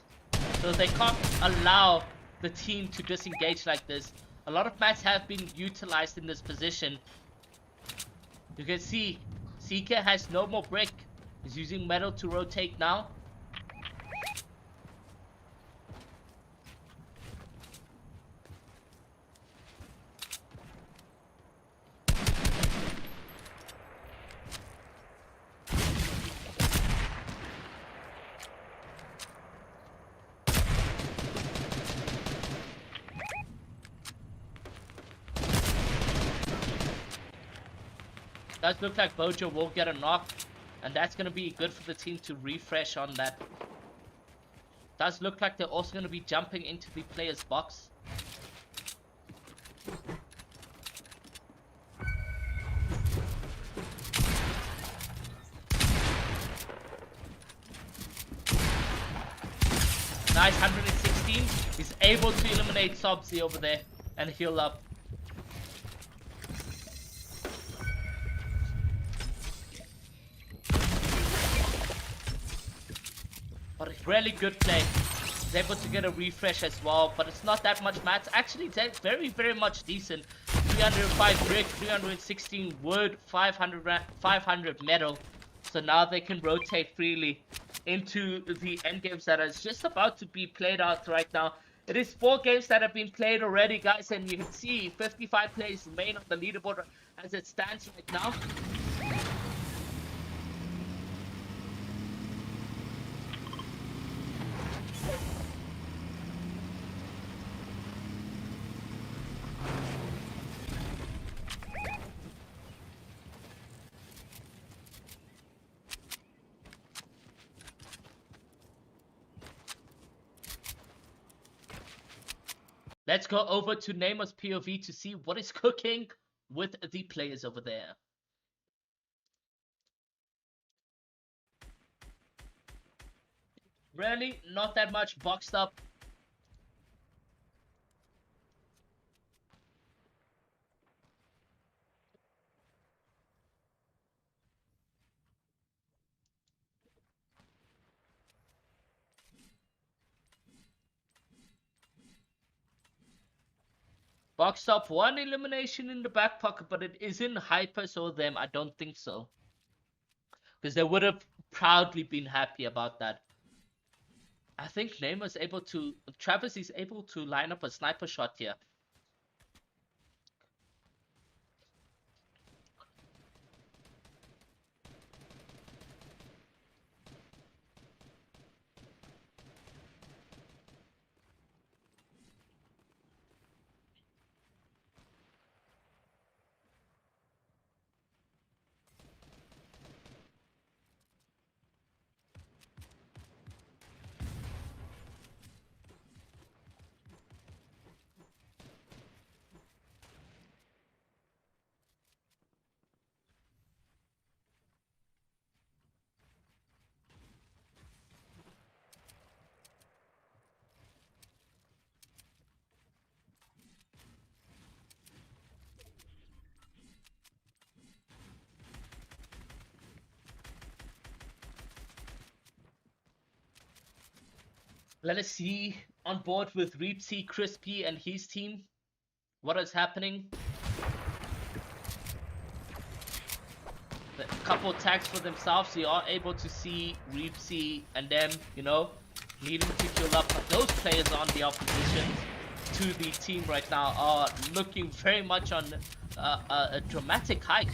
S2: so they can't allow the team to disengage like this. A lot of mats have been utilized in this position. You can see CK has no more brick. He's using metal to rotate now. Does look like Bojo will get a knock, and that's going to be good for the team to refresh on that. Does look like they're also going to be jumping into the player's box. Nice, 116. He's able to eliminate Sobzi over there and heal up. But a really good play. He's able to get a refresh as well, but it's not that much mats. Actually, it's very, very much decent. 305 brick, 316 wood, 500 metal. So now they can rotate freely into the end games that is just about to be played out right now. It is 4 games that have been played already, guys, and you can see 55 players remain on the leaderboard as it stands right now. Let's go over to Neymar's POV to see what is cooking with the players over there. Really, not that much boxed up. Boxed up 1 elimination in the back pocket, but it isn't Hypers or them. I don't think so. Because they would have proudly been happy about that. I think Neymar's able to... Travis is able to line up a sniper shot here. Let us see on board with Reepsy, Crispy, and his team. What is happening? A couple tags for themselves. You are able to see Reepsy and them, you know, needing to kill up. But those players on the opposition to the team right now are looking very much on a dramatic hike.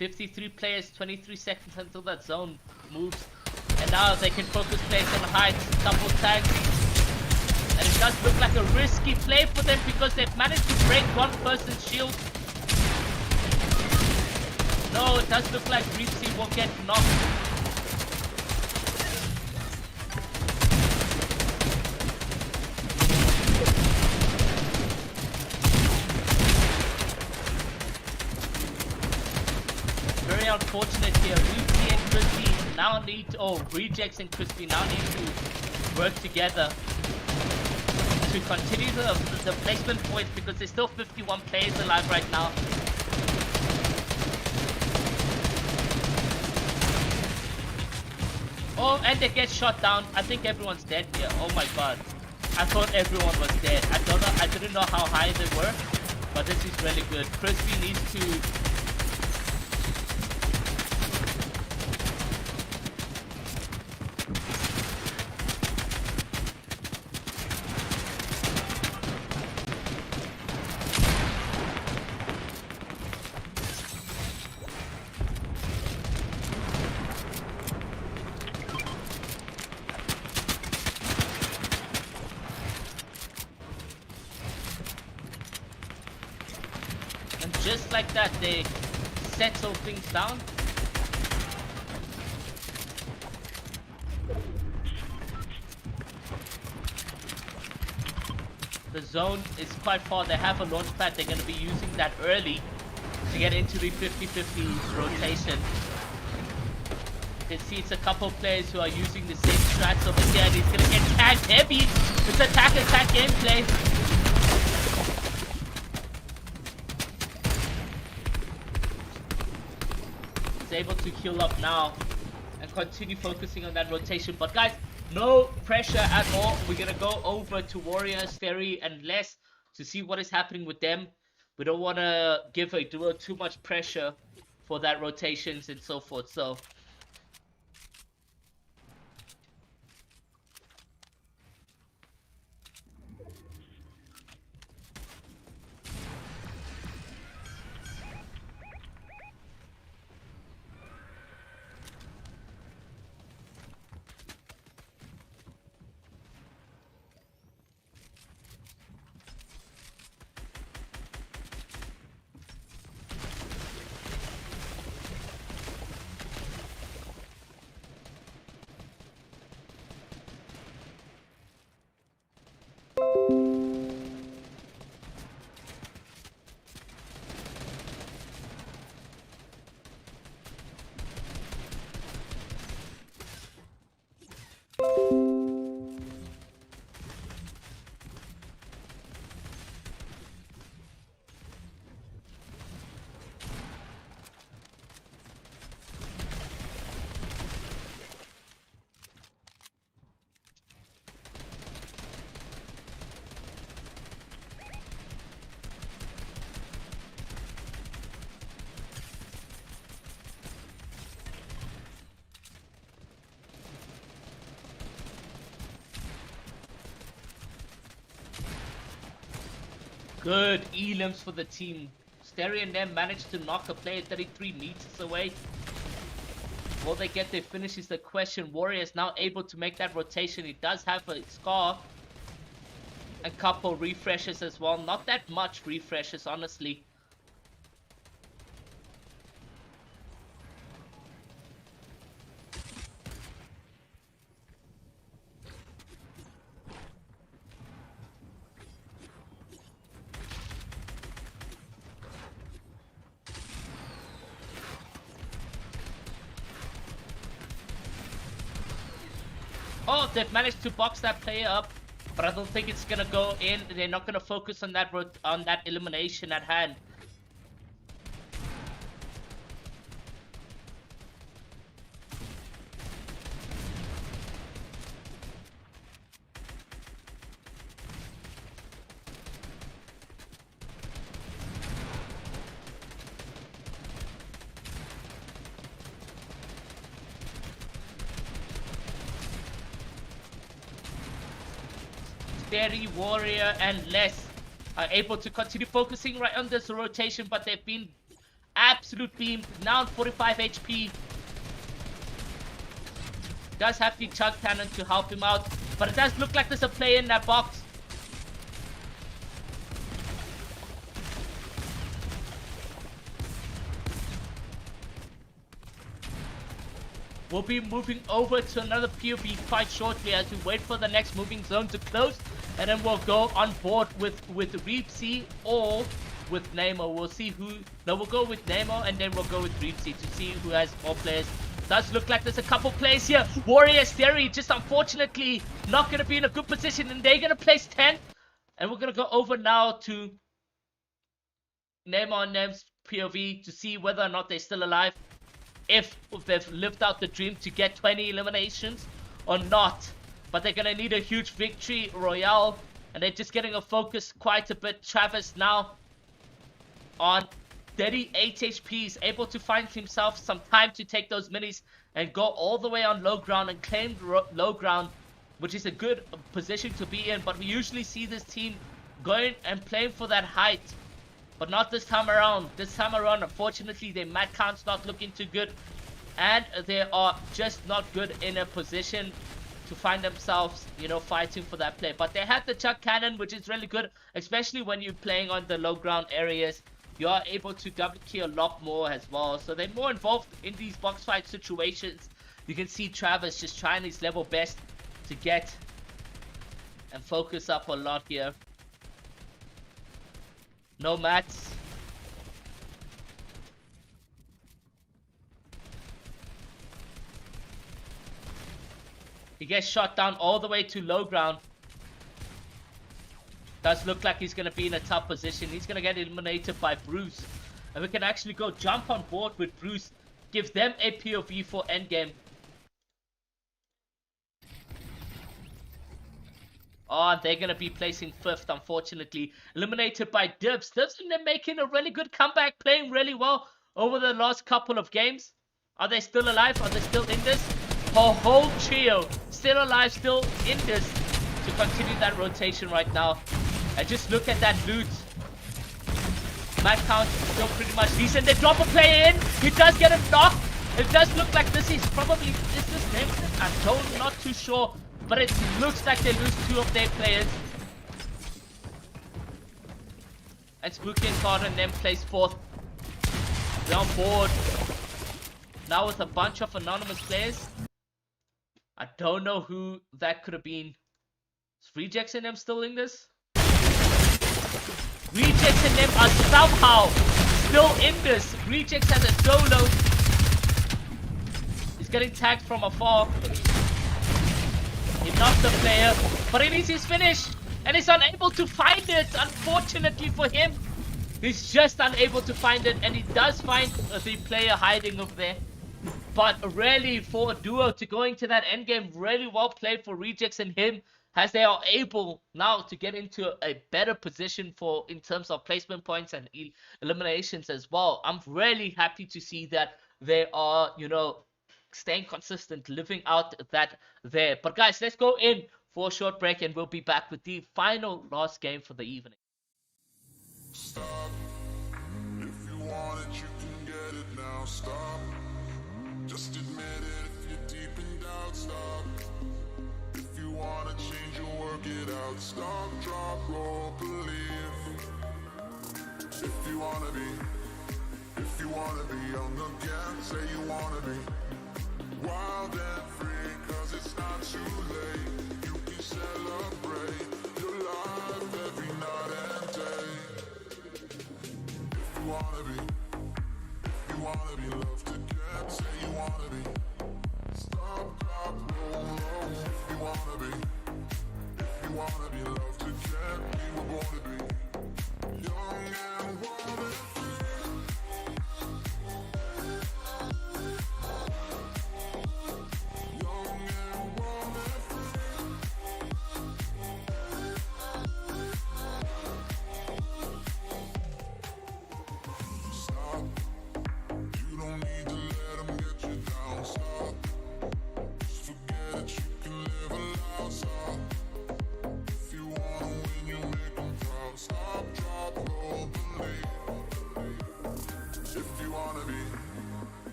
S2: $53 players, 23 seconds until that zone moves. And now they can focus plays on heights, double tags. And it does look like a risky play for them because they've managed to break one person's shield. No, it does look like Reepsy will get knocked. Very unfortunate here. Reepsy and Crispy now need to, Rejects and Crispy now need to work together to continue the placement points because there's still 51 players alive right now. Oh, and they get shot down. I think everyone's dead here. Oh my god. I thought everyone was dead. I didn't know how high they were, but this is really good. Crispy needs to... Just like that, they settle things down. The zone is quite far. They have a launch pad. They're going to be using that early to get into the 50-50 rotation. You can see it's a couple players who are using the same strats over here. And he's going to get tagged heavy. It's attack gameplay. able to heal up now and continue focusing on that rotation. But guys, no pressure at all. We're gonna go over to Warriors, Ferry, and Les to see what is happening with them. We don't want to give a duo too much pressure for that rotations and so forth. So good elims for the team. Stereo and them managed to knock a player 33 meters away. Will they get their finish is the question. Warriors now able to make that rotation. He does have a scar. A couple refreshes as well. Not that much refreshes, honestly. Oh, they've managed to box that player up, but I don't think it's gonna go in. They're not gonna focus on that elimination at hand. Fairy, Warrior, and Les are able to continue focusing right on this rotation, but they've been absolute beamed. Now on 45 HP. Does have the chug cannon to help him out, but it does look like there's a player in that box. We'll be moving over to another POV quite shortly as we wait for the next moving zone to close. And then we'll go on board with Reepsy or with Nemo. We'll see who... No, we'll go with Nemo and then we'll go with Reepsy to see who has more players. Does look like there's a couple players here. Warriors Theory just unfortunately not going to be in a good position. And they're going to place 10th. And we're going to go over now to Nemo and Nem's POV to see whether or not they're still alive. If they've lived out the dream to get 20 eliminations or not. But they're gonna need a huge victory royale, and they're just getting a focus quite a bit. Travis now on 38 HP is able to find himself some time to take those minis and go all the way on low ground and claim low ground, which is a good position to be in. But we usually see this team going and playing for that height, but not this time around. This time around, unfortunately, their mat count's not looking too good, and they are just not good in a position to find themselves, you know, fighting for that play. But they have the chuck cannon, which is really good, especially when you're playing on the low ground areas. You are able to double key a lot more as well. So they're more involved in these box fight situations. You can see Travis just trying his level best to get and focus up a lot here. No mats. He gets shot down all the way to low ground. Does look like he's going to be in a tough position. He's going to get eliminated by Bruce. And we can actually go jump on board with Bruce give them a POV for endgame. Oh, they're going to be placing 5th, unfortunately. Eliminated by Dibs. Dibs and they're making a really good comeback, playing really well over the last couple of games. Are they still alive? Are they still in this? A whole trio still alive, still in this to continue that rotation right now. And just look at that loot. Match count still pretty much decent. They drop a player in. He does get a knock. It does look like this is probably... Is this next? I'm not too sure. But it looks like they lose 2 of their players. And Spooky and Carden then plays 4th. They're on board. Now with a bunch of anonymous players. I don't know who that could have been. Is Rejects and them still in this? Rejects and them are somehow still in this. Rejects has a solo. He's getting tagged from afar. He knocked the player, but it is his finish, and he's unable to find it, unfortunately for him. He's just unable to find it, and he does find the player hiding over there. But really, for a duo to go into that endgame, really well played for Rejects and him, as they are able now to get into a better position for in terms of placement points and eliminations as well. I'm really happy to see that they are, you know, staying consistent, living out that there. But guys, let's go in for a short break and we'll be back with the final last game for the evening.
S4: Stop. If you want it, you can get it now. Stop. Just admit it if you're deep in doubt. Stop. If you want to change, you'll work it out. Stop, drop, roll, believe. If you want to be on the gas, say you want to be. Wild and free, cause it's not too late. You can celebrate your life every night and day. If you wanna be loved again, say you wanna be. Stop, drop, roll, roll. If you wanna be loved again, we were born to be young and wild and free.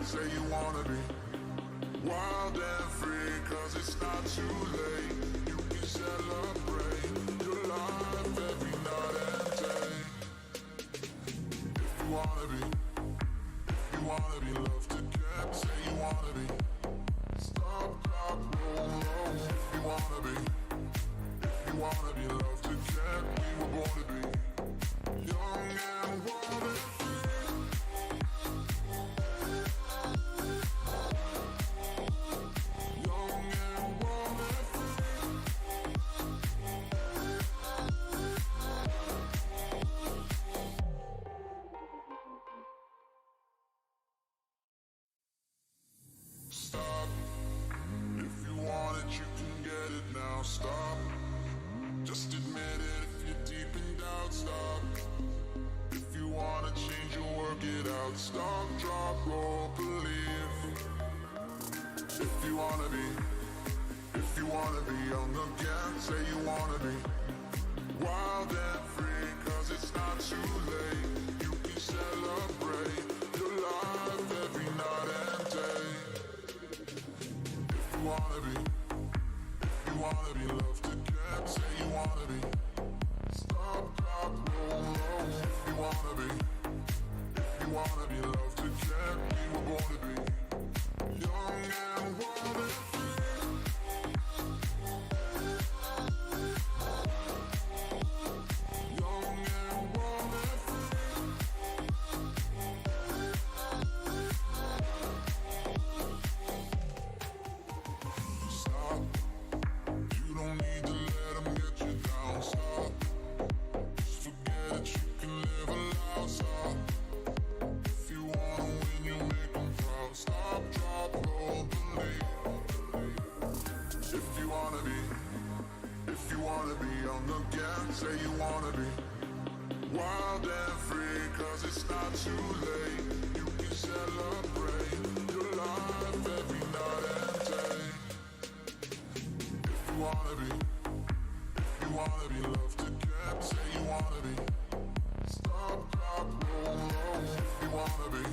S4: Say you wanna be wild and free, cause it's not too late. You can celebrate your life every night and day. If you wanna be loved again, say you wanna be. Stop, drop, roll, roll. If you wanna be loved again, we were born to be young and wild and free. Stop. Just admit it if you're deep in doubt. Stop. If you wanna change, you'll work it out. Stop, drop, roll, believe. If you wanna be on the gas, say you wanna be. Wild and free, cause it's not too late. You can celebrate your life every night and day. If you wanna be loved again, say you wanna be. Stop, drop, roll, roll. If you wanna be loved again, we were born to be young and wild and free. Young and wild and free. Stop. You don't need to let them get you down. Stop. Just forget it, you can live a loud. Stop. If you you wanna be, if you wanna be on the gas, say you wanna be wild and free, cause it's not too late. You can celebrate your life every night and day. If you wanna be, if you wanna be loved to get, say you wanna be stop, drop, roll, roll. If you wanna be,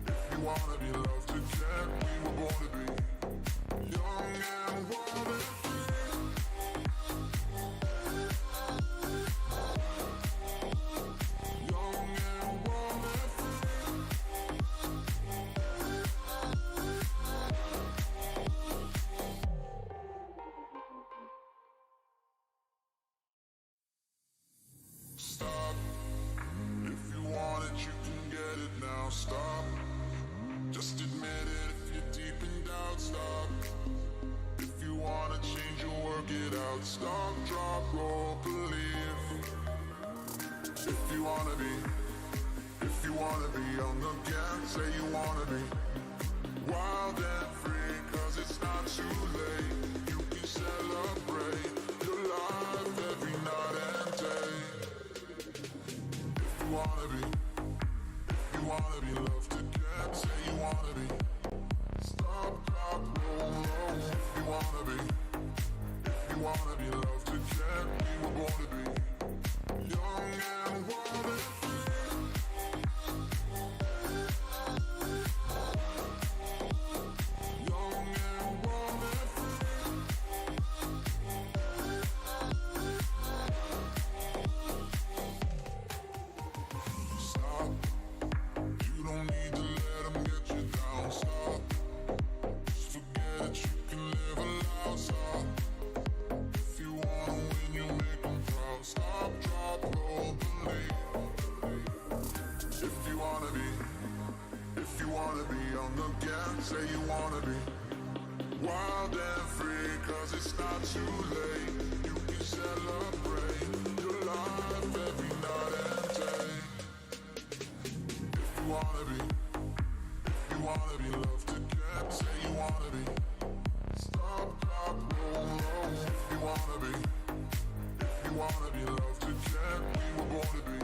S4: if you wanna be loved to get, we were born to be young and wild and free. Young and wild and free. Stop. If you want it, you can get it now. Stop. Just admit it if you're deep in doubt. Stop. If you wanna change, you'll work it out. Stop, drop, roll, believe. If you wanna be, if you wanna be on the gas, say you wanna be wild and free, cause it's not too late. You can celebrate your life every night and day. If you wanna be, if you wanna be loved to get, say you wanna be stop, drop, roll, roll. If you wanna be, if you wanna be loved to get, we were born to be young and wild and free. Young and wild and free. Stop. You don't need to let them get you down. Stop. Just forget it, you can live aloud. Stop. If you wanna win, you make them proud. Stop, drop, roll, believe. If you wanna be, if you wanna be on the gas, say you wanna be wild and free, cause it's not too late. You can celebrate your life every night and day. If you wanna be, if you wanna be loved to get, say you wanna be stop, drop, roll, roll. If you wanna be, if you wanna be loved to get, we were born to be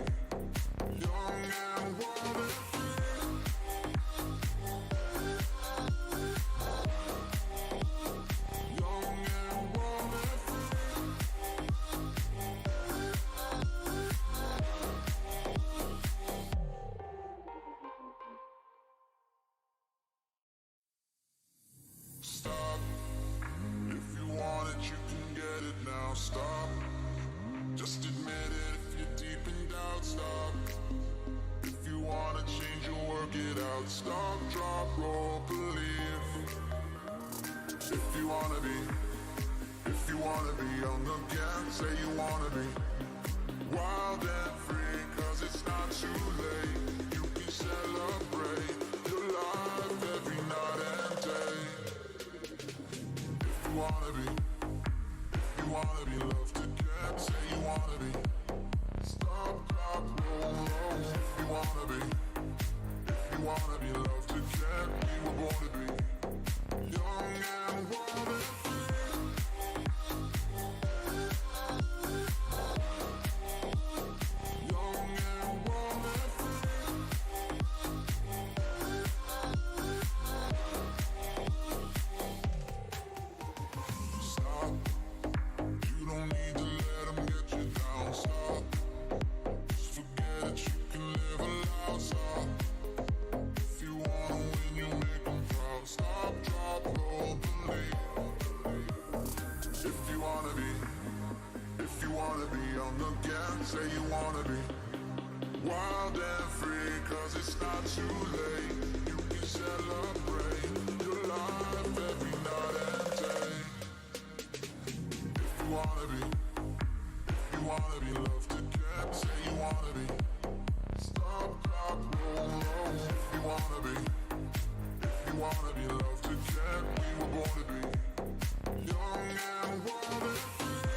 S4: young and wild and free. Young and wild and free. Stop. If you want it, you can get it now. Stop. Just admit it if you're deep in doubt. Stop. If you wanna change, you'll work it out. Stop, drop, roll, believe. If you wanna be, if you wanna be on the gas, say you wanna be wild and free, cause it's not too late. You can celebrate your life every night and day. If you wanna be, if you wanna be loved to get, say you wanna be stop, drop, roll, roll. If you wanna be, if you wanna be loved to get, we were born to be young and wild and free. Young and wild and free. Stop. You don't need to let them get you down. Stop. Just forget it, you can live aloud. Stop. If you wanna win, you make them proud. Stop, drop, roll, believe. If you wanna be, if you wanna be on the gas, say you wanna be wild and free, cause it's not too late. You can celebrate your life every night and day. If you wanna be, if you wanna be loved to get, say you wanna be stop, drop, roll, roll. If you wanna be, if you wanna be loved to get, we were born to be young and wild and free.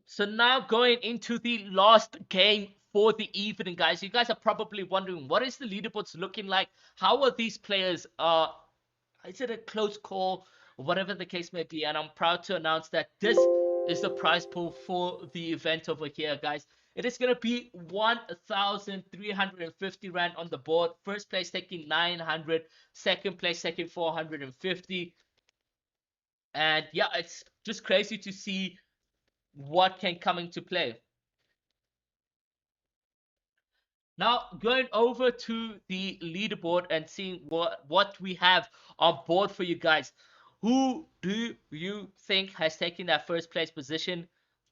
S2: So now going into the last game for the evening, guys. You guys are probably wondering, what is the leaderboards looking like? How are these players? Is it a close call? whatever the case may be. And I'm proud to announce that this is the prize pool for the event over here, guys. It is going to be 1,350 Rand on the board. First place taking 900, second place taking 450. And yeah, it's just crazy to see what can come into play. Now, going over to the leaderboard and seeing what we have on board for you guys. Who do you think has taken that first place position?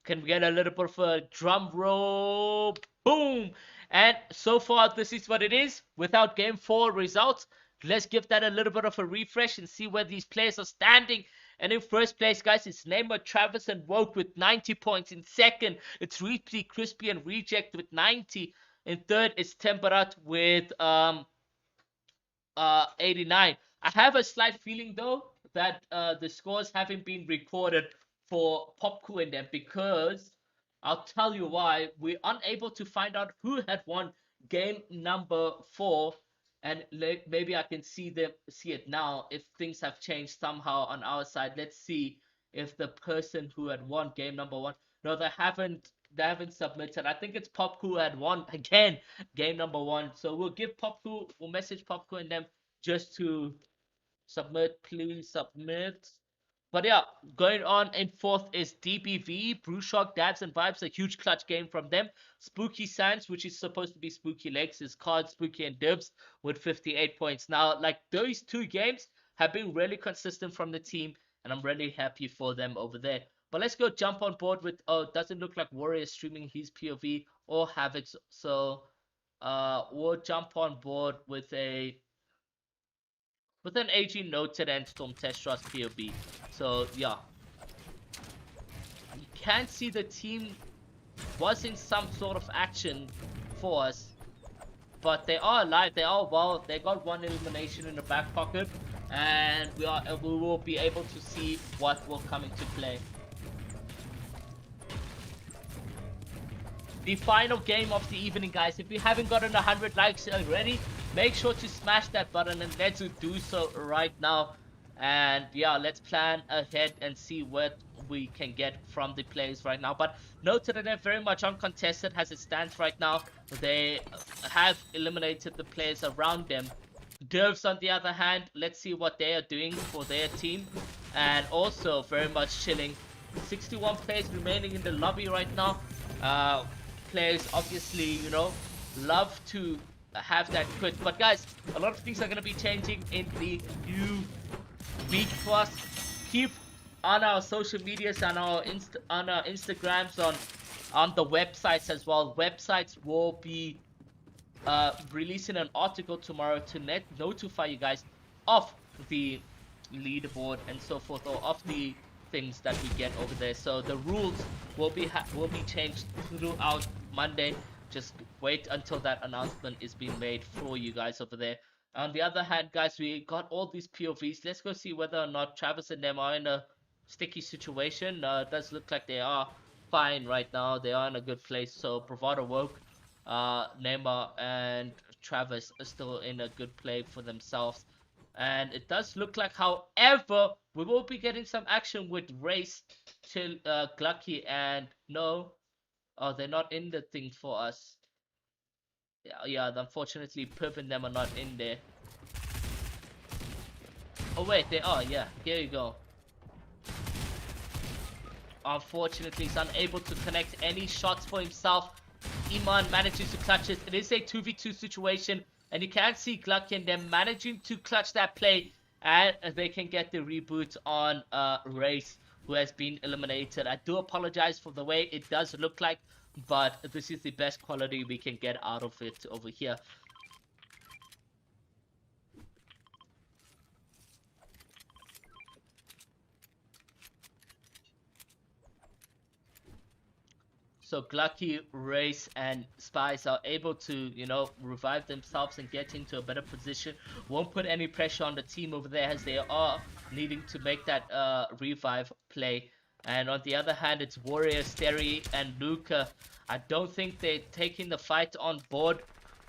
S2: Can we get a little bit of a drum roll? Boom! And so far, this is what it is. Without game 4 results, let's give that a little bit of a refresh and see where these players are standing. And in first place, guys, it's Neymar, Travis, and Woke with 90 points. In second, it's Repley, Crispy, and Reject with 90. In third, it's Temperat with 89. I have a slight feeling, though, that the scores haven't been recorded for Popku and them, because I'll tell you why. We're unable to find out who had won game number 4, and maybe I can see it now if things have changed somehow on our side. Let's see if the person who had won game number 1. No, they haven't submitted. I think it's Popku who had won again game number 1. So we'll message Popku and them just to submit. Please submit. But yeah, going on in fourth is DBV, Brewshock, Dabs, and Vibes. A huge clutch game from them. Spooky Science, which is supposed to be Spooky Legs, is Card, Spooky, and Dibs with 58 points. Now, like, those 2 games have been really consistent from the team, and I'm really happy for them over there. But let's go jump on board with, it doesn't look like Warrior streaming his POV or Havoc. So we'll jump on board with an AG Noted and Storm Testros POV. So yeah, you can see the team was in some sort of action for us, but they are alive, they are well, they got 1 elimination in the back pocket, and we will be able to see what will come into play. The final game of the evening, guys. If you haven't gotten 100 likes already, make sure to smash that button, and let's do so right now. And yeah, let's plan ahead and see what we can get from the players right now. But note that they're very much uncontested as it stands right now. They have eliminated the players around them. Dervs, on the other hand, let's see what they are doing for their team, and also very much chilling. 61 players remaining in the lobby right now. Players obviously, you know, love to have that quit. But guys, a lot of things are going to be changing in the new week for us. Keep on our social medias and on our Instagrams, on the websites as well. Websites will be releasing an article tomorrow to notify you guys of the leaderboard and so forth, or of the things that we get over there. So the rules will be changed throughout Monday. Just wait until that announcement is being made for you guys over there. On the other hand, guys, we got all these POVs. Let's go see whether or not Travis and them are in a sticky situation. It does look like they are fine right now. They are in a good place. So Bravado Woke, Neymar, and Travis are still in a good play for themselves. And it does look like, however, we will be getting some action with Race, Glucky, and no. Oh, they're not in the thing for us. Yeah, unfortunately, Pip and them are not in there. Oh, wait, they are. Yeah, here you go. Unfortunately, he's unable to connect any shots for himself. Iman manages to clutch it. It is a 2v2 situation, and you can see Glucky and them managing to clutch that play, and they can get the reboot on Race, who has been eliminated. I do apologize for the way it does look like, but this is the best quality we can get out of it over here. So Glucky, Race, and Spice are able to, you know, revive themselves and get into a better position. Won't put any pressure on the team over there, as they are needing to make that revive play. And on the other hand, it's Warrior, Steri, and Luca. I don't think they're taking the fight on board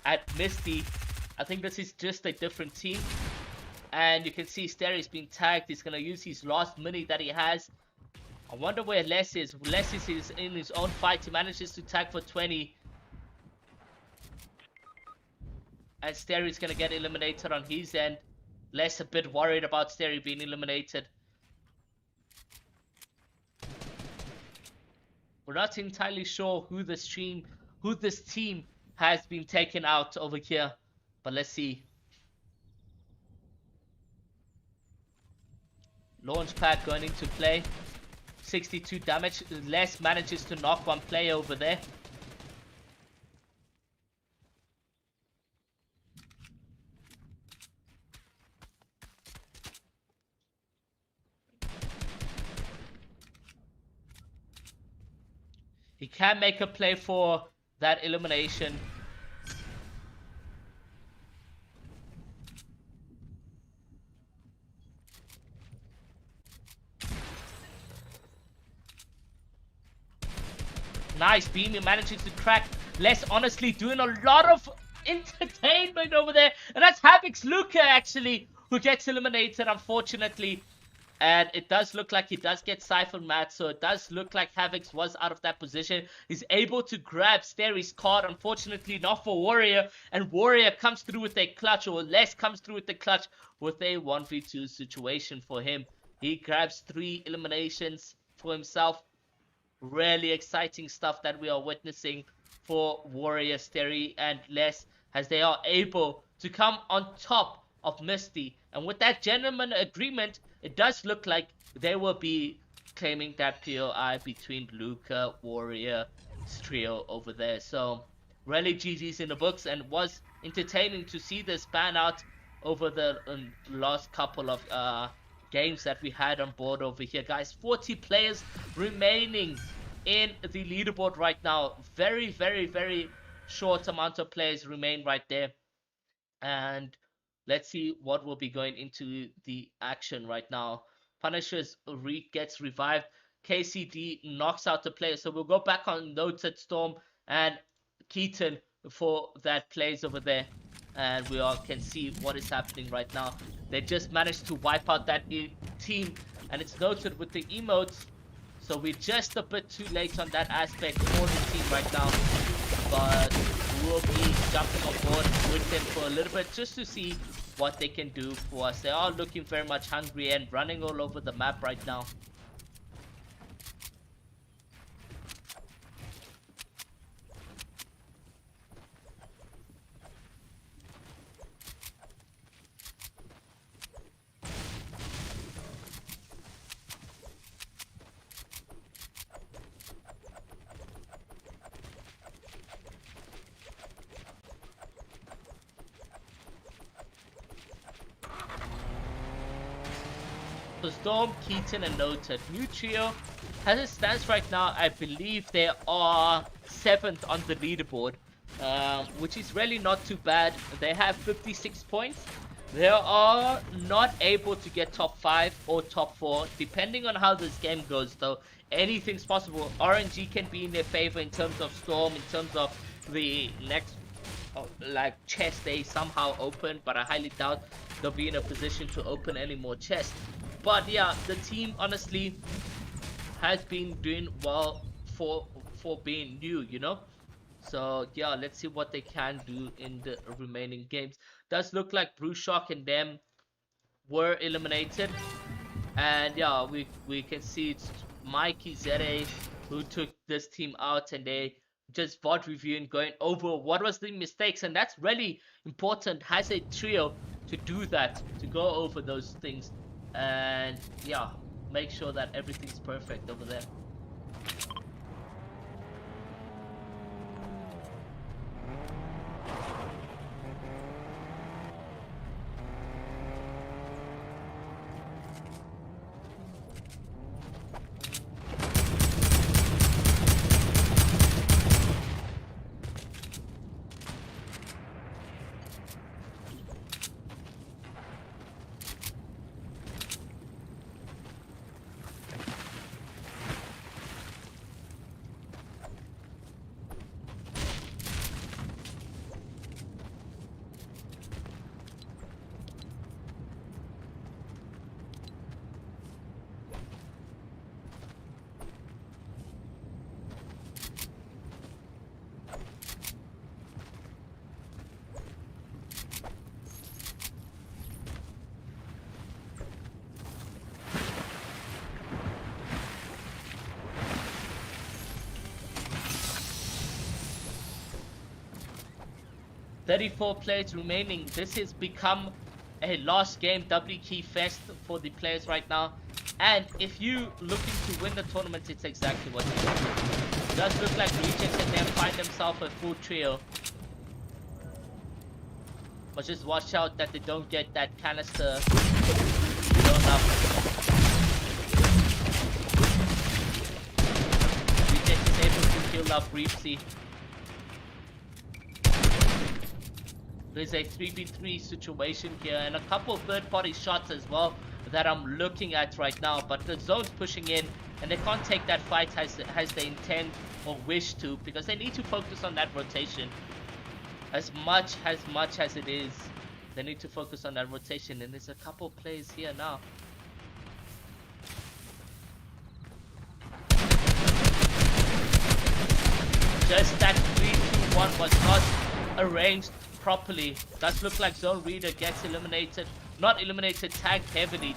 S2: at Misty. I think this is just a different team. And you can see Sterry's being tagged. He's going to use his last mini that he has. I wonder where Les is. Les is in his own fight. He manages to tag for 20. And Sterry's going to get eliminated on his end. Les a bit worried about Sterry being eliminated. We're not entirely sure who this team has been taken out over here. But let's see. Launchpad going into play. 62 damage. Les manages to knock one player over there. He can make a play for that elimination. Nice beam, he manages to crack. Les honestly doing a lot of entertainment over there. And that's Havoc's Luca actually, who gets eliminated unfortunately. And it does look like he does get siphoned mad, so it does look like Havoc's was out of that position. He's able to grab Sterry's card, unfortunately not for Warrior. And Warrior comes through with a clutch, or Les comes through with the clutch with a 1v2 situation for him. He grabs 3 eliminations for himself. Really exciting stuff that we are witnessing for Warrior, Sterry, and Les, as they are able to come on top of Misty. And with that gentleman agreement, it does look like they will be claiming that POI between Luca, Warrior, trio over there. So really GG's in the books, and was entertaining to see this pan out over the last couple of games that we had on board over here, guys. 40 players remaining in the leaderboard right now. Very, very, very short amount of players remain right there. And let's see what will be going into the action right now. Punisher's gets revived. KCD knocks out the player. So we'll go back on Noted Storm and Keaton for that plays over there. And we all can see what is happening right now. They just managed to wipe out that team. And it's Noted with the emotes. So we're just a bit too late on that aspect for the team right now. But we'll be jumping on board with them for a little bit just to see what they can do for us. They are looking very much hungry and running all over the map right now. So Storm, Keaton, and Noted. New trio, as it stands right now, I believe they are 7th on the leaderboard, which is really not too bad. They have 56 points. They are not able to get top 5 or top 4, depending on how this game goes though. Anything's possible. RNG can be in their favor in terms of Storm, in terms of the next like chest they somehow open, but I highly doubt they'll be in a position to open any more chests. But yeah, the team honestly has been doing well for being new, you know. So yeah, let's see what they can do in the remaining games. Does look like Bruce Shock and them were eliminated, and yeah, we can see it's Mikey Zere who took this team out, and they just VOD reviewing, going over what was the mistakes, and that's really important. Has a trio to do that, to go over those things, and yeah, make sure that everything's perfect over there. 34 players remaining. This has become a last game W key fest for the players right now. And if you looking to win the tournament, it's exactly what you do. It does look like Rejects and them find themselves a full trio. But just watch out that they don't get that canister blown up. Rejects is able to kill up briefly. There's a 3v3 situation here and a couple of third-party shots as well that I'm looking at right now, but the zone's pushing in and they can't take that fight as they intend or wish to, because they need to focus on that rotation as much as it is. They need to focus on that rotation, and there's a couple of plays here now. Just that 3-2-1 was not arranged properly. Does look like Zone Reader gets eliminated. Not eliminated, tagged heavily.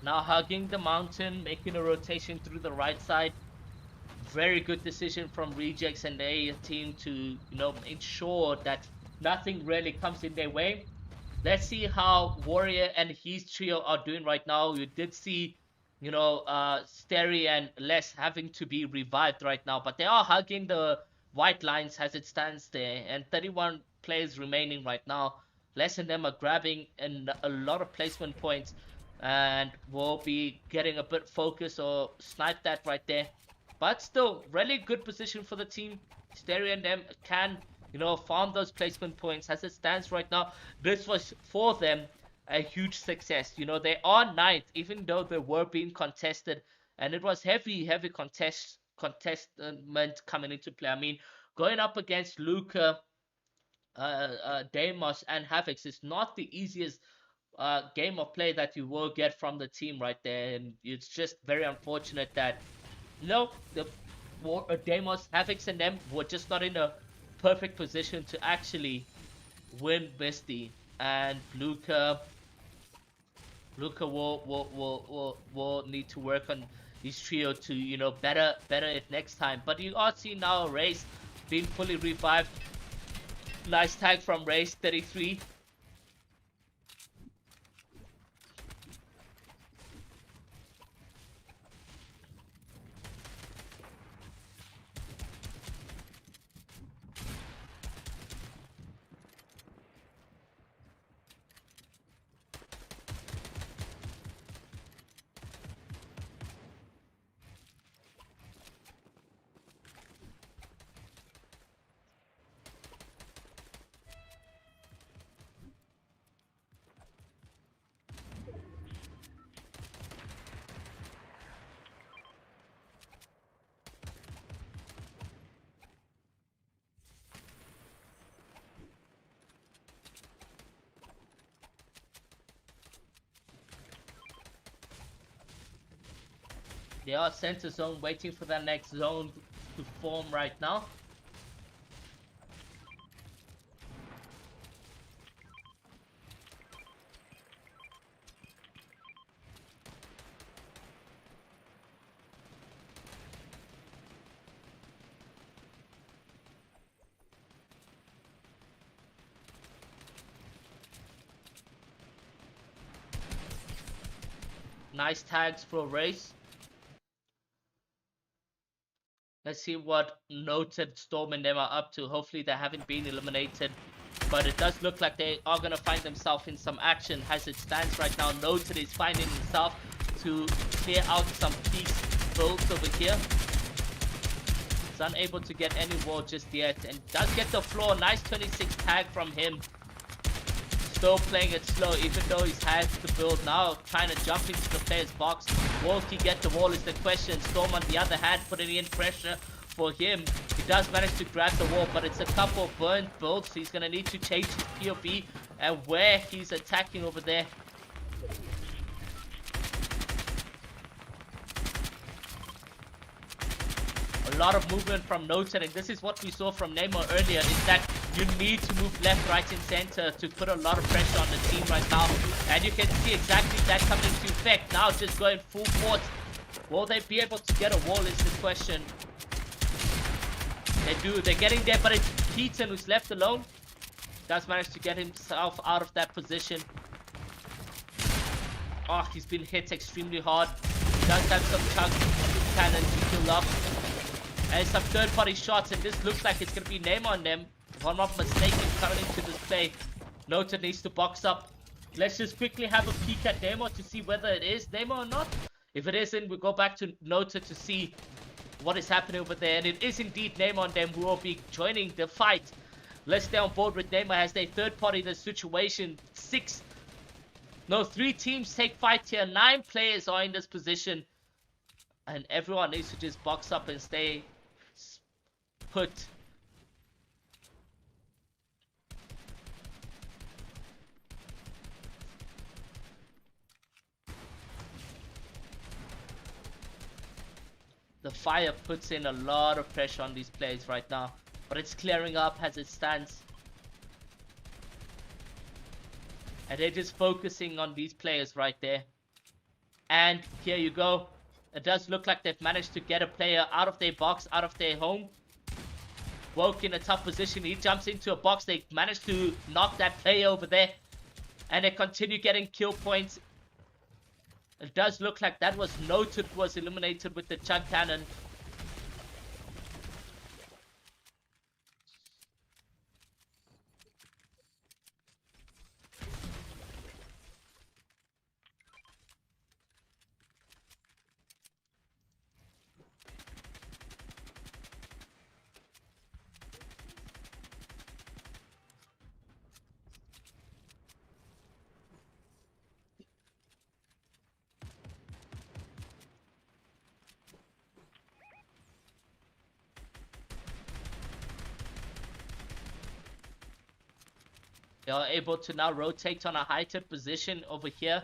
S2: Now hugging the mountain, making a rotation through the right side. Very good decision from Rejects and their team to, you know, ensure that nothing really comes in their way. Let's see how Warrior and his trio are doing right now. You did see, you know, Steri and Les having to be revived right now, but they are hugging the white lines as it stands there, and 31 players remaining right now. Les and them are grabbing a lot of placement points, and we'll be getting a bit focused or snipe that right there. But still, really good position for the team. Stereo and them can, you know, farm those placement points as it stands right now. This was for them a huge success. You know, they are ninth, even though they were being contested, and it was heavy contestment coming into play. I mean, going up against Luca, Deimos, and Havix is not the easiest game of play that you will get from the team right there, and it's just very unfortunate that, you know, the Deimos, Havix, and them were just not in a perfect position to actually win Misty, and Luca will need to work on his trio to, you know, better it next time. But you are seeing now Race being fully revived. Nice tag from Race 33. They are center zone, waiting for the next zone to form right now. Nice tags for Race. Let's see what Noted, Storm, and them are up to. Hopefully they haven't been eliminated, but it does look like they are going to find themselves in some action as it stands right now. Noted is finding himself to clear out some piece builds over here. He's unable to get any wall just yet, and does get the floor. Nice 26 tag from him. though playing it slow, even though he has the build now, trying to jump into the player's box. Will he get the wall is the question. Storm on the other hand, putting in pressure for him. He does manage to grab the wall, but it's a couple of burnt builds. So he's going to need to change his POV and where he's attacking over there. A lot of movement from Noted, and this is what we saw from Neymar earlier, is that you need to move left, right, and center to put a lot of pressure on the team right now. And you can see exactly that coming to effect. Now just going full force. Will they be able to get a wall is the question. They do. They're getting there, but it's Keaton who's left alone. Does manage to get himself out of that position. Oh, he's been hit extremely hard. He does have some chunk cannon to kill up. And some third-party shots, and this looks like it's going to be Neymar on them. If I'm not mistaken, coming into this play. Noted needs to box up. Let's just quickly have a peek at Neymar to see whether it is Neymar or not. If it isn't, we'll go back to Noted to see what is happening over there. And it is indeed Neymar on them who will be joining the fight. Let's stay on board with Neymar as they third-party the situation. 3 teams take fight here. 9 players are in this position. And everyone needs to just box up and stay put. The fire puts in a lot of pressure on these players right now, but it's clearing up as it stands. And they're just focusing on these players right there. And here you go. It does look like they've managed to get a player out of their box, out of their home. Woke in a tough position. He jumps into a box. They managed to knock that player over there. And they continue getting kill points. It does look like that was Noted, was eliminated with the chug cannon. They are able to now rotate on a heightened position over here.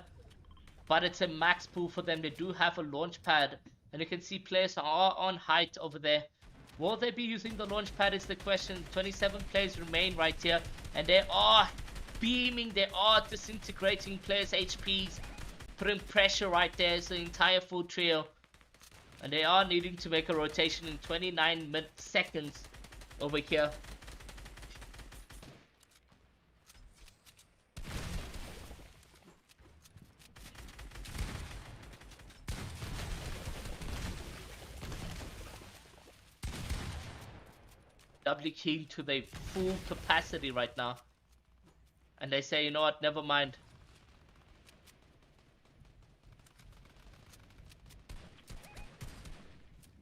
S2: But it's a max pool for them. They do have a launch pad. And you can see players are on height over there. Will they be using the launch pad is the question. 27 players remain right here. And they are beaming. They are disintegrating players' HPs. Putting pressure right there. It's the entire full trio. And they are needing to make a rotation in 29 seconds over here. Doubly keen to their full capacity right now. And they say, you know what, never mind.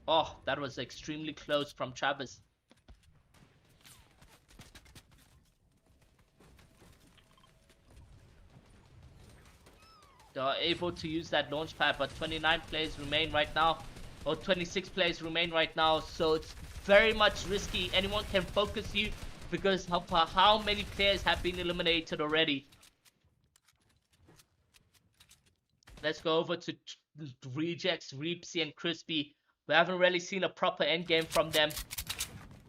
S2: Oh, that was extremely close from Travis. They are able to use that launch pad, but 29 players remain right now. Or 26 players remain right now, so it's very much risky. Anyone can focus you because of how many players have been eliminated already. Let's go over to Rejects, Reapsy, and Crispy. We haven't really seen a proper endgame from them.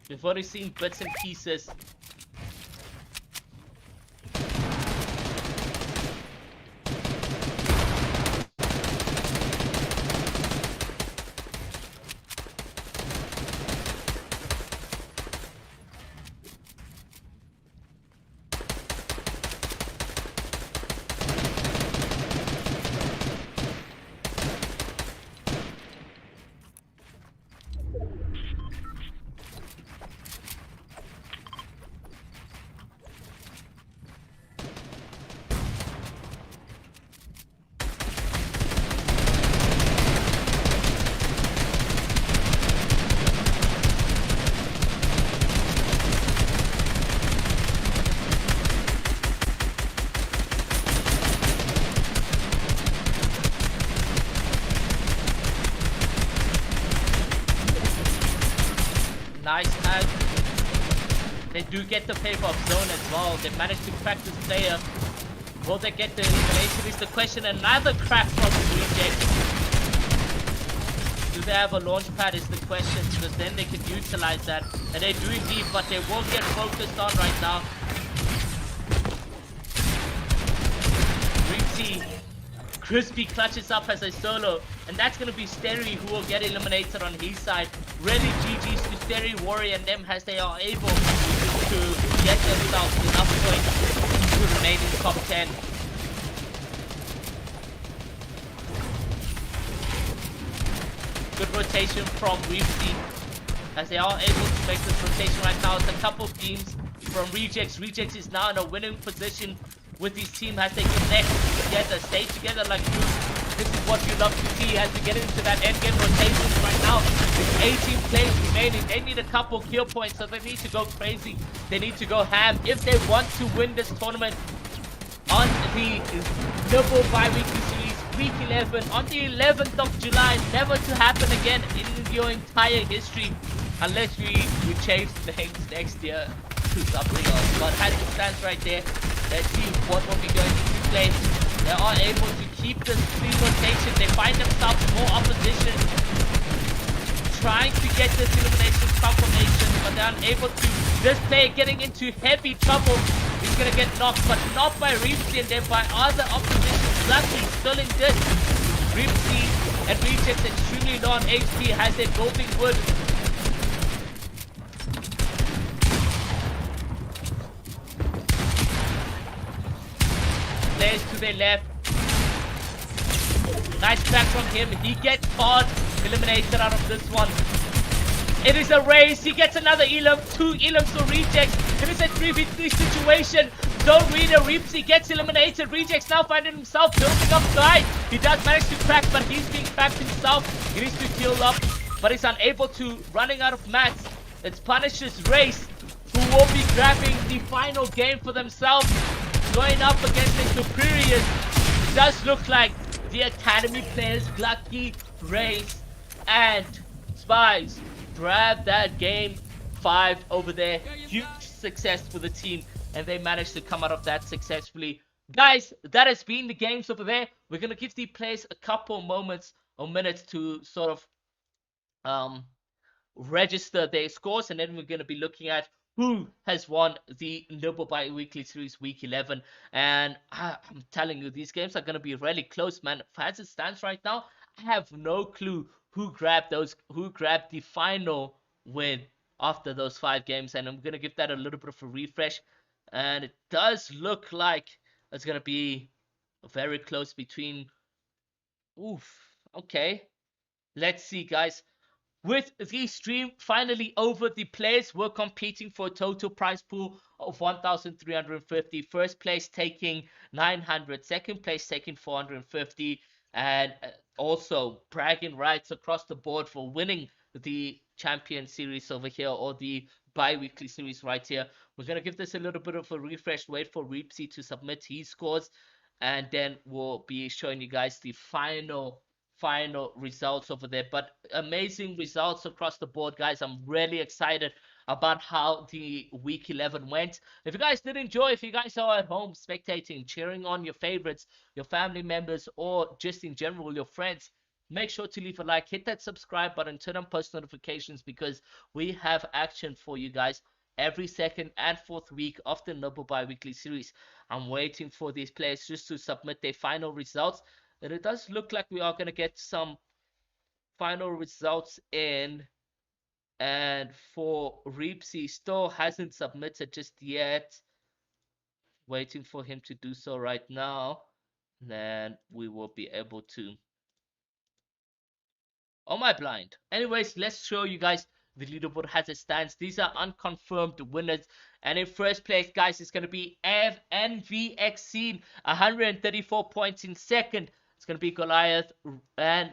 S2: We've only seen bits and pieces. Nice tag. They do get the favor of zone as well. They managed to crack this player. Will they get the elimination is the question. Another crack from Reject. Do they have a launch pad is the question, because then they can utilize that. And they do indeed, but they will get focused on right now. Ripsy, Crispy clutches up as a solo, and that's going to be Sterry who will get eliminated on his side. Really GG's to Sterry, Warrior, and them as they are able to get themselves enough points to remain in the top 10. Good rotation from Ripsy as they are able to make this rotation right now. It's a couple teams from Rejects. Rejects is now in a winning position with his team as they connect together, stay together like you. This is what you love to see as we get into that endgame rotation right now. There's 18 plays remaining. They need a couple kill points, so they need to go crazy. They need to go ham if they want to win this tournament on the Nibble bi-weekly series, week 11, on the 11th of July. Never to happen again in your entire history, unless we change the names next year to something else. But as it stands right there, let's see what will be going into play. They are able to keep this clean rotation. They find themselves more opposition, trying to get this elimination confirmation, but they're unable to. This player getting into heavy trouble. He's gonna get knocked, but not by Ripsy and then by other opposition. Luckily, still in this. Ripsy and Rejects extremely low on HP as they're building wood. Players to their left. Nice back from him. He gets caught, eliminated out of this one. It is a race. He gets another elim. 2 elims for Rejects. It is a 3v3 situation. Zone reader Ripsy gets eliminated. Rejects now finding himself building up side. He does manage to crack, but he's being cracked himself. He needs to heal up, but he's unable to. Running out of mats. It's Punisher's race, who will be grabbing the final game for themselves. Going up against the superiors. It does look like the academy players, Glucky, Race, and Spies, grab that game 5 over there. Huge success for the team, and they managed to come out of that successfully. Guys, that has been the games over there. We're going to give the players a couple moments or minutes to sort of register their scores, and then we're going to be looking at who has won the Nibble bi-weekly series week 11. And I'm telling you, these games are going to be really close, man. As it stands right now, I have no clue who grabbed the final win after those 5 games, and I'm going to give that a little bit of a refresh. And it does look like it's going to be very close between. Oof. Okay. Let's see, guys. With the stream finally over, the players were competing for a total prize pool of 1,350. First place taking 900, second place taking 450, and also bragging rights across the board for winning the champion series over here, or the bi-weekly series right here. We're going to give this a little bit of a refresh, wait for Ripsy to submit his scores, and then we'll be showing you guys the final results over there. But amazing results across the board, guys. I'm really excited about how the week 11 went. If you guys did enjoy, if you guys are at home spectating, cheering on your favorites, your family members, or just in general your friends, make sure to leave a like, hit that subscribe button, turn on post notifications, because we have action for you guys every second and fourth week of the Nibble bi-weekly series. I'm waiting for these players just to submit their final results. And it does look like we are going to get some final results in. And for Ripsy, still hasn't submitted just yet. Waiting for him to do so right now. Then we will be able to. Oh my blind. Anyways, let's show you guys the leaderboard as it stands. These are unconfirmed winners. And in first place, guys, it's going to be NVXC, 134 points. In second, it's going to be Goliath and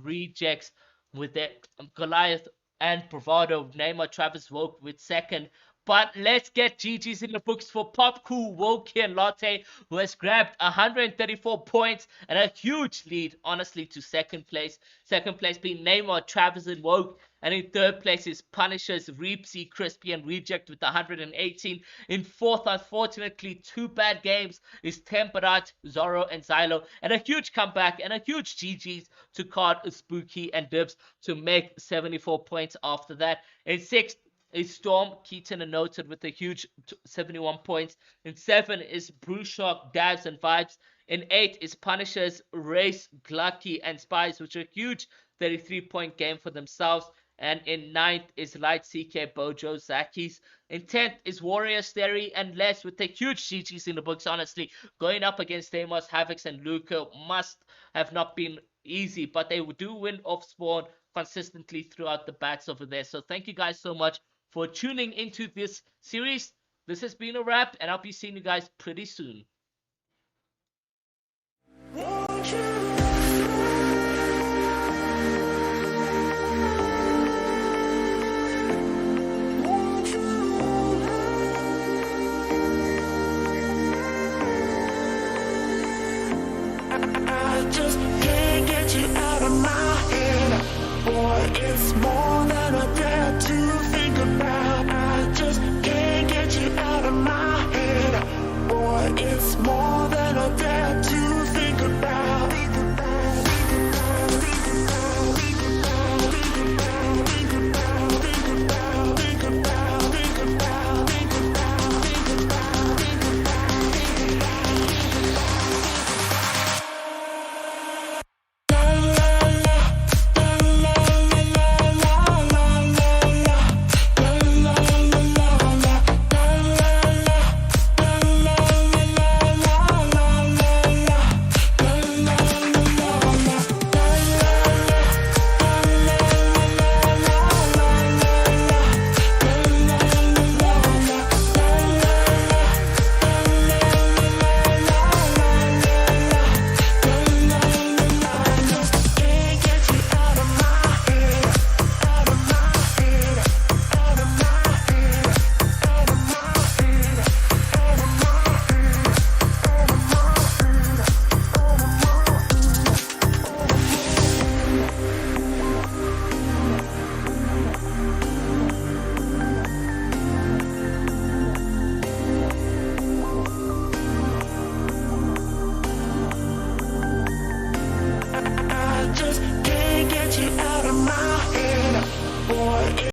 S2: Rejects with their Goliath and Bravado. Neymar Travis Woke with second. But let's get GG's in the books for Pop Cool, Woki, and Lotte, who has grabbed 134 points and a huge lead, honestly, to second place. Second place being Neymar, Travis, and Woke. And in third place is Punishers, Reepsy, Crispy, and Reject with 118. In fourth, unfortunately, two bad games is Temperat, Zorro, and Xylo. And a huge comeback and a huge GG's to Card, Spooky, and Dibs to make 74 points after that. In sixth is Storm, Keaton, and Noted with a huge 71 points. In 7 is Brewshock, Dabs, and Vibes. In 8 is Punishers, Race, Glucky, and Spies, which are a huge 33-point game for themselves. And in 9th is Light, CK, Bojo, Zakis. In 10th is Warriors, Theory, and Les with the huge GG's in the books, honestly. Going up against Deimos, Havocs, and Luca must have not been easy, but they do win off spawn consistently throughout the bats over there. So thank you guys so much for tuning into this series. This has been a wrap, and I'll be seeing you guys pretty soon.